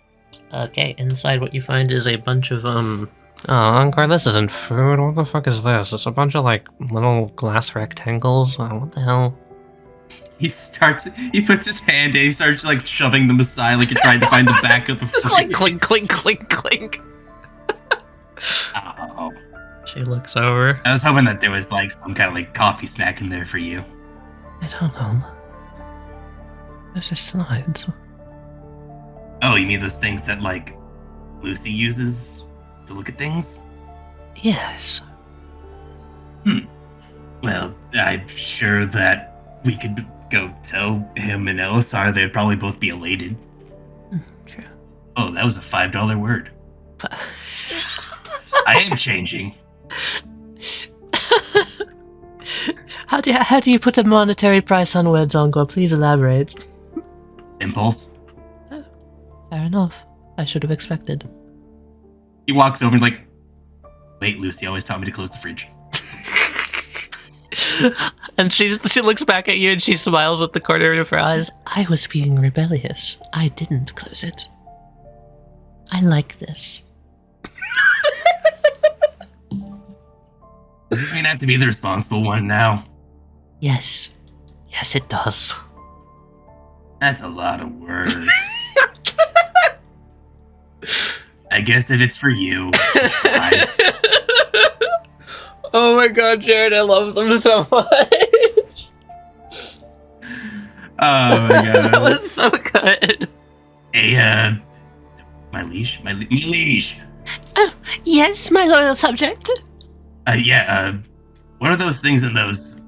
Okay, inside what you find is a bunch of, Oh, Encore, this isn't food. What the fuck is this? It's a bunch of, like, little glass rectangles. What the hell? He puts his hand in, he starts, like, shoving them aside like you're trying to find the back of the fridge. It's like clink, clink, clink, clink. Oh. She looks over. I was hoping that there was, like, some kind of, like, coffee snack in there for you. Wait, hold on. Those are slides. Oh, you mean those things that, like, Lucy uses to look at things? Yes. Well, I'm sure that we could go tell him and Elisar. They'd probably both be elated. True. Oh, that was a $5 word. I am changing. How do you put a monetary price on words, Encore? Please elaborate. Impulse. Fair enough. I should have expected. He walks over and like, wait, Lucy always taught me to close the fridge. And she looks back at you and she smiles at the corner of her eyes. I was being rebellious. I didn't close it. I like this. Does this mean I have to be the responsible one now? Yes. Yes, it does. That's a lot of words. I guess if it's for you, it's fine. Oh my god, Jared, I love them so much. Oh my That god. was so good. Hey, my liege. Oh, yes, my loyal subject. What are those things in those,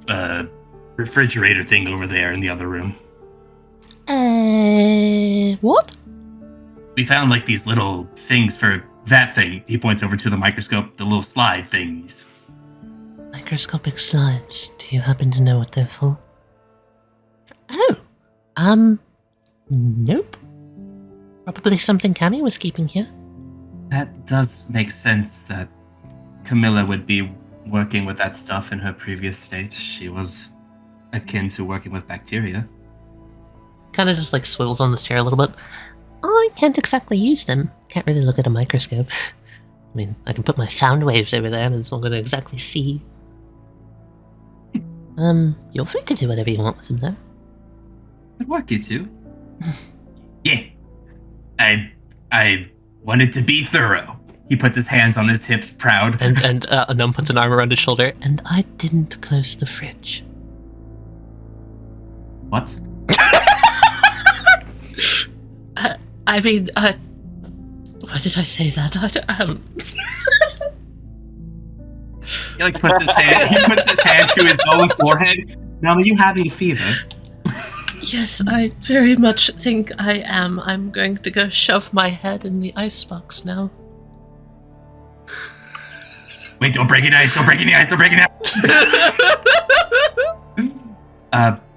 refrigerator thing over there in the other room? What? We found, like, these little things for that thing. He points over to the microscope, the little slide thingies. Microscopic slides. Do you happen to know what they're for? Oh, nope. Probably something Cammy was keeping here. That does make sense that Camilla would be working with that stuff in her previous state. She was akin to working with bacteria. Kind of just like swivels on this chair a little bit. I can't exactly use them. Can't really look at a microscope. I mean, I can put my sound waves over there and it's not going to exactly see. You're free to do whatever you want with them, though. Good work, you two. Yeah. I wanted to be thorough. He puts his hands on his hips, proud. And Anum puts an arm around his shoulder. And I didn't close the fridge. What? I mean, why did I say that? He like puts his hand to his own forehead. Now, are you having a fever? Yes, I very much think I am. I'm going to go shove my head in the icebox now. Wait, don't break any ice, don't break any ice, don't break any ice!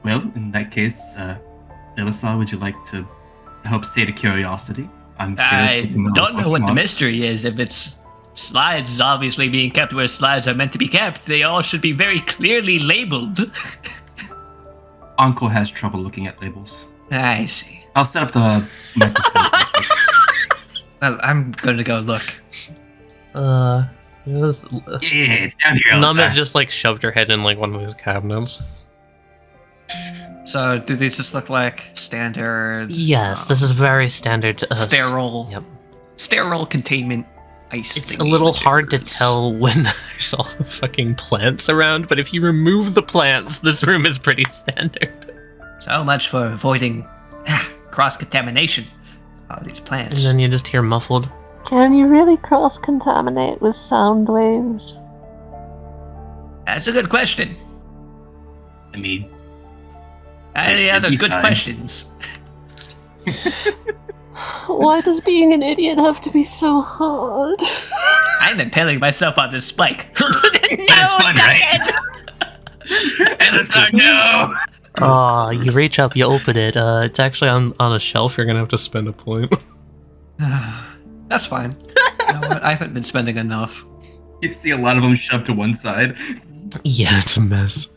Well, in that case, Ilithar, would you like to help sate a curiosity? I'm curious. I don't know what the mystery is. If it's slides is obviously being kept where slides are meant to be kept, they all should be very clearly labeled. Uncle has trouble looking at labels. I see. I'll set up the microscope. Well, I'm going to go look. Yeah, it's down here. Num Elsa. has just like shoved her head in like one of his cabinets. So, do these just look like standard? Yes, this is very standard. Sterile. Yep. Sterile containment ice. It's a thingy little hard to materials. tell when there's all the fucking plants around, but if you remove the plants, this room is pretty standard. So much for avoiding cross-contamination of these And plants. then you just hear muffled. Can you really cross-contaminate with sound waves? That's a good question. I mean, Any should other be good fine. questions? Why does being an idiot have to be so hard? I'm impaling myself on this spike. but it's fun, right? Ilithar, no! Oh, you reach up, you open it. It's actually on a shelf. You're gonna have to spend a point. That's fine. You know what? I haven't been spending enough. You see a lot of them shoved to one side. Yeah, it's a mess.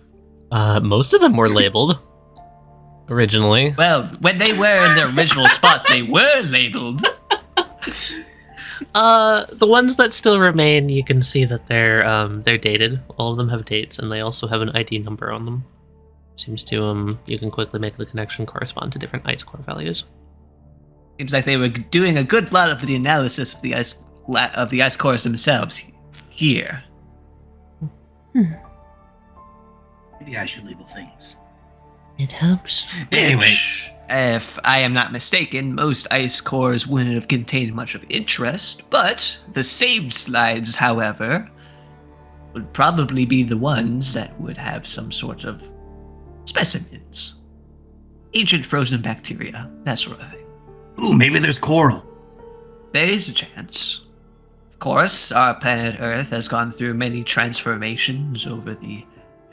Most of them were labeled originally. Well, when they were in their original spots, they were labeled. The ones that still remain, you can see that they're dated. All of them have dates, and they also have an ID number on them. Seems to you can quickly make the connection correspond to different ice core values. Seems like they were doing a good lot of the analysis of the ice cores themselves here. Maybe I should label things. It helps. Anyway, Which, if I am not mistaken, most ice cores wouldn't have contained much of interest, but the saved slides, however, would probably be the ones that would have some sort of specimens. Ancient frozen bacteria, that sort of thing. ooh, maybe there's coral. There is a chance. Of course, our planet Earth has gone through many transformations over the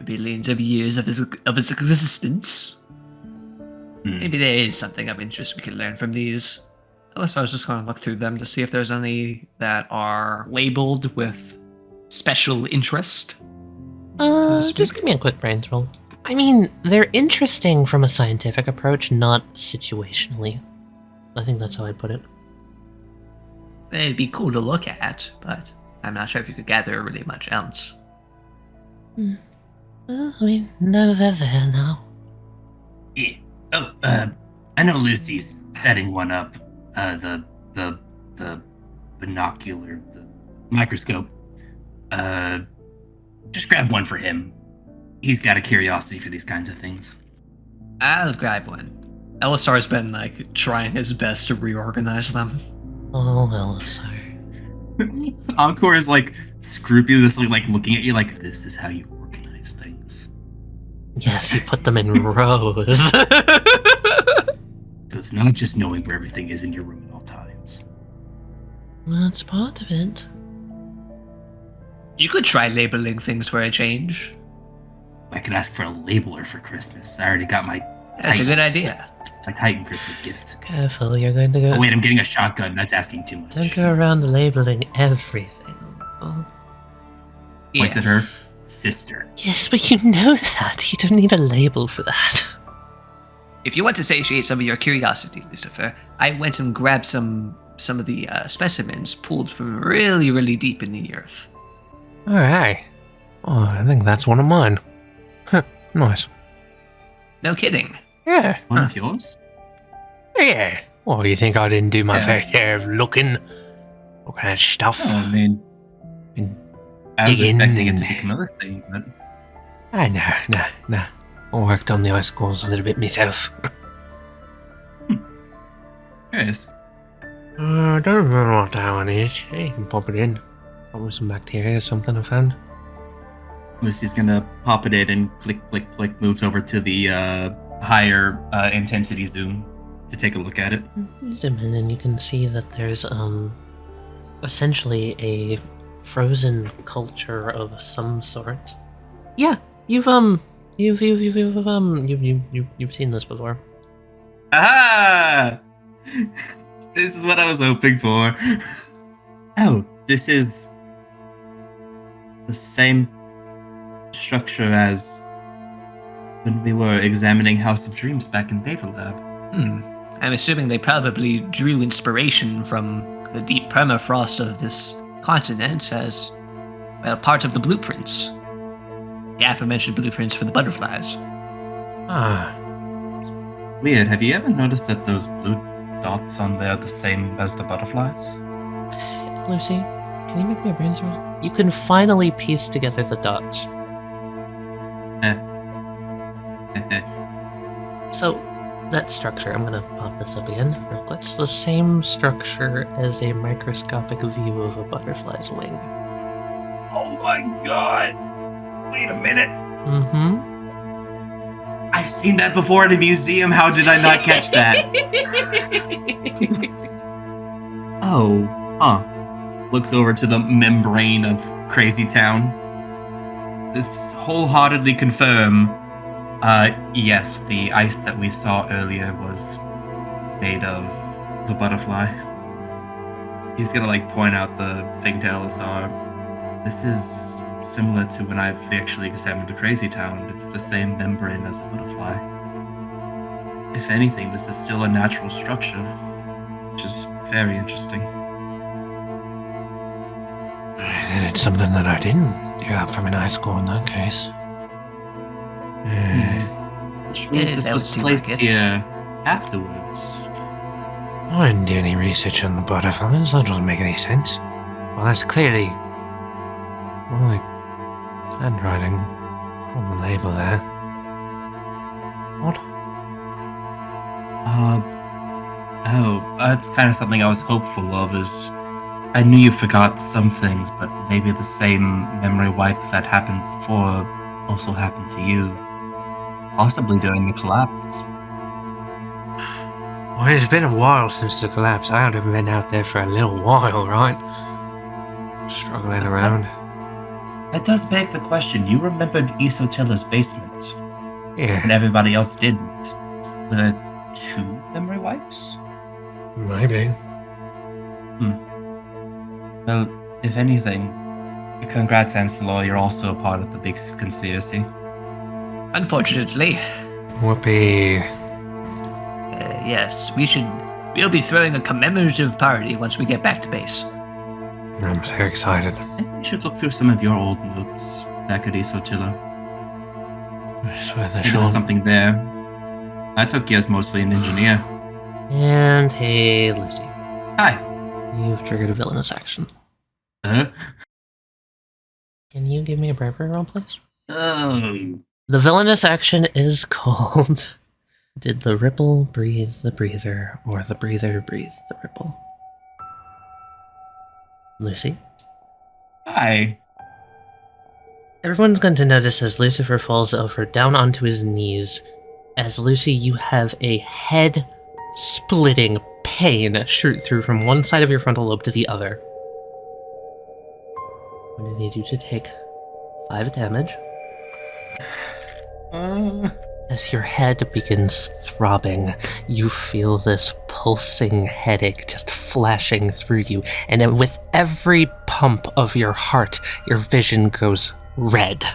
billions of years of its existence. Maybe there is something of interest we can learn from these. Unless I was just going to look through them to see if there's any that are labeled with special interest. Just give me a quick brains roll. I mean, they're interesting from a scientific approach, not situationally. I think that's how I'd put it. It'd be cool to look at, but I'm not sure if you could gather really much else. Well, I mean, no, they're there now. Yeah. Oh, I know Lucy's setting one up. The binocular, the microscope. Just grab one for him. He's got a curiosity for these kinds of things. I'll grab one. Elisar's been, like, trying his best to reorganize them. Oh, Elisar. Encore is, like, scrupulously, like, looking at you like, this is how you organize things. Yes, you put them in rows. So it's not just knowing where everything is in your room at all times. That's part of it. You could try labeling things for a change. I could ask for a labeler for Christmas. I already got my That's a good idea. my Titan Christmas gift. Careful, you're going to go. Oh wait, I'm getting a shotgun. That's asking too much. Don't go around labeling everything. Oh. Points at her sister. Yes, but you know that. You don't need a label for that. If you want to satiate some of your curiosity, Lucifer, I went and grabbed some of the specimens pulled from really, really deep in the earth. Alright. Oh, I think that's one of mine. Huh, nice. No kidding. Yeah. One of yours? Yeah. Well, you think I didn't do my Yeah. fair share of looking at stuff? Oh, I mean, And I was dig in expecting it to and- become another thing, but Nah. I worked on the icicles a little bit myself. curious. I don't remember what that one is. Hey, you can pop it in. Probably some bacteria or something I found. Lucy's gonna pop it in and click, click, click, moves over to the higher intensity zoom to take a look at it. Zoom in and you can see that there's essentially a frozen culture of some sort. Yeah, you've seen this before. Aha! This is what I was hoping for. Oh, this is the same structure as when we were examining House of Dreams back in Beta Lab. I'm assuming they probably drew inspiration from the deep permafrost of this continent as, well, part of the blueprints. The aforementioned blueprints for the butterflies. Ah, Weird, have you ever noticed that those blue dots on there are the same as the butterflies? Lucy, can you make me a brains roll? You can finally piece together the dots. So, that structure, I'm gonna pop this up again real quick. It's the same structure as a microscopic view of a butterfly's wing. Oh my god! Wait a minute! Mm-hmm. I've seen that before at a museum, how did I not catch that? Oh, huh. Looks over to the membrane of Crazy Town. This wholeheartedly confirm, yes, the ice that we saw earlier was made of the butterfly. He's gonna, like, point out the thing to LSR. This is similar to when I've actually examined a Crazy Town. It's the same membrane as a butterfly. If anything, this is still a natural structure, which is very interesting. then it's something that I didn't get up from an icicle in that case. Which means Yeah, this that was would seem placed like it. here afterwards. I didn't do any research on the butterflies. That doesn't make any sense. Well, that's clearly like handwriting on the label there. What? That's kind of something I was hopeful of, is I knew you forgot some things, but maybe the same memory wipe that happened before also happened to you. Possibly during the collapse. Well, it's been a while since the collapse. I haven't been out there for a little while, right? Struggling around. That does beg the question. You remembered Isotilla's basement, Yeah, and everybody else didn't. Were there 2 memory wipes? maybe. Well, if anything, congrats, Ancellor, you're also a part of the big conspiracy. Unfortunately, Whoopee. yes, we'll be throwing a commemorative party once we get back to base. I'm so excited. Maybe we should look through some of your old notes back at Isotilla. I swear they're Maybe sure. there's something there. I took you as mostly an engineer. And hey, Lucy. Hi. You've triggered a villainous action. Can you give me a bravery roll, please? The villainous action is called Did the Ripple Breathe the Breather, or the Breather Breathe the Ripple? Lucy? Hi. Everyone's going to notice as Lucifer falls over down onto his knees. As Lucy, you have a head-splitting pain shoot through from one side of your frontal lobe to the other. I'm going to need you to take 5 damage. As your head begins throbbing, you feel this pulsing headache just flashing through you, and with every pump of your heart, your vision goes red.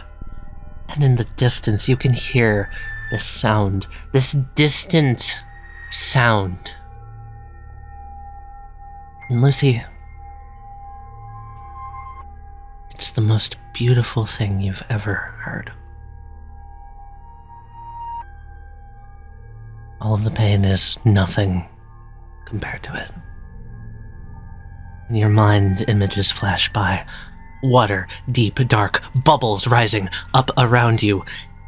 And in the distance, you can hear this sound, this distant sound. And Lucy, it's the most beautiful thing you've ever heard. All of the pain is nothing compared to it. In your mind, images flash by. Water, deep, dark, bubbles rising up around you.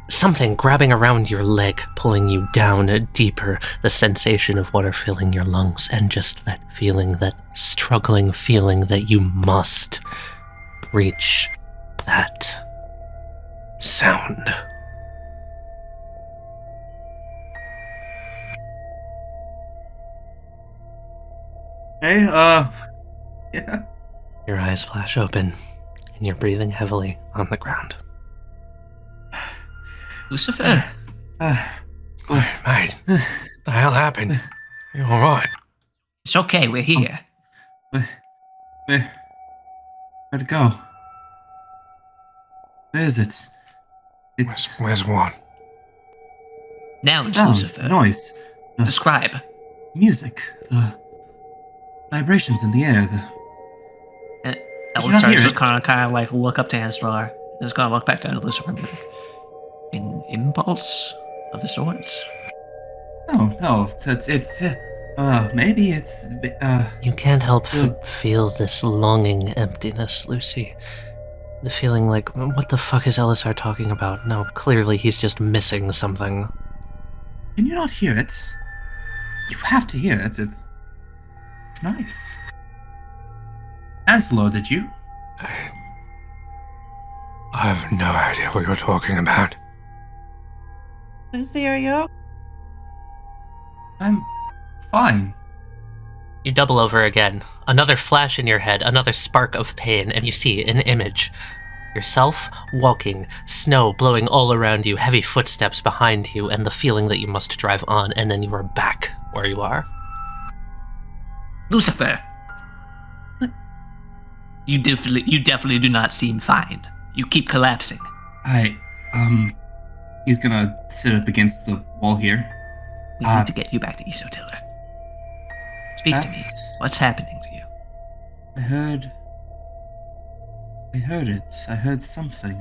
Something grabbing around your leg, pulling you down deeper. The sensation of water filling your lungs, and just that feeling, that struggling feeling that you must reach that sound. Hey, yeah. Your eyes flash open, and you're breathing heavily on the ground. Lucifer? Mate, what the hell happened? You alright? It's okay, we're here. Where'd it go? Where is it? It's Where's what? Nouns, sound, Lucifer. the noise, the Describe. music, the vibrations in the air. Alistar hear just it? kind of like look up to Hanslar. Just gonna look back down to Lucifer. An impulse of the sorts. No, it's maybe it's You can't help feel this longing emptiness, Lucy. The feeling like, what the fuck is Elisar talking about? No, clearly he's just missing something. Can you not hear it? You have to hear it. It's nice. Anselo, did you? I have no idea what you're talking about. Lucy, are you? I'm fine. You double over again. Another flash in your head, another spark of pain, and you see an image. Yourself walking, snow blowing all around you, heavy footsteps behind you, and the feeling that you must drive on, and then you are back where you are. Lucifer! You definitely do not seem fine. You keep collapsing. He's gonna sit up against the wall here. We need to get you back to Isotiller. Speak to me. What's happening to you? I heard it. I heard something.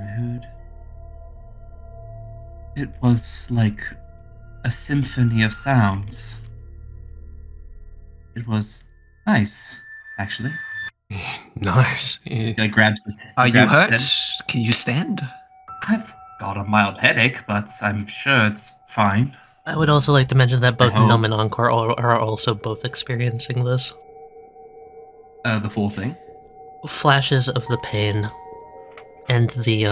It was like a symphony of sounds. It was nice, actually. Nice. He grabs his head. Are you hurt? Can you stand? I've got a mild headache, but I'm sure it's fine. I would also like to mention that both hope. Num and Encore are also both experiencing this. The full thing. Flashes of the pain, and the,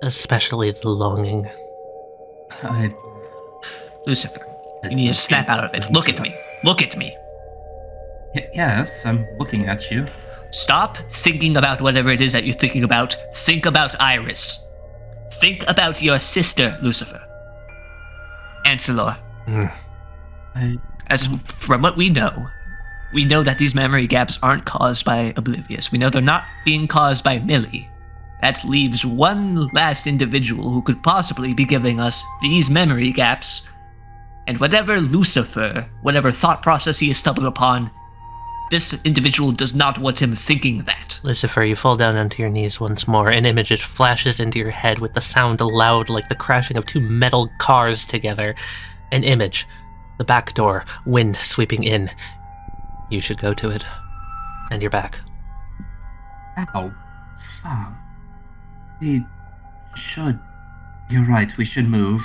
especially the longing. Lucifer, you need to snap out of it. Look at me. Look at me. Yes, I'm looking at you. Stop thinking about whatever it is that you're thinking about. Think about Iris. Think about your sister, Lucifer. Ancelor. As from what we know that these memory gaps aren't caused by Oblivious. We know they're not being caused by Millie. That leaves one last individual who could possibly be giving us these memory gaps. And whatever Lucifer, whatever thought process he has stumbled upon, this individual does not want him thinking that. Lucifer, you fall down onto your knees once more. An image just flashes into your head with the sound loud like the crashing of two metal cars together. An image. The back door. Wind sweeping in. You should go to it. And you're back. Ow. Fuck. We should. You're right, we should move.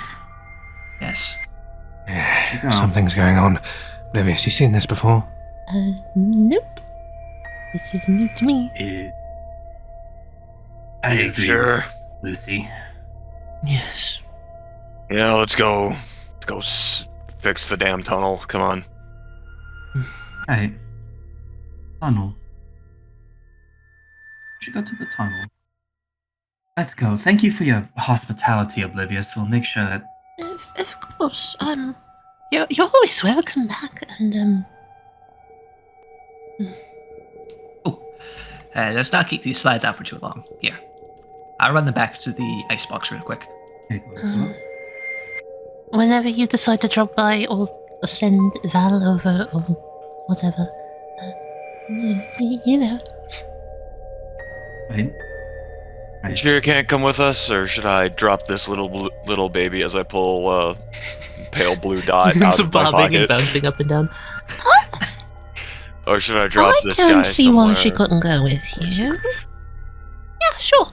Yes. You go. Something's going on. Oblivious, you seen this before? Nope. This is new to me. I agree, Sure. Lucy. Yes. Yeah, let's go. Let's go fix the damn tunnel. Come on. Right. Tunnel. We should go to the tunnel. Let's go. Thank you for your hospitality, Oblivious. We'll make sure that. Of course. You're always welcome back, and Let's not keep these slides out for too long. Here. I'll run them back to the icebox real quick. Okay, go ahead, Sora. whenever you decide to drop by or send Val over or whatever, you know. Right. You sure you can't come with us, or should I drop this little baby as I pull pale blue dot out of my bobbing and pocket? bouncing up and down. Or should I drop this guy I don't see somewhere? why she couldn't go with you. Yeah, sure.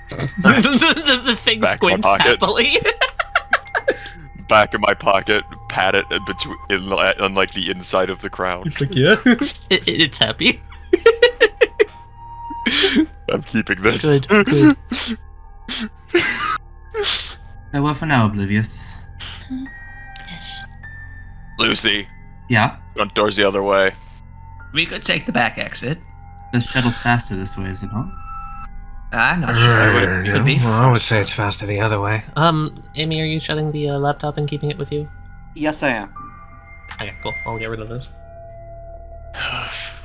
the thing Back in my squints pocket. happily. Back in my pocket, pat it in between, on like the inside of the crown. It's like, yeah. It's happy. I'm keeping this. Good, good. Farewell for now, Oblivious. Yes. Lucy, Yeah, front door's the other way. We could take the back exit. the shuttle's faster this way, is it not? I'm not sure. Could be. Well, I would say it's faster the other way. Amy, are you shutting the laptop and keeping it with you? Yes, I am. Okay, cool. I'll get rid of this.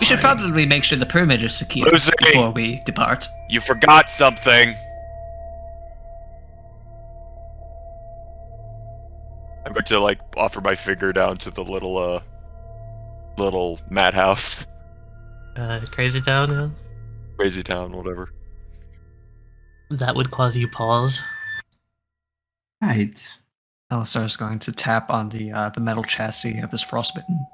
We should probably make sure the pyramid is secure Lucy! before we depart. You forgot something. I'm going to like offer my finger down to the little madhouse, Crazy Town, yeah? crazy town, whatever. That would cause you pause. Right. Alistar's going to tap on the metal chassis of this frostbitten.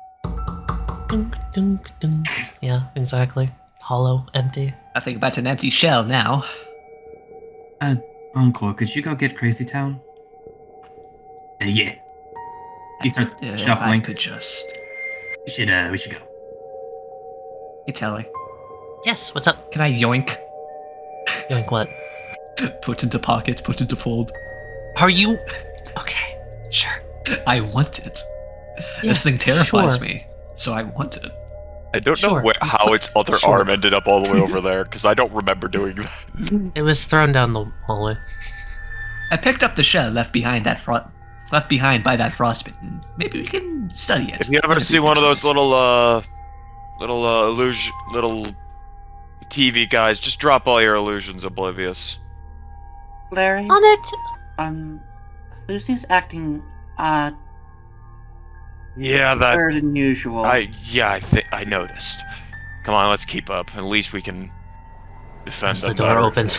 Dunk, dunk, dunk. Yeah, exactly. Hollow, empty. I think that's an empty shell now. Encore, could you go get Crazy Town? Yeah. He starts If I shuffling. could just... We should go. Hey, Tali. Yes, what's up? Can I yoink? Yoink what? Put into pocket, put into fold. Are you... Okay, sure. I want it. Yeah, This thing terrifies sure. me, so I want it. I don't Sure. know how its other Sure. arm ended up all the way over there, because I don't remember doing that. It was thrown down the hallway. I picked up the shell left behind by that frostbitten. Maybe we can study it. If you ever Maybe see we one of can those fix it. little TV guys, just drop all your illusions, Oblivious. Larry, On it. Lucy's acting odd, Yeah, that. weird than usual. I think I noticed. Come on, let's keep up. At least we can defend As the them door better. opens,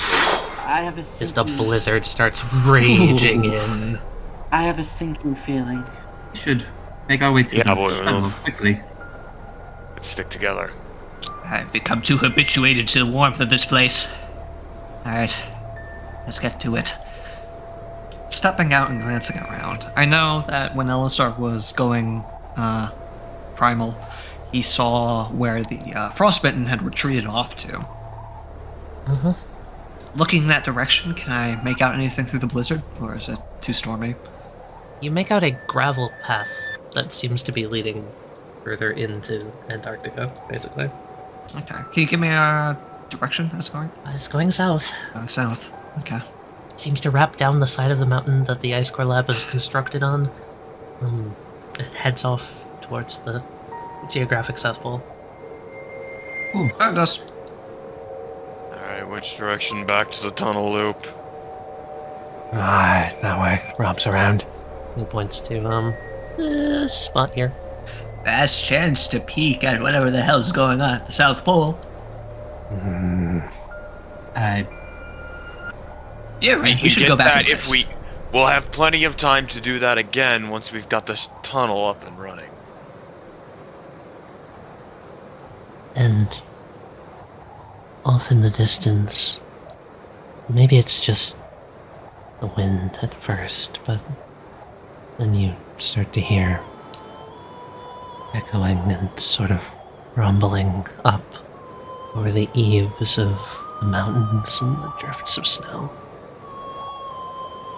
I have a just a sinking, blizzard starts raging in. I have a sinking feeling. We should make our way to Yeah, the boy, shuttle quickly. Let's stick together. I've become too habituated to the warmth of this place. Alright, let's get to it. Stepping out and glancing around, I know that when Elisar was going primal, he saw where the frostbitten had retreated off to. Uh-huh. Looking in that direction, can I make out anything through the blizzard, or is it too stormy? You make out a gravel path that seems to be leading further into Antarctica, basically. Okay, can you give me a direction that's going? It's going south. South. Okay. Seems to wrap down the side of the mountain that the Ice Core Lab is constructed on. It heads off towards the geographic South Pole. That does. Alright, which direction? Back to the tunnel loop. Alright, that way. Rob's around. He points to, spot here. Last chance to peek at whatever the hell's going on at the South Pole. You're right, we should get go back that and if rest. we'll have plenty of time to do that again once we've got this tunnel up and running. And off in the distance, maybe it's just the wind at first, but then you start to hear echoing and sort of rumbling up over the eaves of the mountains and the drifts of snow.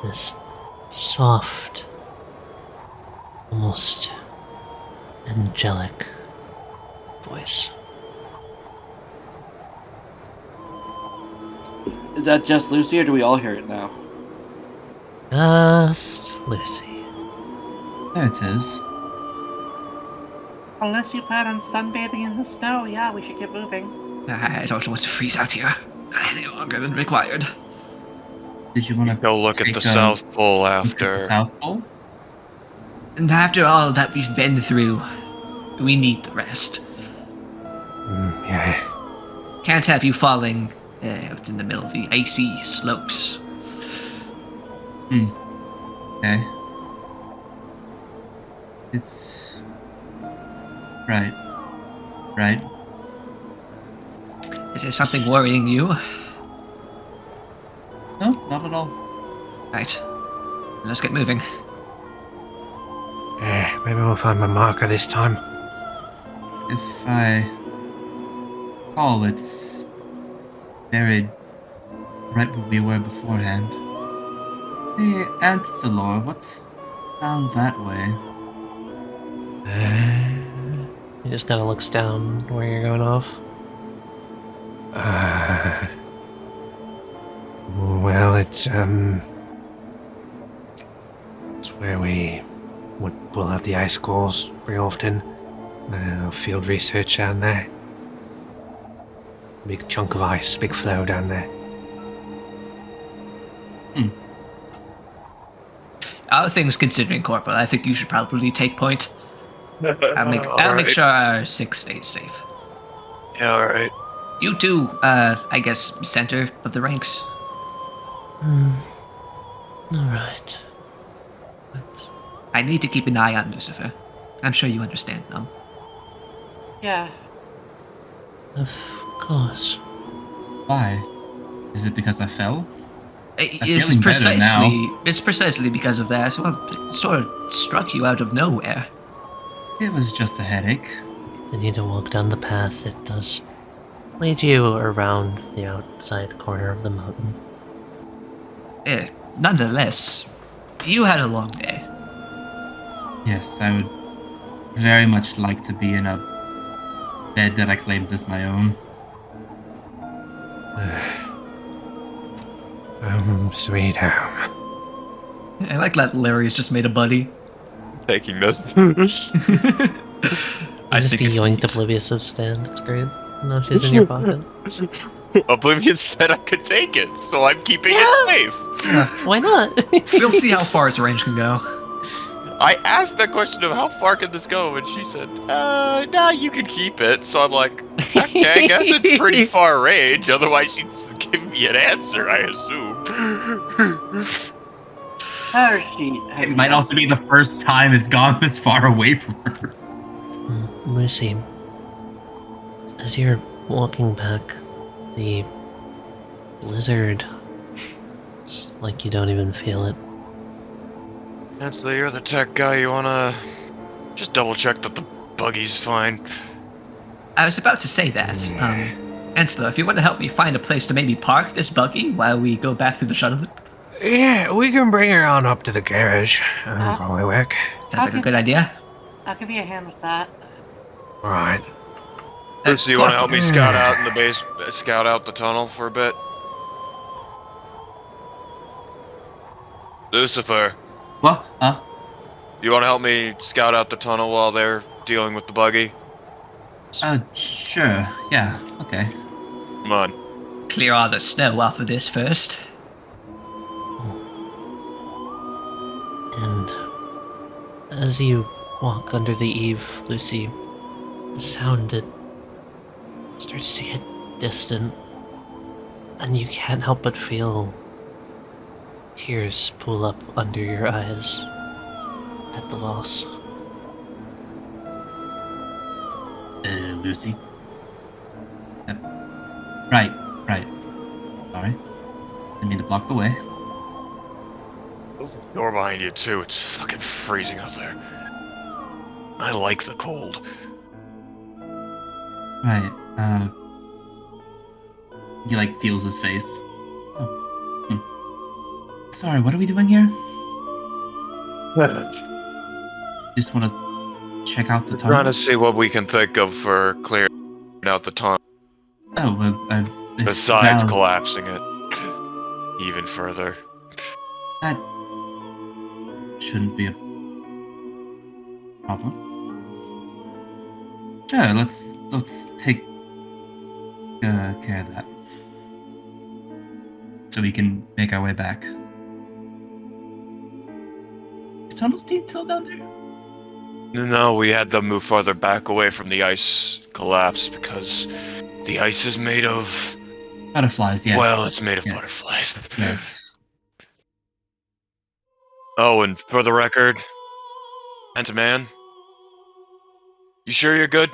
This soft, almost angelic voice. Is that just Lucy, or do we all hear it now? Just Lucy. There it is. Unless you plan on sunbathing in the snow, yeah, we should get moving. I don't want to freeze out here any longer than required. Did you want to Go look at the South Pole look at after. the South Pole? And after all that we've been through, we need the rest. Yeah. Can't have you falling out in the middle of the icy slopes. Okay. It's... Right. Right. Is there something worrying you? No, not at all. Right. Let's get moving. Yeah, maybe we'll find my marker this time. If I recall, it's buried right where we were beforehand. Hey, Ancelor, what's down that way? He just kind of looks down where you're going off. Well, it's where we would pull out the ice cores pretty often. Field research down there. Big chunk of ice, big floe down there. Other things considering, Corporal, I think you should probably take point. I'll make sure our 6 stays safe. Yeah, alright. You too, I guess, center of the ranks. Alright. I need to keep an eye on Lucifer. I'm sure you understand, no? Yeah. Of course. Why? Is it because I fell? It's feeling better now. precisely because of that. Well, it sort of struck you out of nowhere. It was just a headache. Continue to walk down the path. It does lead you around the outside corner of the mountain. Nonetheless, you had a long day. Yes, I would very much like to be in a bed that I claimed as my own. Sweet home. I like that Larry's just made a buddy. Taking this. I Just think it's yoinked neat. Oblivious's stand. It's great. No, she's in your pocket. Oblivion said I could take it, so I'm keeping it safe. Why not? We'll see how far his range can go. I asked that question of how far can this go, and she said, nah, you can keep it. So I'm like, okay, I guess it's pretty far range, otherwise she'd give me an answer, I assume. It might also be the first time it's gone this far away from her. Lucy, as you're walking back, the blizzard, it's like you don't even feel it. Actually, you're the tech guy. You wanna just double check that the buggy's fine? I was about to say that. Ansela, if you want to help me find a place to maybe park this buggy while we go back through the shuttle loop, Yeah, we can bring her on up to the garage. That'll probably work. sounds like a good idea. I'll give you a hand with that. Alright. Lucy, you wanna help me scout out in the base, scout out the tunnel for a bit? Lucifer, What? you wanna help me scout out the tunnel while they're dealing with the buggy? Sure. Yeah, okay. Come on. Clear all the snow off of this first. And as you walk under the eave, Lucy, the sound, it starts to get distant, and you can't help but feel tears pool up under your eyes at the loss. Lucy? Right. Sorry. Didn't mean to block the way. Close the door behind you too. It's fucking freezing out there. I like the cold. Right. He like feels his face. Oh. Sorry, what are we doing here? Just want to check out the We're trying tunnel. to see what we can think of for clearing out the tunnel. Oh, if Besides Val's- collapsing it even further. that shouldn't be a problem. Sure, let's take care of that, so we can make our way back. Is Tunnel Steam still down there? No, we had them move farther back away from the ice collapse because the ice is made of... Butterflies, yes. Well, it's made of Yes. butterflies. Yes. Oh, and for the record, man, you sure you're good?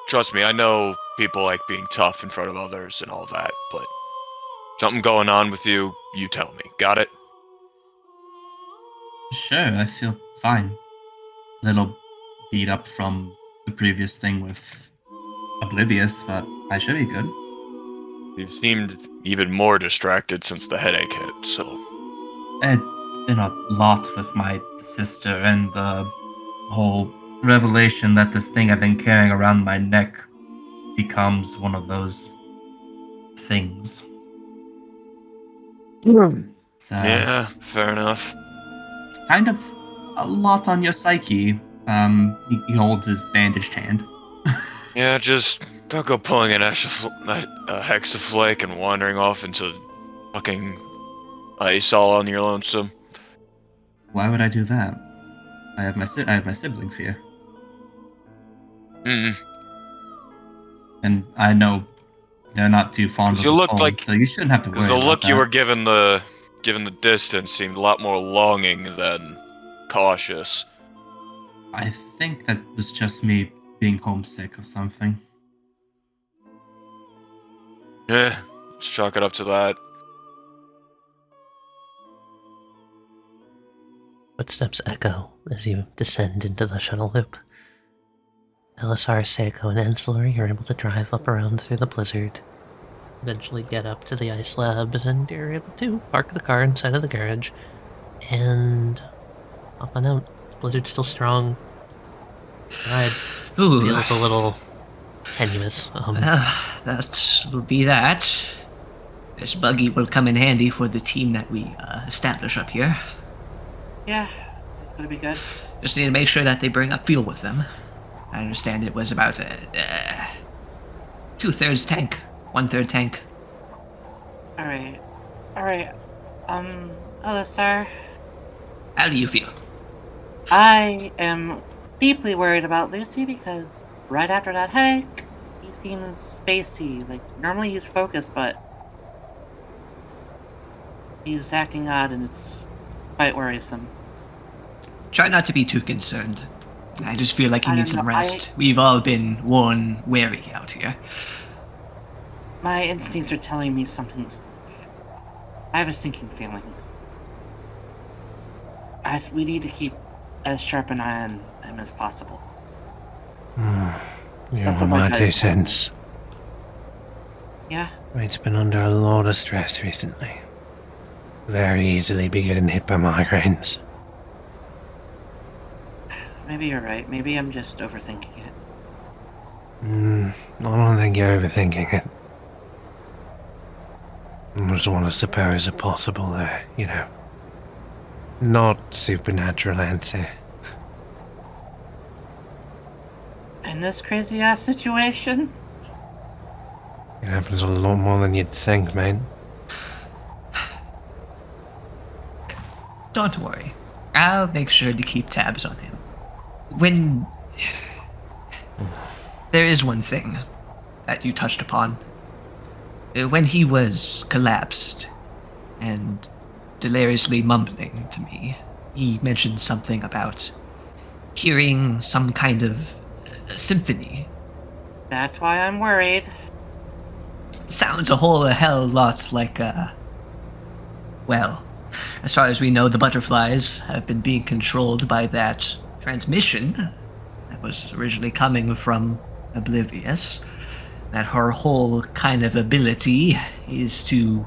Trust me, I know people like being tough in front of others and all that, but something going on with you, you tell me. Got it? Sure, I feel fine. Little beat up from the previous thing with Oblivious, but I should be good. You seemed even more distracted since the headache hit, so... It's been a lot with my sister and the whole revelation that this thing I've been carrying around my neck becomes one of those things. So, Yeah, fair enough. it's kind of a lot on your psyche. He holds his bandaged hand. Yeah, just don't go pulling a hexaflake and wandering off into fucking ice all on your lonesome. Why would I do that? I have my siblings here, and I know they're not too fond of You the looked cold, like- so you shouldn't have to worry Because the about look that. you were given the distance seemed a lot more longing than cautious. I think that was just me being homesick or something. Yeah, let's chalk it up to that. Footsteps echo as you descend into the shuttle loop. Elisar, Seiko, and Ancillary are able to drive up around through the blizzard, eventually get up to the ice labs, and you're able to park the car inside of the garage and hop on out. The blizzard's still strong. The ride Ooh. feels a little tenuous. That will be that. This buggy will come in handy for the team that we establish up here. Yeah, it's gonna be good. Just need to make sure that they bring up fuel with them. I understand it was about 2/3 tank, 1/3 tank. Alright. Alistar, How do you feel? I am deeply worried about Lucy because right after that headache, he seems spacey. Like, normally he's focused, but he's acting odd and it's quite worrisome. Try not to be too concerned. I just feel like he I needs don't some know, rest. We've all been worn weary out here. My instincts are telling me something's... I have a sinking feeling. We need to keep as sharp an eye on him as possible. You That's know, what my my gut 2 is telling me. cents. Yeah? It's been under a lot of stress recently. Very easily be getting hit by migraines. Maybe you're right. Maybe I'm just overthinking it. I don't think you're overthinking it. I just want to suppose a possible, not supernatural answer. In this crazy ass situation? It happens a lot more than you'd think, mate. Don't worry. I'll make sure to keep tabs on him. When... There is one thing that you touched upon. When he was collapsed and delirioususly mumbling to me, he mentioned something about hearing some kind of symphony That's why I'm worried. Sounds a whole hell lot like, well, as far as we know, the butterflies have been being controlled by that transmission that was originally coming from Oblivious. That her whole kind of ability is to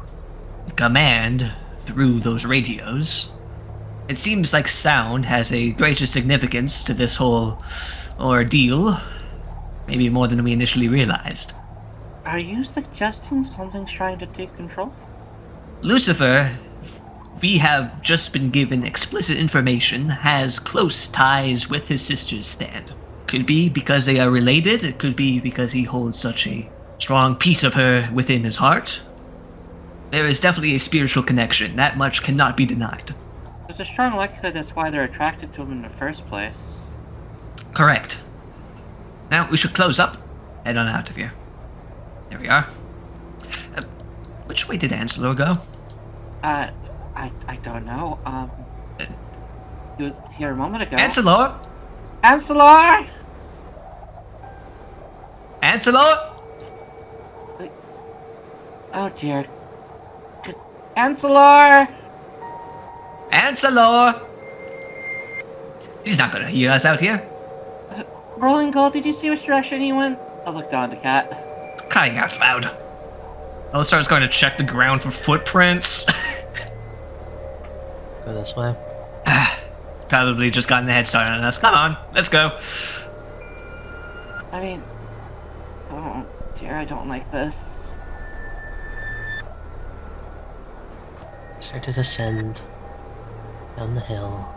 command through those radios. It seems like sound has a greater significance to this whole ordeal, maybe more than we initially realized. Are you suggesting something's trying to take control? Lucifer, we have just been given explicit information, has close ties with his sister's stand. Could be because they are related, it could be because he holds such a strong piece of her within his heart. There is definitely a spiritual connection, that much cannot be denied. There's a strong likelihood that's why they're attracted to him in the first place. Correct. Now, we should close up, head on out of here. There we are. Which way did Anselor go? I don't know. He was here a moment ago. Anselor? Anselor! Anselor? Oh dear. Anselor! Anselor! He's not gonna hear us out here. Rolling Gold, did you see which direction he went? I looked down to Cat. Crying out loud. Alistar's going to check the ground for footprints. Go this way. Probably just gotten a head start on us. Come on, let's go. I mean... Oh dear, I don't like this. Start to descend down the hill.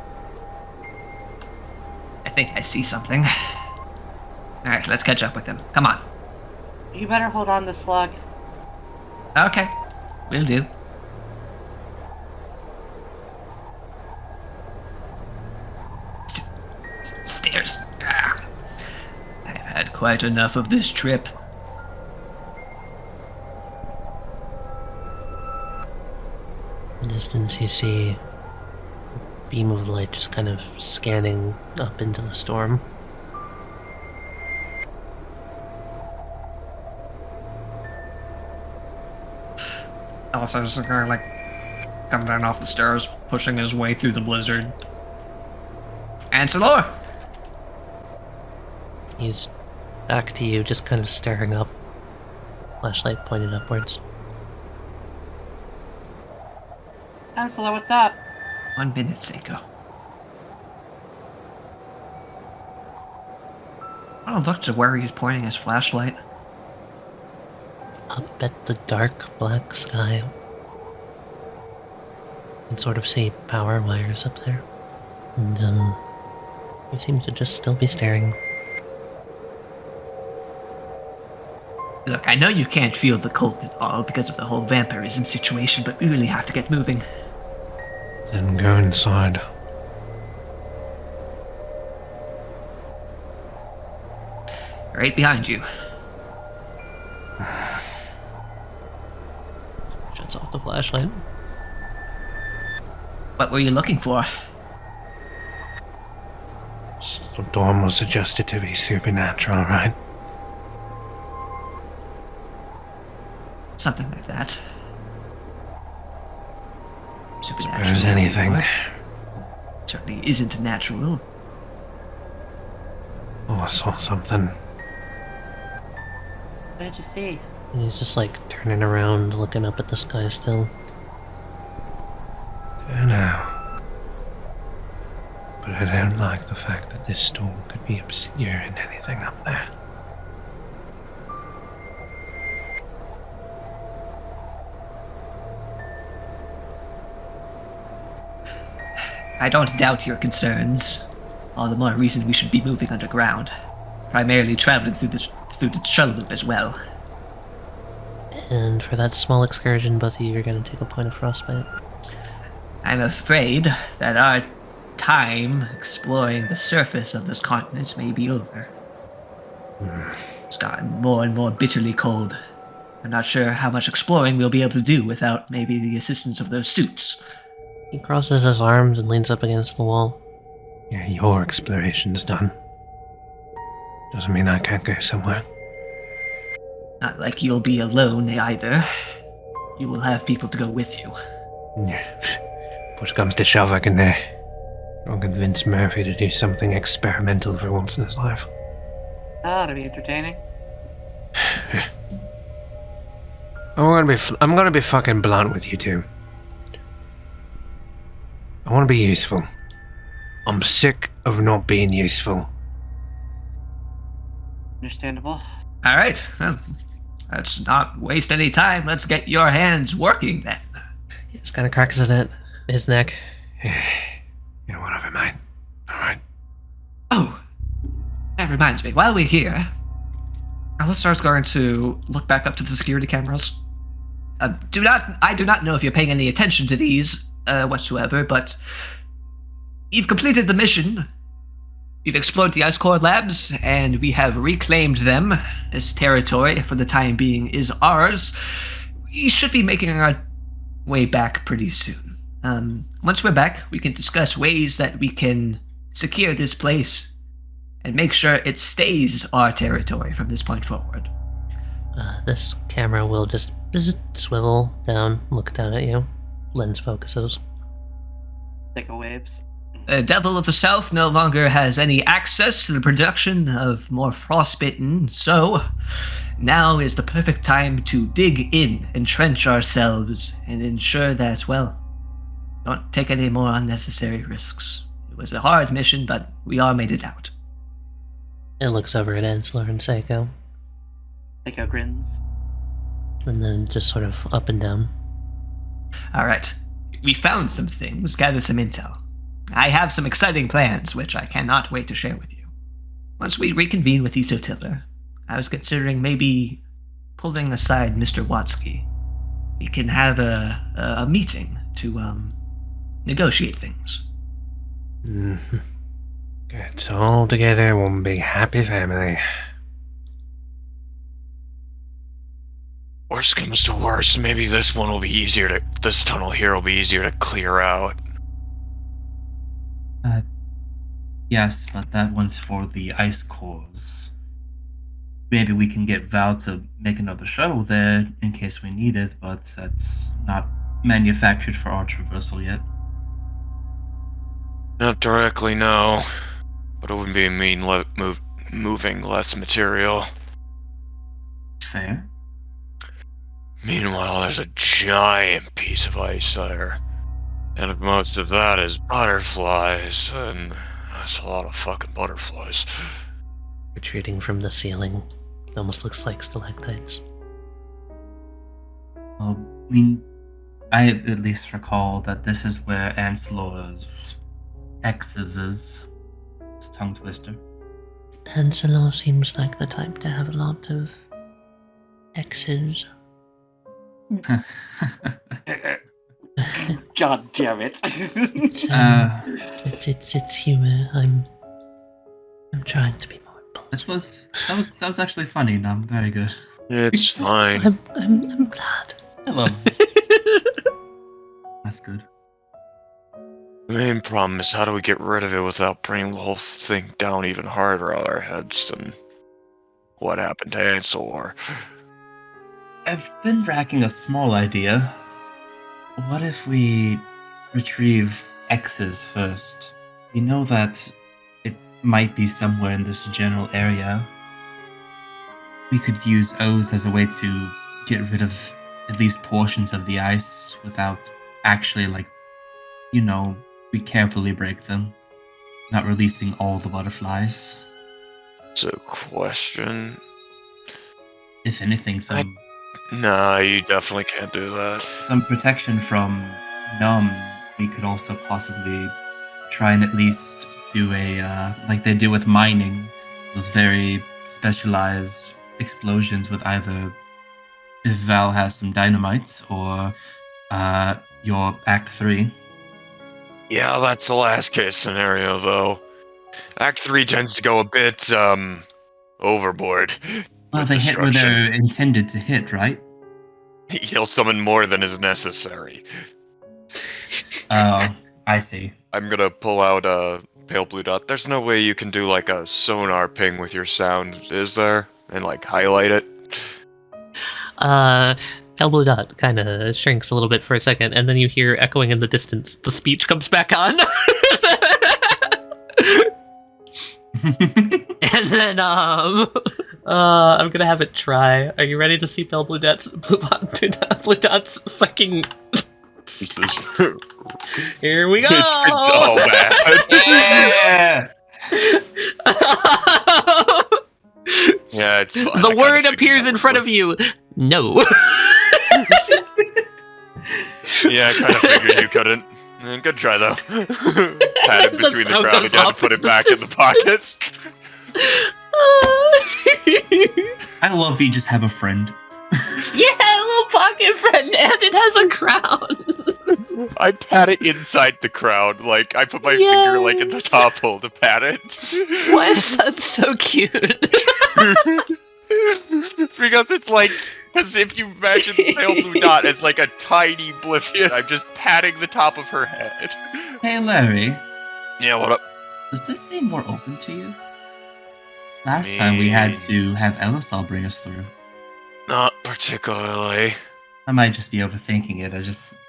I think I see something. Alright, let's catch up with him. Come on. You better hold on to Slug. Okay, will do. Stairs. Ah. I've had quite enough of this trip. In the distance, you see a beam of light just kind of scanning up into the storm. Alistar's just gonna, come down off the stairs, pushing his way through the blizzard. Anselor! He's back to you, just kind of staring up. Flashlight pointed upwards. Anselor, what's up? 1 minute, Seiko. I don't look to where he's pointing his flashlight. Up at the dark black sky. You can sort of see power wires up there. And, you seem to just still be staring. Look, I know you can't feel the cold at all because of the whole vampirism situation, but we really have to get moving. Then go inside. Right behind you. Shuts off the flashlight. What were you looking for? Dawn was suggested to be supernatural, right? Something like that. Supernatural. Suppose anything. Certainly isn't natural. Oh, I saw something. What did you see? And he's just turning around, looking up at the sky still. I know. But I don't like the fact that this storm could be obscuring anything up there. I don't doubt your concerns. All the more reason we should be moving underground. Primarily traveling through the shuttle loop as well. And for that small excursion, both of you are going to take a point of frostbite. I'm afraid that our time exploring the surface of this continent may be over. It's gotten more and more bitterly cold. I'm not sure how much exploring we'll be able to do without maybe the assistance of those suits. He crosses his arms and leans up against the wall. Yeah, your exploration's done. Doesn't mean I can't go somewhere. Not like you'll be alone either. You will have people to go with you. Yeah. Push comes to shove, I can I'll convince Murphy to do something experimental for once in his life. That'll be entertaining. I'm gonna be fucking blunt with you two. I want to be useful. I'm sick of not being useful. Understandable. All right. Well, let's not waste any time. Let's get your hands working then. He just kind of cracks his neck. You know what, never mind. Alright. Oh, that reminds me. While we're here, Alistar's going to look back up to the security cameras. I do not know if you're paying any attention to these whatsoever, but you've completed the mission. We've explored the Ice Core labs, and we have reclaimed them. This territory, for the time being, is ours. We should be making our way back pretty soon. Once we're back, we can discuss ways that we can secure this place and make sure it stays our territory from this point forward. This camera will just swivel down, look down at you. Lens focuses. Thicker waves. The Devil of the South no longer has any access to the production of more frostbitten, so now is the perfect time to dig in, entrench ourselves, and ensure that, well, don't take any more unnecessary risks. It was a hard mission, but we all made it out. It looks over at Ansler and Seiko, Seiko grins. and then just sort of up and down. All right. We found some things, gathered some intel. I have some exciting plans, which I cannot wait to share with you. Once we reconvene with Isotiller, I was considering maybe pulling aside Mr. Watsky. We can have a meeting to negotiate things. Mm-hmm. It's all together, one big happy family. Worst comes to worst, maybe this tunnel here will be easier to clear out. Yes, but that one's for the ice cores. Maybe we can get Val to make another shuttle there in case we need it, but that's not manufactured for our traversal yet. Not directly, no. But it wouldn't be moving less material. Fair. Meanwhile, there's a giant piece of ice there. And most of that is butterflies, and that's a lot of fucking butterflies. Retreating from the ceiling. It almost looks like stalactites. Well, I mean, I at least recall that this is where Ancelor's X's is. It's a tongue twister. Ancelor seems like the type to have a lot of X's. God damn it. It's humor. I'm trying to be more impulsive. That was actually funny. No, very good. It's fine. I'm glad. I love. That's good. The main problem is how do we get rid of it without bringing the whole thing down even harder on our heads than what happened to Ansel. I've been racking a small idea. What if we retrieve X's first? We know that it might be somewhere in this general area. We could use O's as a way to get rid of at least portions of the ice without actually, we carefully break them, not releasing all the butterflies. It's a question. If anything, Nah, you definitely can't do that. some protection from numb. We could also possibly try and at least do a like they do with mining, those very specialized explosions with either if Val has some dynamite or your Act 3. Yeah, that's the last case scenario, though. Act 3 tends to go a bit, overboard. Well, with they hit where destruction. they're intended to hit, right? He'll summon more than is necessary. Oh, I see. I'm gonna pull out a pale blue dot. There's no way you can do like a sonar ping with your sound, is there? And like highlight it? Pale Blue Dot kind of shrinks a little bit for a second, and then you hear echoing in the distance, the speech comes back on. And then, I'm gonna have it try. Are you ready to see Pale Blue Dot's fucking... Here we go! It's all bad. Yeah, it's fine. The word appears in front of you. No. Yeah, I kind of figured you couldn't. Good try, though. Pat it between the crowd again and put it back in the pockets. I love that you just have a friend. Yeah, a little pocket friend, and it has a crown. I pat it inside the crowd. Like, I put my finger, like, in the top hole to pat it. Why is that so cute? Because it's like... Because if you imagine Pale Blue Dot as, like, a tiny Oblivion, I'm just patting the top of her head. Hey, Larry. Yeah, what up? Does this seem more open to you? Last time we had to have Elisal bring us through. Not particularly. I might just be overthinking it.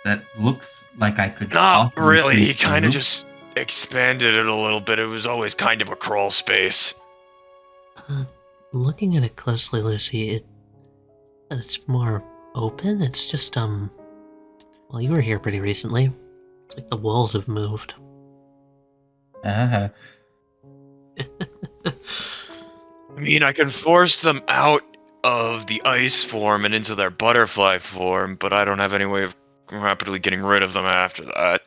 That looks like I could. Not really. He squeeze kind of through. just expanded it a little bit. It was always kind of a crawl space. Looking at it closely, Lucy, it's more open. It's just, well, you were here pretty recently. It's like the walls have moved. Uh-huh. I mean, I can force them out of the ice form and into their butterfly form, but I don't have any way of rapidly getting rid of them after that.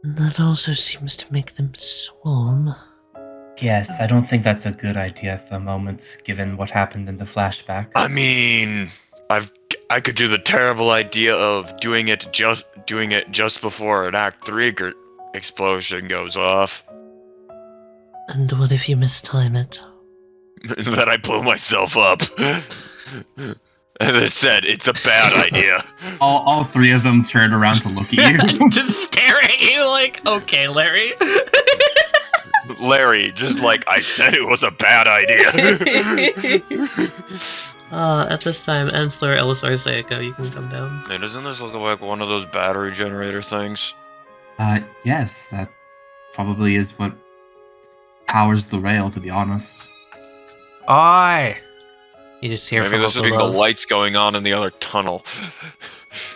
That also seems to make them swarm. Yes, I don't think that's a good idea at the moment, given what happened in the flashback. I mean, I could do the terrible idea of doing it just before an Act 3 explosion goes off. And what if you mistime it? Then I blow myself up. And it said, it's a bad idea. All three of them turn around to look at you. Just stare at you like, okay, Larry. Larry, just like I said it was a bad idea. At this time, Ensler, Elisar, Sayako, you can come down. Man, doesn't this look like one of those battery generator things? Yes, that probably is what powers the rail, to be honest. Oi! You just hear Maybe from this up is the above. lights going on in the other tunnel.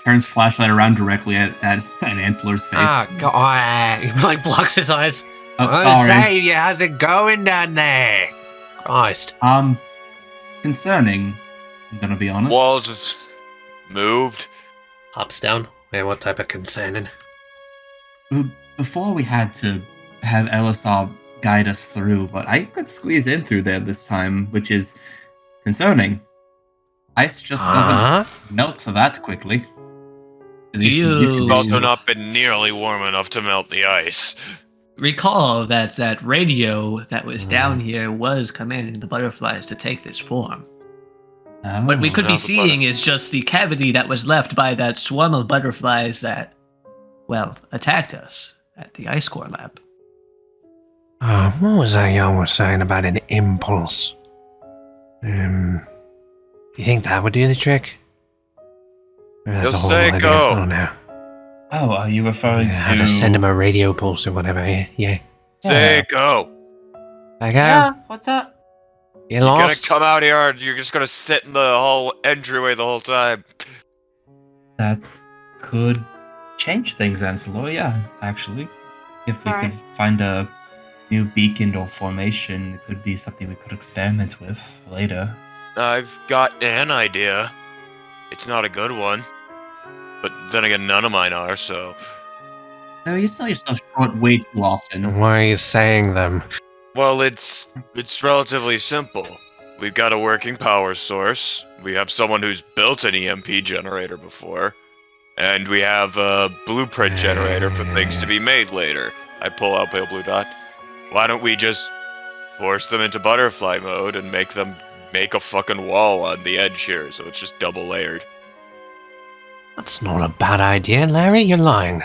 Turns flashlight around directly at Ansler's face. Ah, God. He like blocks his eyes. Oh, I sorry. say, how's it going down there? Christ. Concerning, I'm gonna be honest. Walls just moved. Hops down. Man, what type of concerning? Before we had to have Elisal guide us through, but I could squeeze in through there this time, which is concerning. Ice just doesn't melt that quickly. At least in these It's conditions. also not been nearly warm enough to melt the ice. Recall that radio that was down here was commanding the butterflies to take this form. Oh. What we could be Not the seeing is just the cavity that was left by that swarm of butterflies that, well, attacked us at the ice core lab. What was that y'all was saying about an impulse? You think that would do the trick? Or that's Just a whole say idea? go. I don't know. Oh, are you referring to... How to send him a radio pulse or whatever, yeah. Say go. I go. Yeah, what's up? You You're gonna lost? come out here and you're just gonna sit in the whole entryway the whole time. That could change things, Anselo, yeah, actually. If we Alright. could find a new beacon or formation, it could be something we could experiment with later. I've got an idea. It's not a good one. But then again, none of mine are, so... No, you sell yourself short way too often. Why are you saying them? Well, it's relatively simple. We've got a working power source. We have someone who's built an EMP generator before. And we have a blueprint generator for things to be made later. I pull out Pale Blue Dot. Why don't we just force them into butterfly mode and make them make a fucking wall on the edge here, so it's just double layered. That's not a bad idea, Larry. You're lying.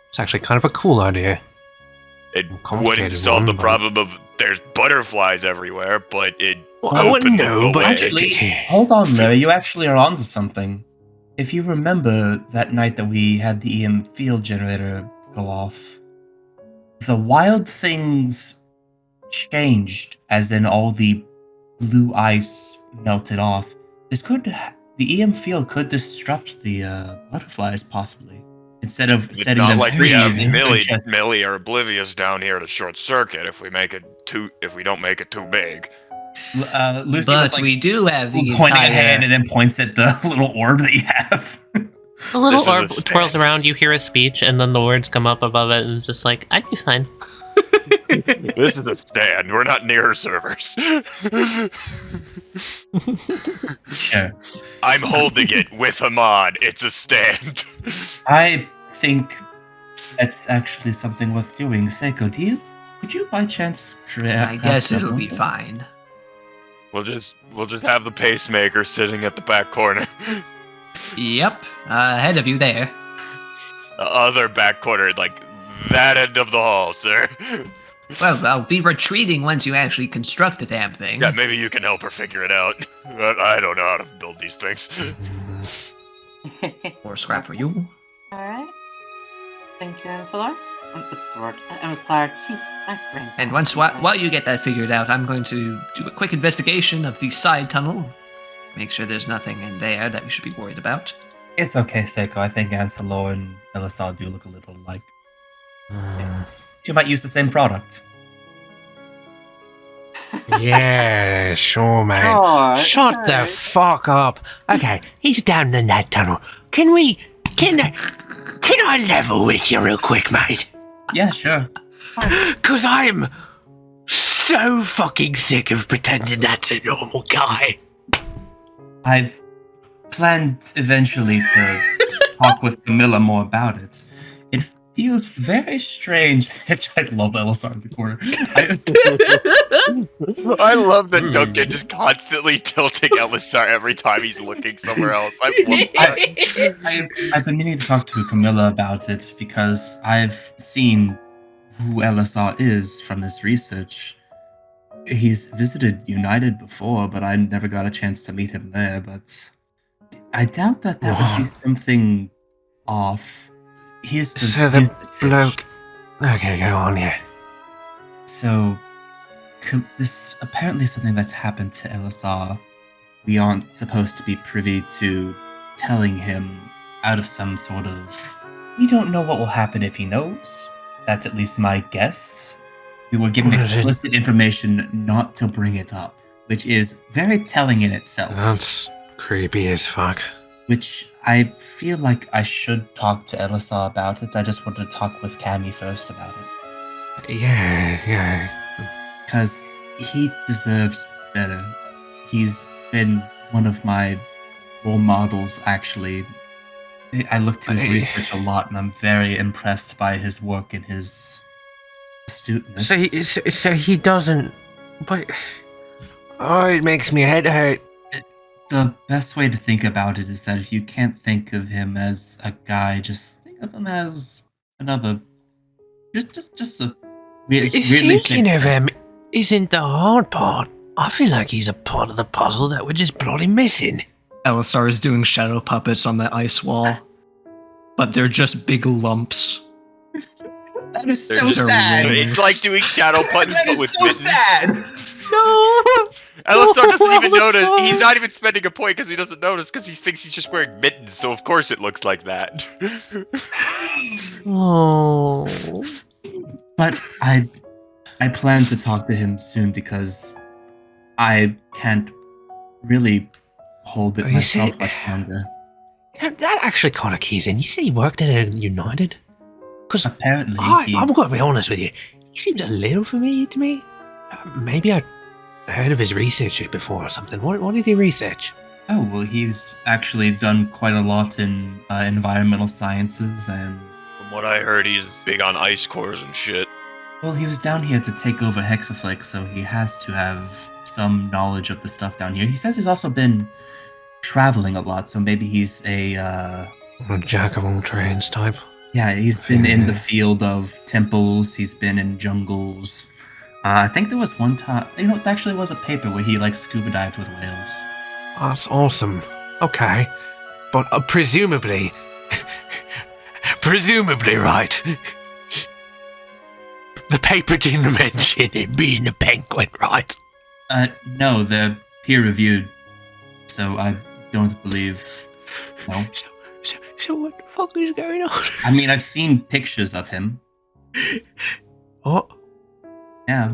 It's actually kind of a cool idea. It Complicated wouldn't solve the one, but- problem of there's butterflies everywhere, but it Well, opened no, but away. Actually, hold on, Larry. You actually are onto something. If you remember that night that we had the EM field generator go off, the wild things changed, as in all the blue ice melted off. The EM field could disrupt the butterflies, possibly, instead of It's setting not them like free. we have it could just- Millie or Oblivious down here to short circuit if we don't make it too big. Lucy But was like we do have the pointing a hand entire. and then points at the little orb that you have. The little This is a orb twirls stand. around, you hear a speech, and then the words come up above it, and it's just like, I'd be fine. This is a stand. We're not near servers. Sure. I'm holding it with him on. It's a stand. I think that's actually something worth doing. Seiko, could you by chance create? I guess it'll be fine. We'll just have the pacemaker sitting at the back corner. Yep, ahead of you there. The other back corner, like that end of the hall, sir. Well, I'll be retreating once you actually construct the damn thing. Yeah, maybe you can help her figure it out. I don't know how to build these things. More scrap for you. Alright. Thank you, Anselor. What's the word? I'm sorry. Jeez, my brain's And not once working. while you get that figured out, I'm going to do a quick investigation of the side tunnel. Make sure there's nothing in there that we should be worried about. It's okay, Seiko. I think Anselor and Elisar do look a little alike. You might use the same product. Yeah, sure, man. Sure, Shut the alright. fuck up. Okay, he's down in that tunnel. Can I level with you real quick, mate? Yeah, sure. Cause I'm so fucking sick of pretending that's a normal guy. I've planned eventually to talk with Camilla more about it. It feels very strange that I love Elisar in the corner. I love that Duncan just constantly tilting Elisar every time he's looking somewhere else. I've I've been meaning to talk to Camilla about it because I've seen who Elisar is from his research. He's visited United before, but I never got a chance to meet him there. But I doubt that would be something off. Here's the sitch. bloke. Okay, go on, yeah. So, this apparently something that's happened to Elisar. We aren't supposed to be privy to telling him out of some sort of. We don't know what will happen if he knows. That's at least my guess. We were given explicit information not to bring it up, which is very telling in itself. That's creepy as fuck. Which I feel like I should talk to Elisar about it. I just wanted to talk with Cammy first about it. Yeah. Because he deserves better. He's been one of my role models, actually. I looked to his research a lot, and I'm very impressed by his work and his astuteness. So he doesn't. But oh, it makes me head hurt. The best way to think about it is that if you can't think of him as a guy, just think of him as another. Just a really Thinking of him isn't the hard part. I feel like he's a part of the puzzle that we're just bloody missing. Elisar is doing shadow puppets on the ice wall, but they're just big lumps. That is They're so just- sad. It's like doing shadow buttons, That but is with so mittens. sad. No! Elisar doesn't even Elisar! notice. He's not even spending a point because he doesn't notice because he thinks he's just wearing mittens. So of course it looks like that. Oh. But I plan to talk to him soon because I can't really hold it Oh, you myself see- much longer. That actually kind of keys in. You said he worked at United? Because Apparently, I'm going to be honest with you. He seems a little familiar to me. Maybe I heard of his research before or something. What did he research? oh well, he's actually done quite a lot in environmental sciences, and From what I heard, he's big on ice cores and shit. well, he was down here to take over Hexaflix, so he has to have some knowledge of the stuff down here. He says he's also been traveling a lot, so maybe he's a Jack of all trades type. yeah, he's been in the field of temples, he's been in jungles, I think there was one time, it actually was a paper where he like scuba dived with whales. Oh, that's awesome. Okay. But presumably, right, the paper didn't mention it being a penguin, right? No, they're peer-reviewed, so I don't believe, no. So what the fuck is going on? I mean, I've seen pictures of him. What? Yeah.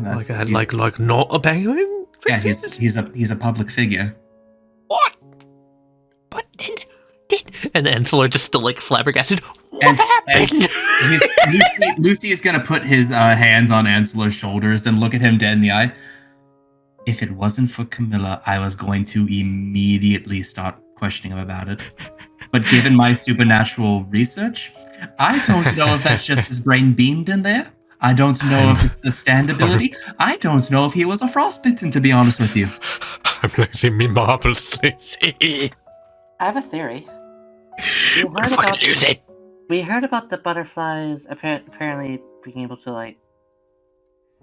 Like not a penguin? Yeah, he's a public figure. What? But then and Anselo just still like flabbergasted. What And happened? Lucy is gonna put his hands on Anselo's shoulders and look at him dead in the eye. If it wasn't for Camilla, I was going to immediately start questioning him about it. But given my supernatural research, I don't know if that's just his brain beamed in there. I don't know if it's the stand ability. I don't know if he was a frostbitten, to be honest with you. I'm losing me marbles, Lucy. I have a theory. We heard about the butterflies apparently being able to, like,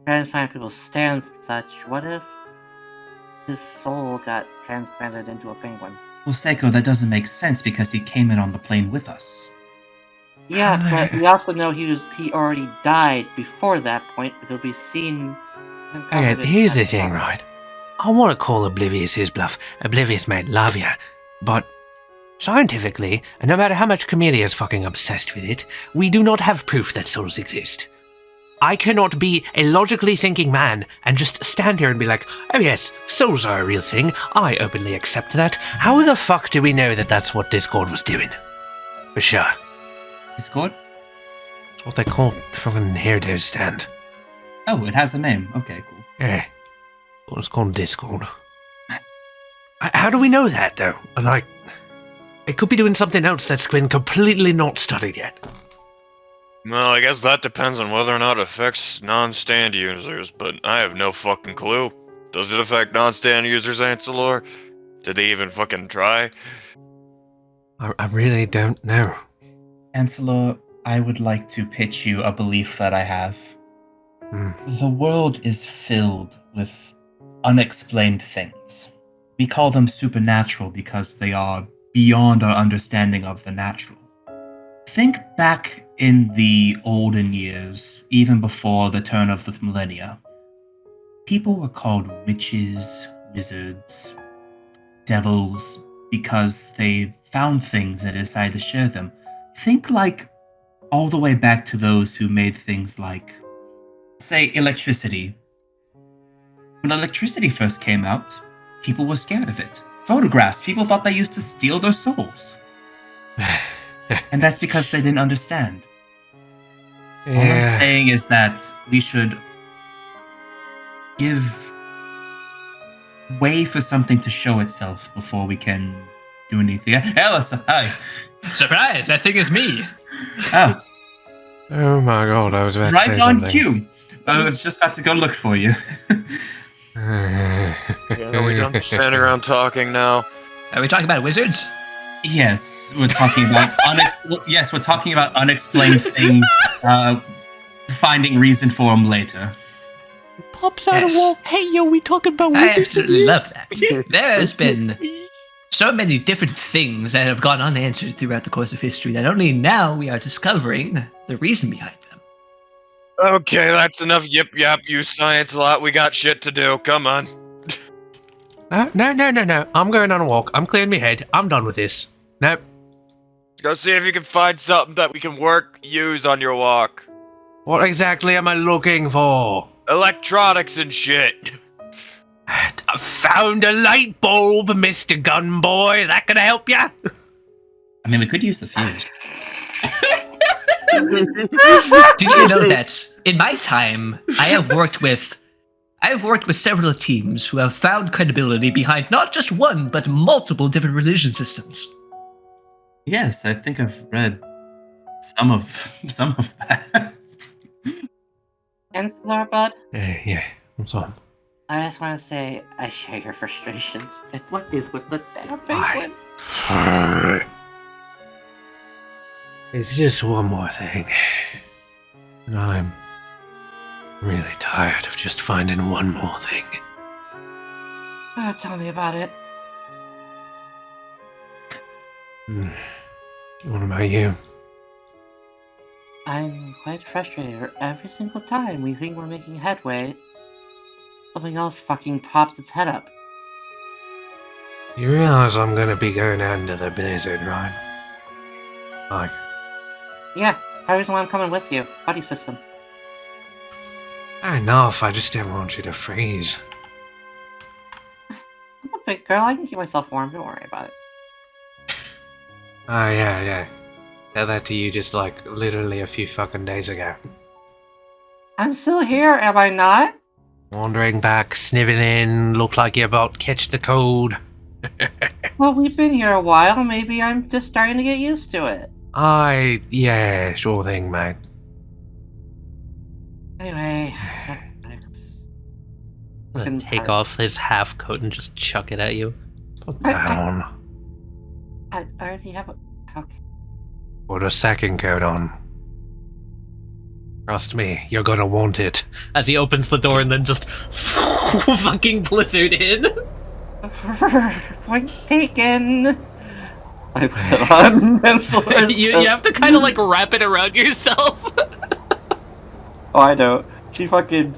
transplant people's stands and such. What if his soul got transplanted into a penguin? Well, Seiko, that doesn't make sense because he came in on the plane with us. Yeah, but we also know he already died before that point, but he'll be seen... Okay, here's the thing, right? I want to call Oblivious his bluff. Oblivious might love ya, but scientifically, and no matter how much Camellia is fucking obsessed with it, we do not have proof that souls exist. I cannot be a logically thinking man and just stand here and be like, oh yes, souls are a real thing. I openly accept that. How the fuck do we know that that's what Discord was doing? For sure. Discord? That's what they call fucking hairdo stand. Oh, it has a name. Okay, cool. Yeah. Well, it's called Discord. How do we know that, though? Like, it could be doing something else that's been completely not studied yet. Well, I guess that depends on whether or not it affects non-stand users, but I have no fucking clue. Does it affect non-stand users, Ancelor? Did they even fucking try? I really don't know. Ancelor, I would like to pitch you a belief that I have. The world is filled with unexplained things. We call them supernatural because they are beyond our understanding of the natural. Think back in the olden years, even before the turn of the millennia. People were called witches, wizards, devils, because they found things and decided to share them. Think like all the way back to those who made things like, say, electricity. When electricity first came out, people were scared of it. Photographs, people thought they used to steal their souls. And that's because they didn't understand. All I'm saying is that we should give way for something to show itself before we can do anything. Alice, hi. Surprise! That thing is me. Oh. Oh my god, I was about to say Right on something. cue. I was just about to go look for you. Are we done standing around talking now? Are we talking about wizards? Yes, we're talking about we're talking about unexplained things. Finding reason for them later. Pops out Yes. a wall. Hey, yo, we talking about I wizards? absolutely love that. There has been so many different things that have gone unanswered throughout the course of history that only now we are discovering the reason behind them. Okay, that's enough yip yap, you science lot. We got shit to do. Come on. No. I'm going on a walk. I'm clearing my head. I'm done with this. Nope. Go see if you can find something that we can use on your walk. What exactly am I looking for? Electronics and shit. I found a light bulb, Mr. Gun Boy. That gonna help ya? I mean, we could use the fuse. Did you know that in my time, I have worked with several teams who have found credibility behind not just one, but multiple different religion systems. Yes, I think I've read some of that. Ancelor, bud, Yeah. What's up? I just want to say I share your frustrations. And what is with the damn penguin? It's just one more thing. And I'm Really tired of just finding one more thing. Tell me about it. What about you? I'm quite frustrated. Every single time we think we're making headway, something else fucking pops its head up. You realize I'm gonna be going out into the blizzard, right? Like, Yeah, I reason why I'm coming with you. Buddy system. fair enough, I just didn't want you to freeze. I'm a big girl, I can keep myself warm, don't worry about it. Oh, yeah. Said that to you just like literally a few fucking days ago. I'm still here, am I not? Wandering back, sniffing in, look like you're about to catch the cold. Well, we've been here a while, maybe I'm just starting to get used to it. Yeah, sure thing, mate. Anyway, I'm gonna take off his half coat and just chuck it at you. Put that on. I already have a... Okay. Put a second coat on. Trust me, you're gonna want it. As he opens the door and then just fucking blizzard in. Point taken. I put it on pencil. you have to kind of like wrap it around yourself. Oh, I know. She fucking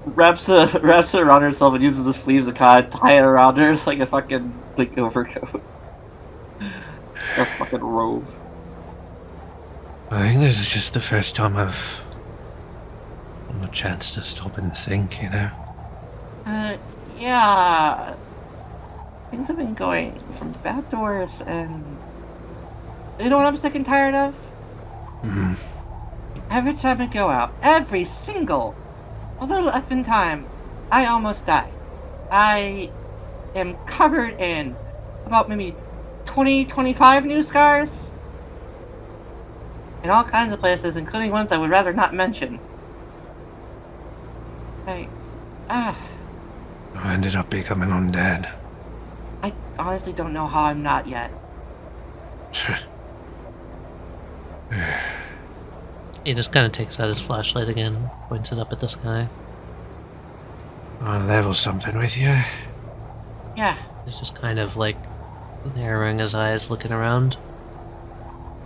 wraps it around herself and uses the sleeves to kind of tie it around her like a fucking like overcoat. A fucking robe. I think this is just the first time I've had a chance to stop and think, you know? Yeah. Things have been going from bad to worse, and you know what I'm sick and tired of? Every time I go out, every single little effing time, I almost die. I am covered in about maybe 25 new scars. In all kinds of places, including ones I would rather not mention. I ended up becoming undead. I honestly don't know how I'm not yet. He just kind of takes out his flashlight again, points it up at the sky. I'll level something with you. Yeah. He's just kind of like narrowing his eyes, looking around.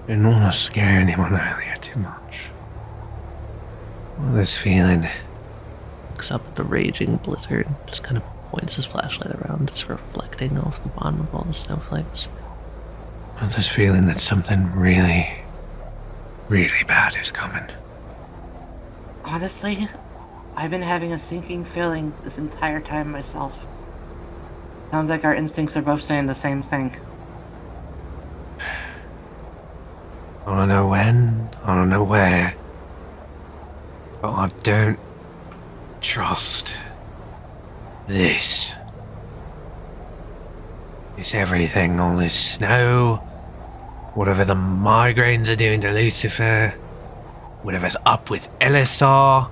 Didn't want to scare anyone earlier too much. Well, this feeling. Looks up at the raging blizzard, just kind of points his flashlight around. It's reflecting off the bottom of all the snowflakes. Well, this feeling that something really, really bad is coming. Honestly, I've been having a sinking feeling this entire time myself. Sounds like our instincts are both saying the same thing. I don't know when, I don't know where, but I don't trust this. It's everything, all this snow, whatever the migraines are doing to Lucifer, whatever's up with Elisar,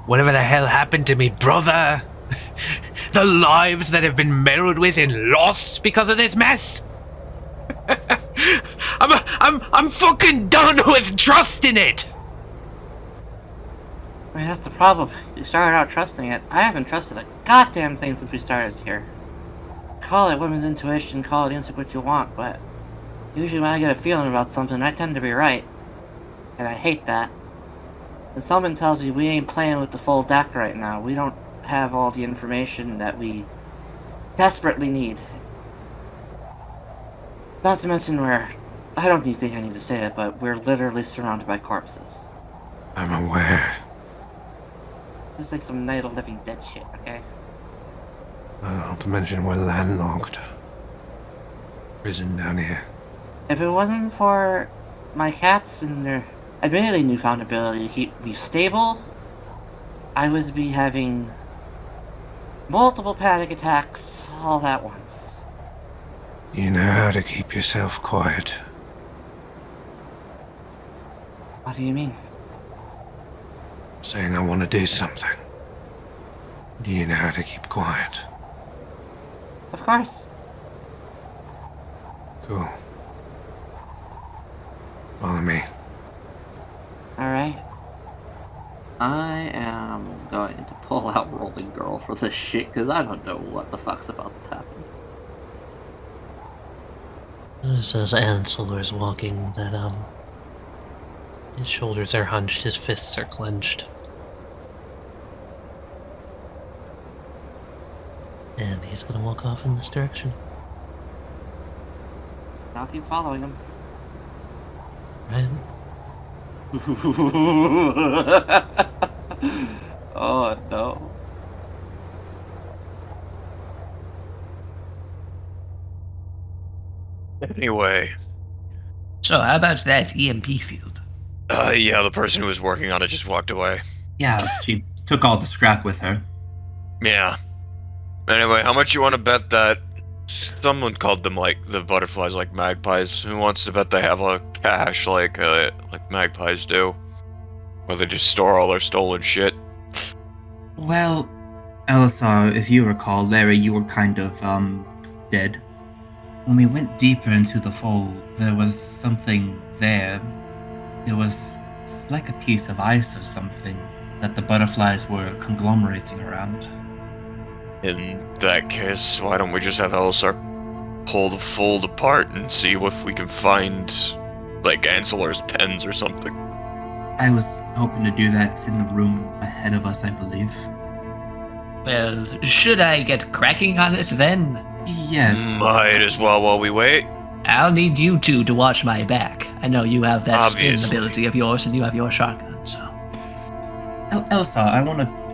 whatever the hell happened to me brother, the lives that have been meddled with and lost because of this mess. I'm fucking done with trusting it! I mean, that's the problem. You started out trusting it. I haven't trusted a goddamn thing since we started here. Call it women's intuition, call it instinct what you want, but usually when I get a feeling about something, I tend to be right. And I hate that. And someone tells me we ain't playing with the full deck right now. We don't have all the information that we desperately need. Not to mention I don't think I need to say it, but we're literally surrounded by corpses. I'm aware. It's like some Night of the Living Dead shit, okay? Not to mention we're landlocked. Prison down here. If it wasn't for my cats and their admittedly newfound ability to keep me stable, I would be having multiple panic attacks all at once. You know how to keep yourself quiet. What do you mean? Saying I want to do something. Do you know how to keep quiet? Of course. Cool. Follow me. Alright. I am golden girl for this shit, because I don't know what the fuck's about to happen. Just as Anselor's walking, that, his shoulders are hunched, his fists are clenched. And he's gonna walk off in this direction. I'll keep following him. Ryan? Oh no. Anyway, So, how about that EMP field? yeah, the person who was working on it just walked away. Yeah, she took all the scrap with her. Yeah. Anyway, how much you want to bet that someone called them like the butterflies like magpies? Who wants to bet they have a cache like magpies do? Where they just store all their stolen shit? Well, Elisar, if you recall, Larry, you were kind of, dead. When we went deeper into the fold, there was something there. It was like a piece of ice or something that the butterflies were conglomerating around. In that case, why don't we just have Elisar pull the fold apart and see if we can find, like, Anselor's pens or something? I was hoping to do that. It's in the room ahead of us, I believe. Well, should I get cracking on it then? Yes. Might as well while we wait. I'll need you two to watch my back. I know you have that spin Obviously. ability of yours, and you have your shotgun, so... Elisar,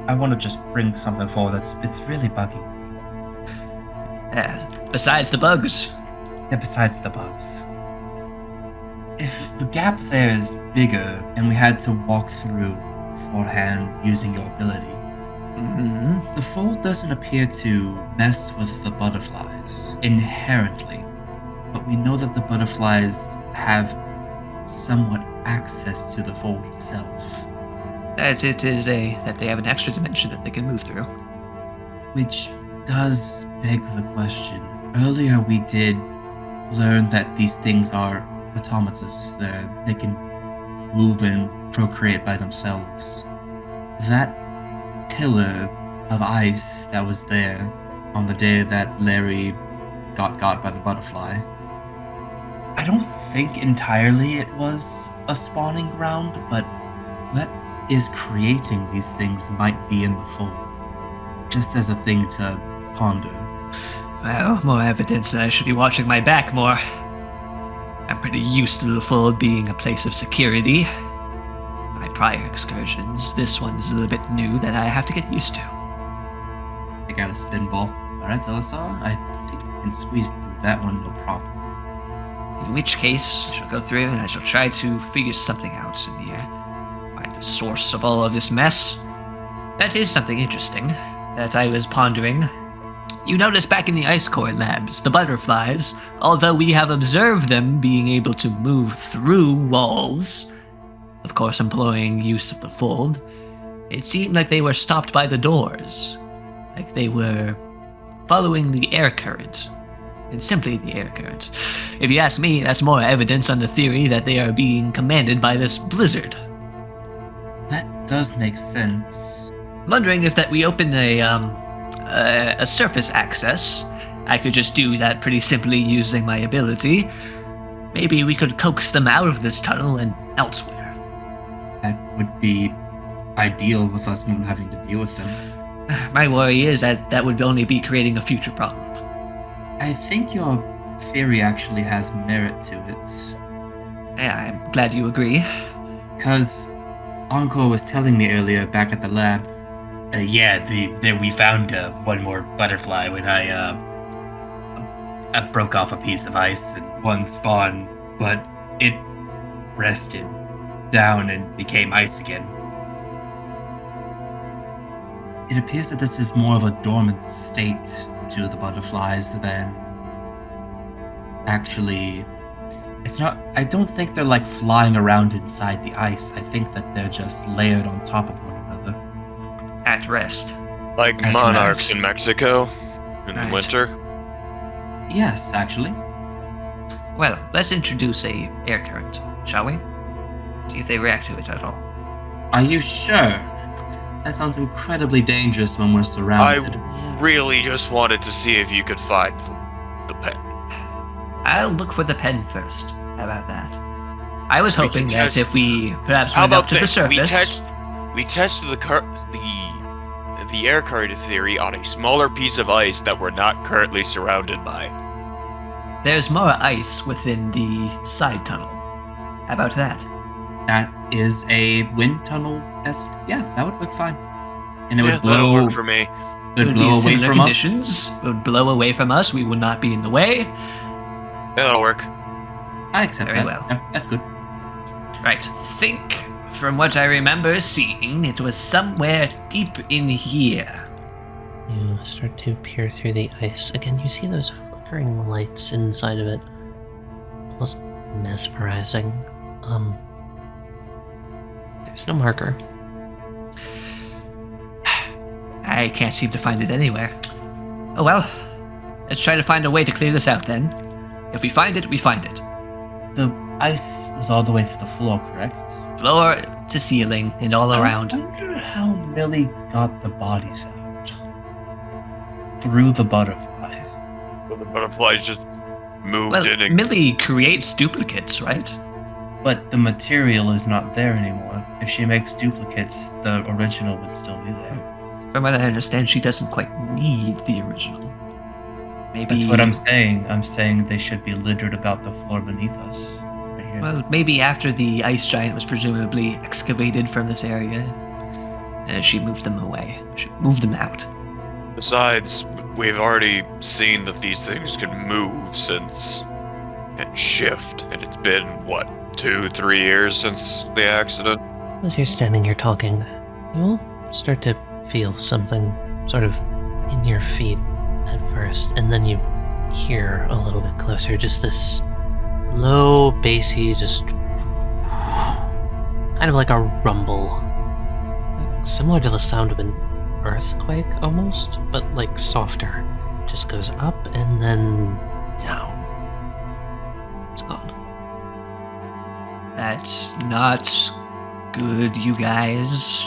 I wanna just bring something forward it's really bugging me. Besides the bugs. Yeah, besides the bugs. If the gap there is bigger and we had to walk through beforehand using your ability, Mm-hmm. the fold doesn't appear to mess with the butterflies inherently, but we know that the butterflies have somewhat access to the fold itself, That they have an extra dimension that they can move through. which does beg the question. Earlier we did learn that these things are automatus. They can move and procreate by themselves. That pillar of ice that was there on the day that Larry got by the butterfly, I don't think entirely it was a spawning ground, but what is creating these things might be in the fold. Just as a thing to ponder. Well, more evidence that I should be watching my back more. I'm pretty used to the fold being a place of security. My prior excursions, this one's a little bit new that I have to get used to. I got a spin ball. Alright, Elisar, I think I can squeeze through that one no problem. In which case, I shall go through and I shall try to figure something out in here. Find the source of all of this mess. That is something interesting that I was pondering. You notice back in the Ice Core labs, the butterflies, although we have observed them being able to move through walls, of course employing use of the fold, it seemed like they were stopped by the doors. Like they were following the air current. And simply the air current. If you ask me, that's more evidence on the theory that they are being commanded by this blizzard. That does make sense. I'm wondering if that we open a surface access. I could just do that pretty simply using my ability. Maybe we could coax them out of this tunnel and elsewhere. That would be ideal with us not having to deal with them. My worry is that that would only be creating a future problem. I think your theory actually has merit to it. Yeah, I'm glad you agree. Because Encore was telling me earlier back at the lab, there we found one more butterfly when I broke off a piece of ice and one spawned, but it rested down and became ice again. It appears that this is more of a dormant state to the butterflies than actually... It's not... I don't think they're like flying around inside the ice. I think that they're just layered on top of one another. At rest. Like At monarchs rest. in Mexico in Right. the winter. Yes, actually. Well, let's introduce a air current, shall we? See if they react to it at all. Are you sure? That sounds incredibly dangerous when we're surrounded. I really just wanted to see if you could find the pen. I'll look for the pen first. How about that? I was hoping can that test- if we perhaps How went about up to the this? surface. We tested the air current theory on a smaller piece of ice that we're not currently surrounded by. There's more ice within the side tunnel. How about that? That is a wind tunnel-esque. Yeah, that would work fine. And it Yeah, would that'll blow. work for me. It would blow be away similar from conditions. It would blow away from us. We would not be in the way. Yeah, that'll work. us. I accept Very that. well. Yeah, that's good. Right. Think. From what I remember seeing, it was somewhere deep in here. You start to peer through the ice. Again, you see those flickering lights inside of it. Almost mesmerizing. There's no marker. I can't seem to find it anywhere. Oh well. Let's try to find a way to clear this out then. If we find it, we find it. The ice was all the way to the floor, correct? Floor to ceiling and all around. I wonder how Millie got the bodies out. Through the butterfly. So the butterflies just moved Well, in and Millie creates duplicates, right? But the material is not there anymore. If she makes duplicates, the original would still be there. From what I understand, she doesn't quite need the original. Maybe. That's what I'm saying. I'm saying they should be littered about the floor beneath us. Right here. Well, maybe after the ice giant was presumably excavated from this area, she moved them away. She moved them out. besides, we've already seen that these things can move since and shift, and it's been what, 2-3 years since the accident? As you're standing here talking, you'll start to feel something sort of in your feet at first, and then you hear a little bit closer just this low, bassy, just kind of like a rumble. Similar to the sound of an earthquake almost, but like softer. Just goes up and then down. It's gone. That's not good, you guys.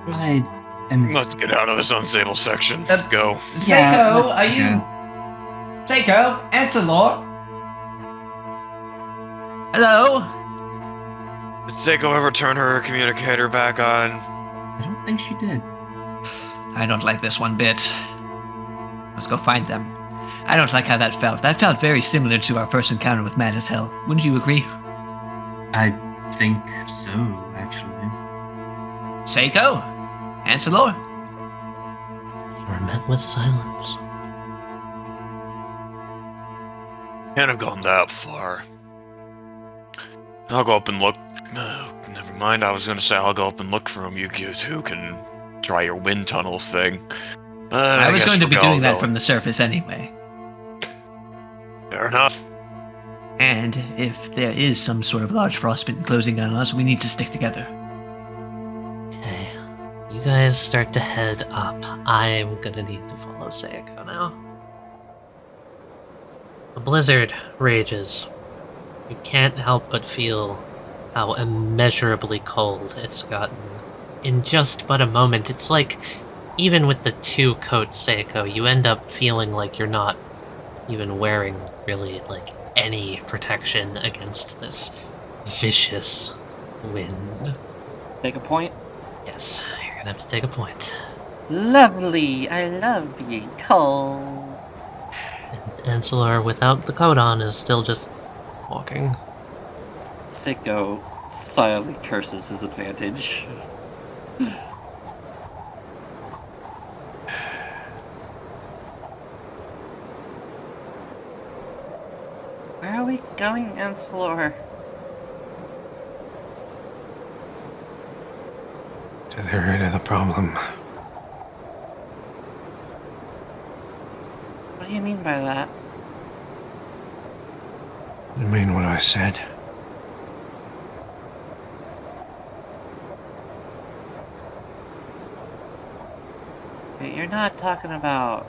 I am. Let's get out of this unstable section. Go. Yeah, Seiko, let's are you... go. Seiko, answer, Lord. Hello? Did Seiko ever turn her communicator back on? I don't think she did. I don't like this one bit. Let's go find them. I don't like how that felt. That felt very similar to our first encounter with Mad as Hell. Wouldn't you agree? I think so, actually. Seiko? Anselor? You are met with silence. Can't have gone that far. I'll go up and look. Never mind, I was gonna say I'll go up and look for him. You two can try your wind tunnel thing. But I was guess going to we'll be go doing that though. from the surface anyway. Fair enough. And if there is some sort of large frostbite closing on us, we need to stick together. Okay. You guys start to head up. I'm gonna need to follow Seiko now. The blizzard rages. You can't help but feel how immeasurably cold it's gotten. In just but a moment, it's like, even with the 2 coats, Seiko, you end up feeling like you're not even wearing, really, like, any protection against this vicious wind. Take a point. Yes, you're gonna have to take a point. Lovely. I love being cold. And Anselor, without the coat on, is still just walking. Seiko silently curses his advantage. Where are we going, Anselor? To the root of the problem. What do you mean by that? I mean what I said. Wait, you're not talking about...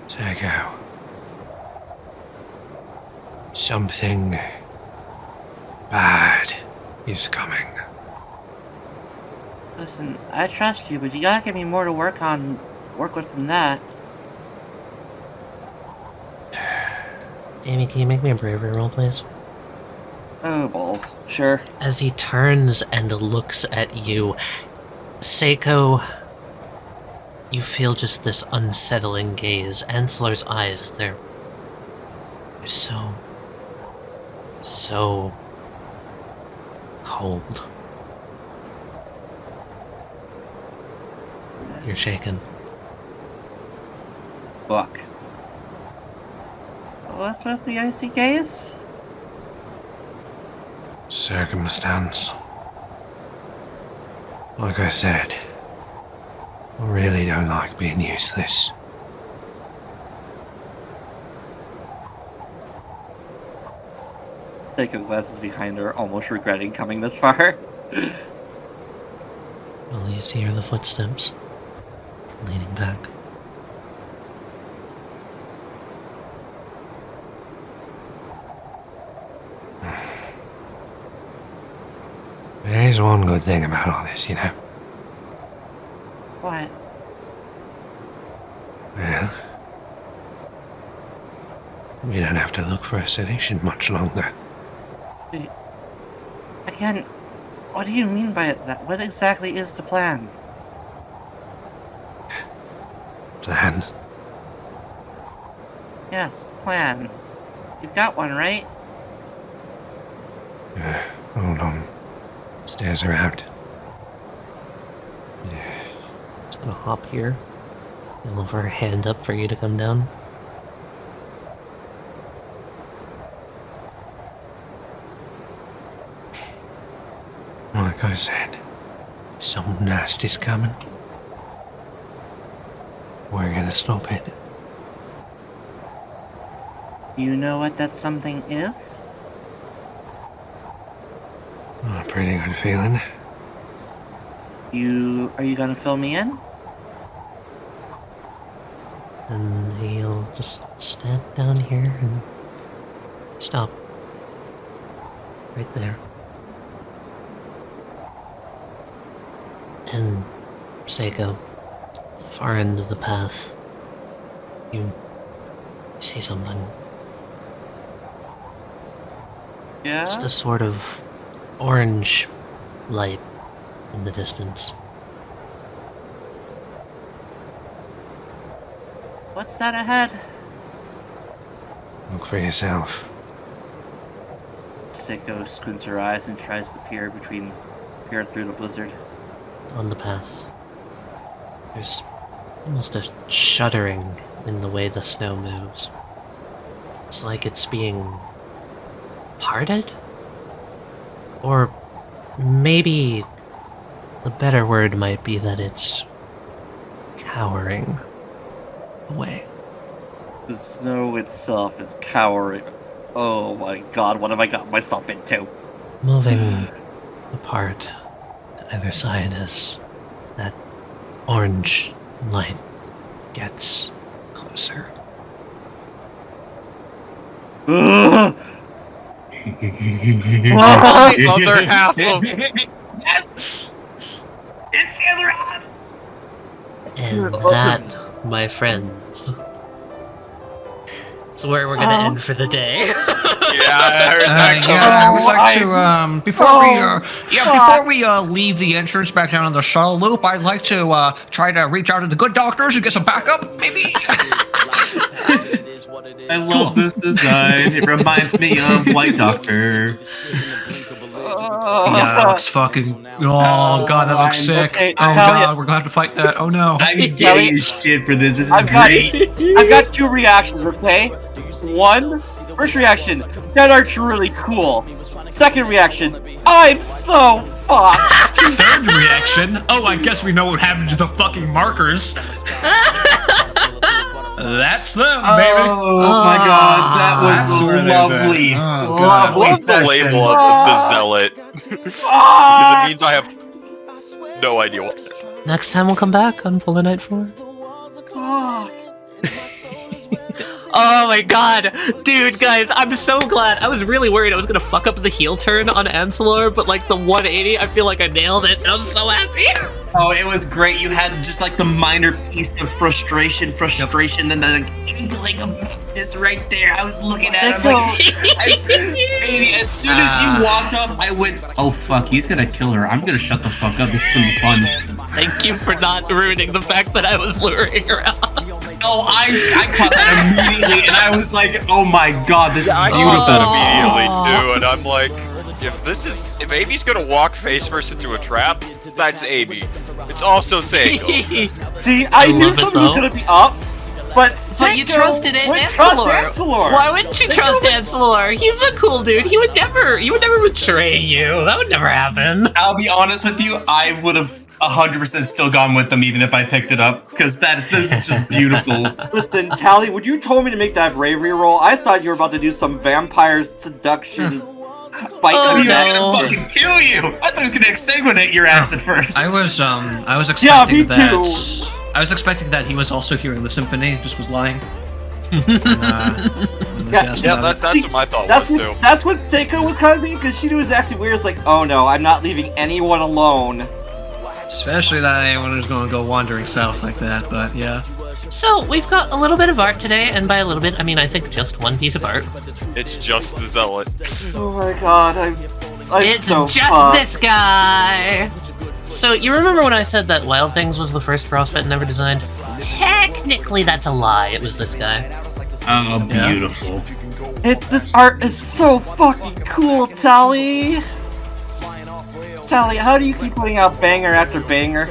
Seiko. Something bad is coming. Listen, I trust you, but you gotta give me more to work with than that. Amy, can you make me a bravery roll, please? Oh, balls. Sure. As he turns and looks at you, Seiko, you feel just this unsettling gaze. Ansler's eyes, they're so cold. You're shaken. Fuck. What's with the icy gaze? Circumstance. Like I said, I really don't like being useless. Taking glances behind her, almost regretting coming this far. All you see are the footsteps, leaning back. There's one good thing about all this, you know. What? Well, we don't have to look for a solution much longer. Again, what do you mean by that? What exactly is the plan? Plan? Yes, plan. You've got one, right? Hold on. Stairs are out. Just gonna hop here and look for her hand up for you to come down. Like I said, something nasty's coming. We're gonna stop it. Do you know what that something is? A pretty good feeling. Are you gonna fill me in? And he'll just step down here and stop. Right there. And Seiko, the far end of the path, you see something. Yeah? Just a sort of orange light in the distance. What's that ahead? Look for yourself. Seiko squints her eyes and tries to peer through the blizzard. On the path, there's almost a shuddering in the way the snow moves. It's like it's being parted? Or maybe the better word might be that it's cowering away. The snow itself is cowering. Oh my god, what have I got myself into? Moving apart to either side as that orange light gets closer. Ugh! The other half of Yes! It's the other half! And that, my friends, is where we're gonna end for the day. yeah, I heard that coming. Yeah, I would like to before we leave the entrance back down on the shuttle loop, I'd like to try to reach out to the good doctors and get some backup, maybe. I love this design. It reminds me of White Doctor. Yeah, that looks fucking. Oh god, that looks sick. Okay, Oh Taliyah. god, we're gonna have to fight that. Oh no. I'm getting shit for this. This is I've great. got two reactions, okay? One, first reaction, that art's really cool. Second reaction, I'm so fucked. Third reaction. Oh, I guess we know what happened to the fucking markers. That's them, baby. Oh my god, that That's where was they've lovely. been. Oh, God. Lovely What's the session. label of the zealot? Because it means I have no idea what to say. Next time we'll come back on Polar Night 4. Fuck. Oh my god. Dude, guys, I'm so glad. I was really worried I was gonna fuck up the heel turn on Ancillor, but like the 180, I feel like I nailed it. I was so happy. Oh, it was great. You had just like the minor piece of frustration, then the inkling of madness right there. I was looking at him like, as soon as you walked up, I went, oh fuck, he's gonna kill her. I'm gonna shut the fuck up. This is gonna be fun. Thank you for not ruining the fact that I was luring her out. Oh, I caught that immediately, and I was like, oh my god, this is I beautiful. caught that immediately too, and I'm like, if Amy's gonna walk face first into a trap, that's Amy. It's also Seiko. See, I knew something was gonna be up, but you trusted it, would trust Ancillor. Why wouldn't you trust Ancillor? He's a cool dude. He would never betray you. That would never happen. I'll be honest with you, I would have 100% still gone with them even if I picked it up, because this is just beautiful. Listen, Tali, when you told me to make that bravery roll, I thought you were about to do some vampire seduction. He was gonna fucking kill you! I thought he was gonna exsanguinate your ass at first. I was expecting that. Too. I was expecting that he was also hearing the symphony, just was lying. That's what my thought was too. That's what Seiko was kind of being, because she knew it was actually weird. It's like, oh no, I'm not leaving anyone alone. Especially that anyone who's going to go wandering south like that, but yeah. So, we've got a little bit of art today, and by a little bit, I mean I think just one piece of art. It's just the zealot. Oh my god, I'm it's so just fucked. this guy! So, you remember when I said that Wild Things was the first Frostbitten ever designed? Technically, that's a lie. It was this guy. Oh, beautiful. This art is so fucking cool, Tali! Tali, how do you keep putting out banger after banger?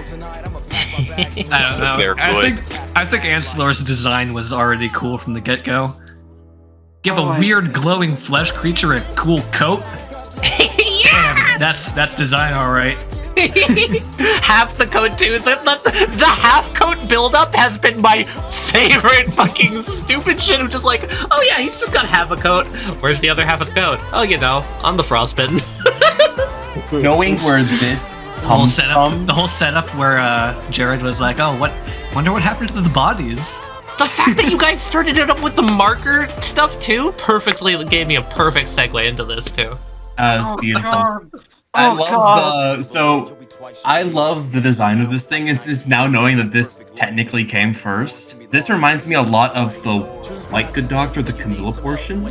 I don't know. I think Ancillor's design was already cool from the get-go. Give a weird glowing flesh creature a cool coat. Damn, that's design alright. Half the coat too. The half coat buildup has been my favorite fucking stupid shit of just like, oh yeah, he's just got half a coat. Where's the other half of the coat? Oh, you know, on the frostbitten. Knowing where this comes from, the whole setup where Jared was like, oh, wonder what happened to the bodies. The fact that you guys started it up with the marker stuff too perfectly gave me a perfect segue into this too. It's beautiful. I love the design of this thing. It's now knowing that this technically came first. This reminds me a lot of the White Good Doctor, the Camilla portion.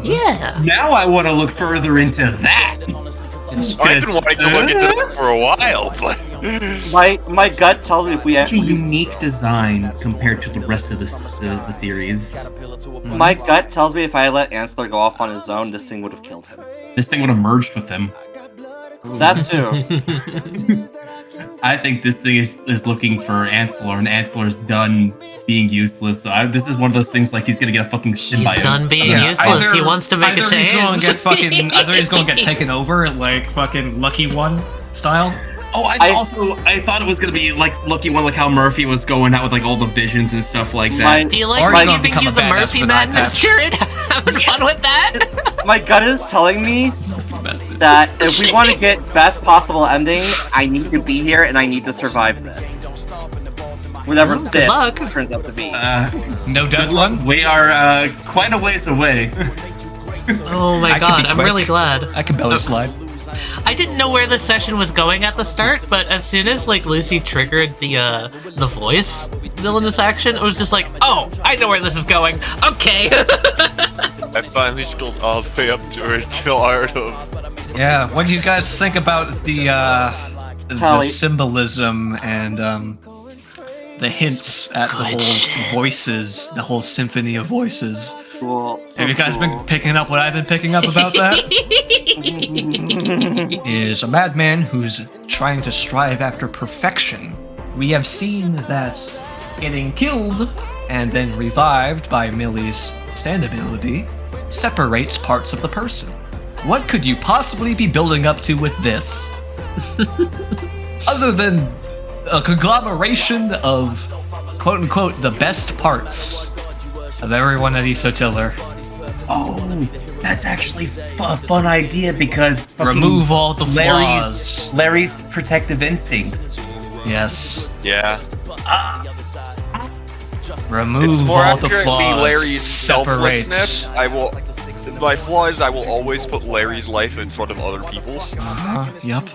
Yeah. Now I want to look further into that. I've been wanting to look into that for a while, but my gut tells me if we such a unique design compared to the rest of the series. My gut tells me if I let Ancillor go off on his own, this thing would have killed him. This thing would have merged with him. That too. I think this thing is looking for Ancillor, and Ancillor's done being useless. So this is one of those things like he's gonna get a fucking symbiote. He's done being useless. He wants to make a change. Either he's gonna get taken over like fucking Lucky One style. Oh, I thought it was gonna be like Lucky One, like how Murphy was going out with like all the visions and stuff like that. Do you like giving you the Murphy madness, Jared? Having fun with that? My gut is telling me that if we want to get best possible ending, I need to be here and I need to survive this. Whatever this turns out to be. No death run? We are quite a ways away. Oh my god, I'm really glad. I can belly slide. I didn't know where the session was going at the start, but as soon as like Lucy triggered the voice villainous action, it was just like, oh, I know where this is going. Okay. I finally scrolled all the way up to it till art of. Yeah, what do you guys think about the symbolism and the hints at the whole voices, the whole symphony of voices? Cool. Have you guys been picking up what I've been picking up about that? Is a madman who's trying to strive after perfection. We have seen that getting killed and then revived by Millie's stand ability separates parts of the person. What could you possibly be building up to with this? Other than a conglomeration of quote-unquote the best parts of everyone at Isotiller. Oh, that's actually a fun idea because remove all the flaws. Larry's protective instincts. Yes. Yeah. Remove It's more all the accurately flaws. Larry's Separate. selflessness. My flaw is I will always put Larry's life in front of other people's. Yep.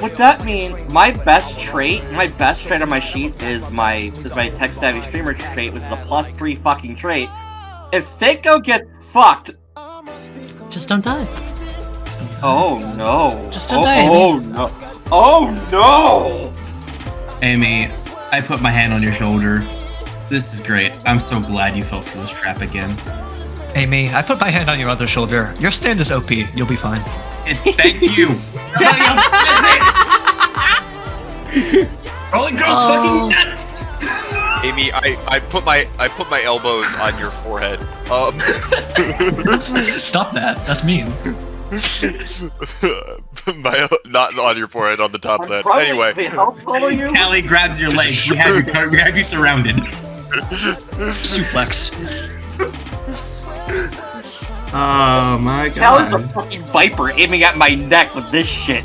Would that mean my best trait on my sheet is my tech savvy streamer trait, which is a +3 fucking trait. If Seiko gets fucked, Just don't die. oh no. Just don't die, Oh no. Oh no! Amy, I put my hand on your shoulder. This is great. I'm so glad you fell for this trap again. Amy, I put my hand on your other shoulder. Your stand is OP. You'll be fine. Thank you. Nobody else does it. Rolling girl's fucking nuts. Amy, I put my elbows on your forehead. Stop that. That's mean. Not on your forehead, on the top of that. Anyway, Tali grabs your legs. We have you surrounded. Suplex. Oh my god. Talon's a fucking viper aiming at my neck with this shit.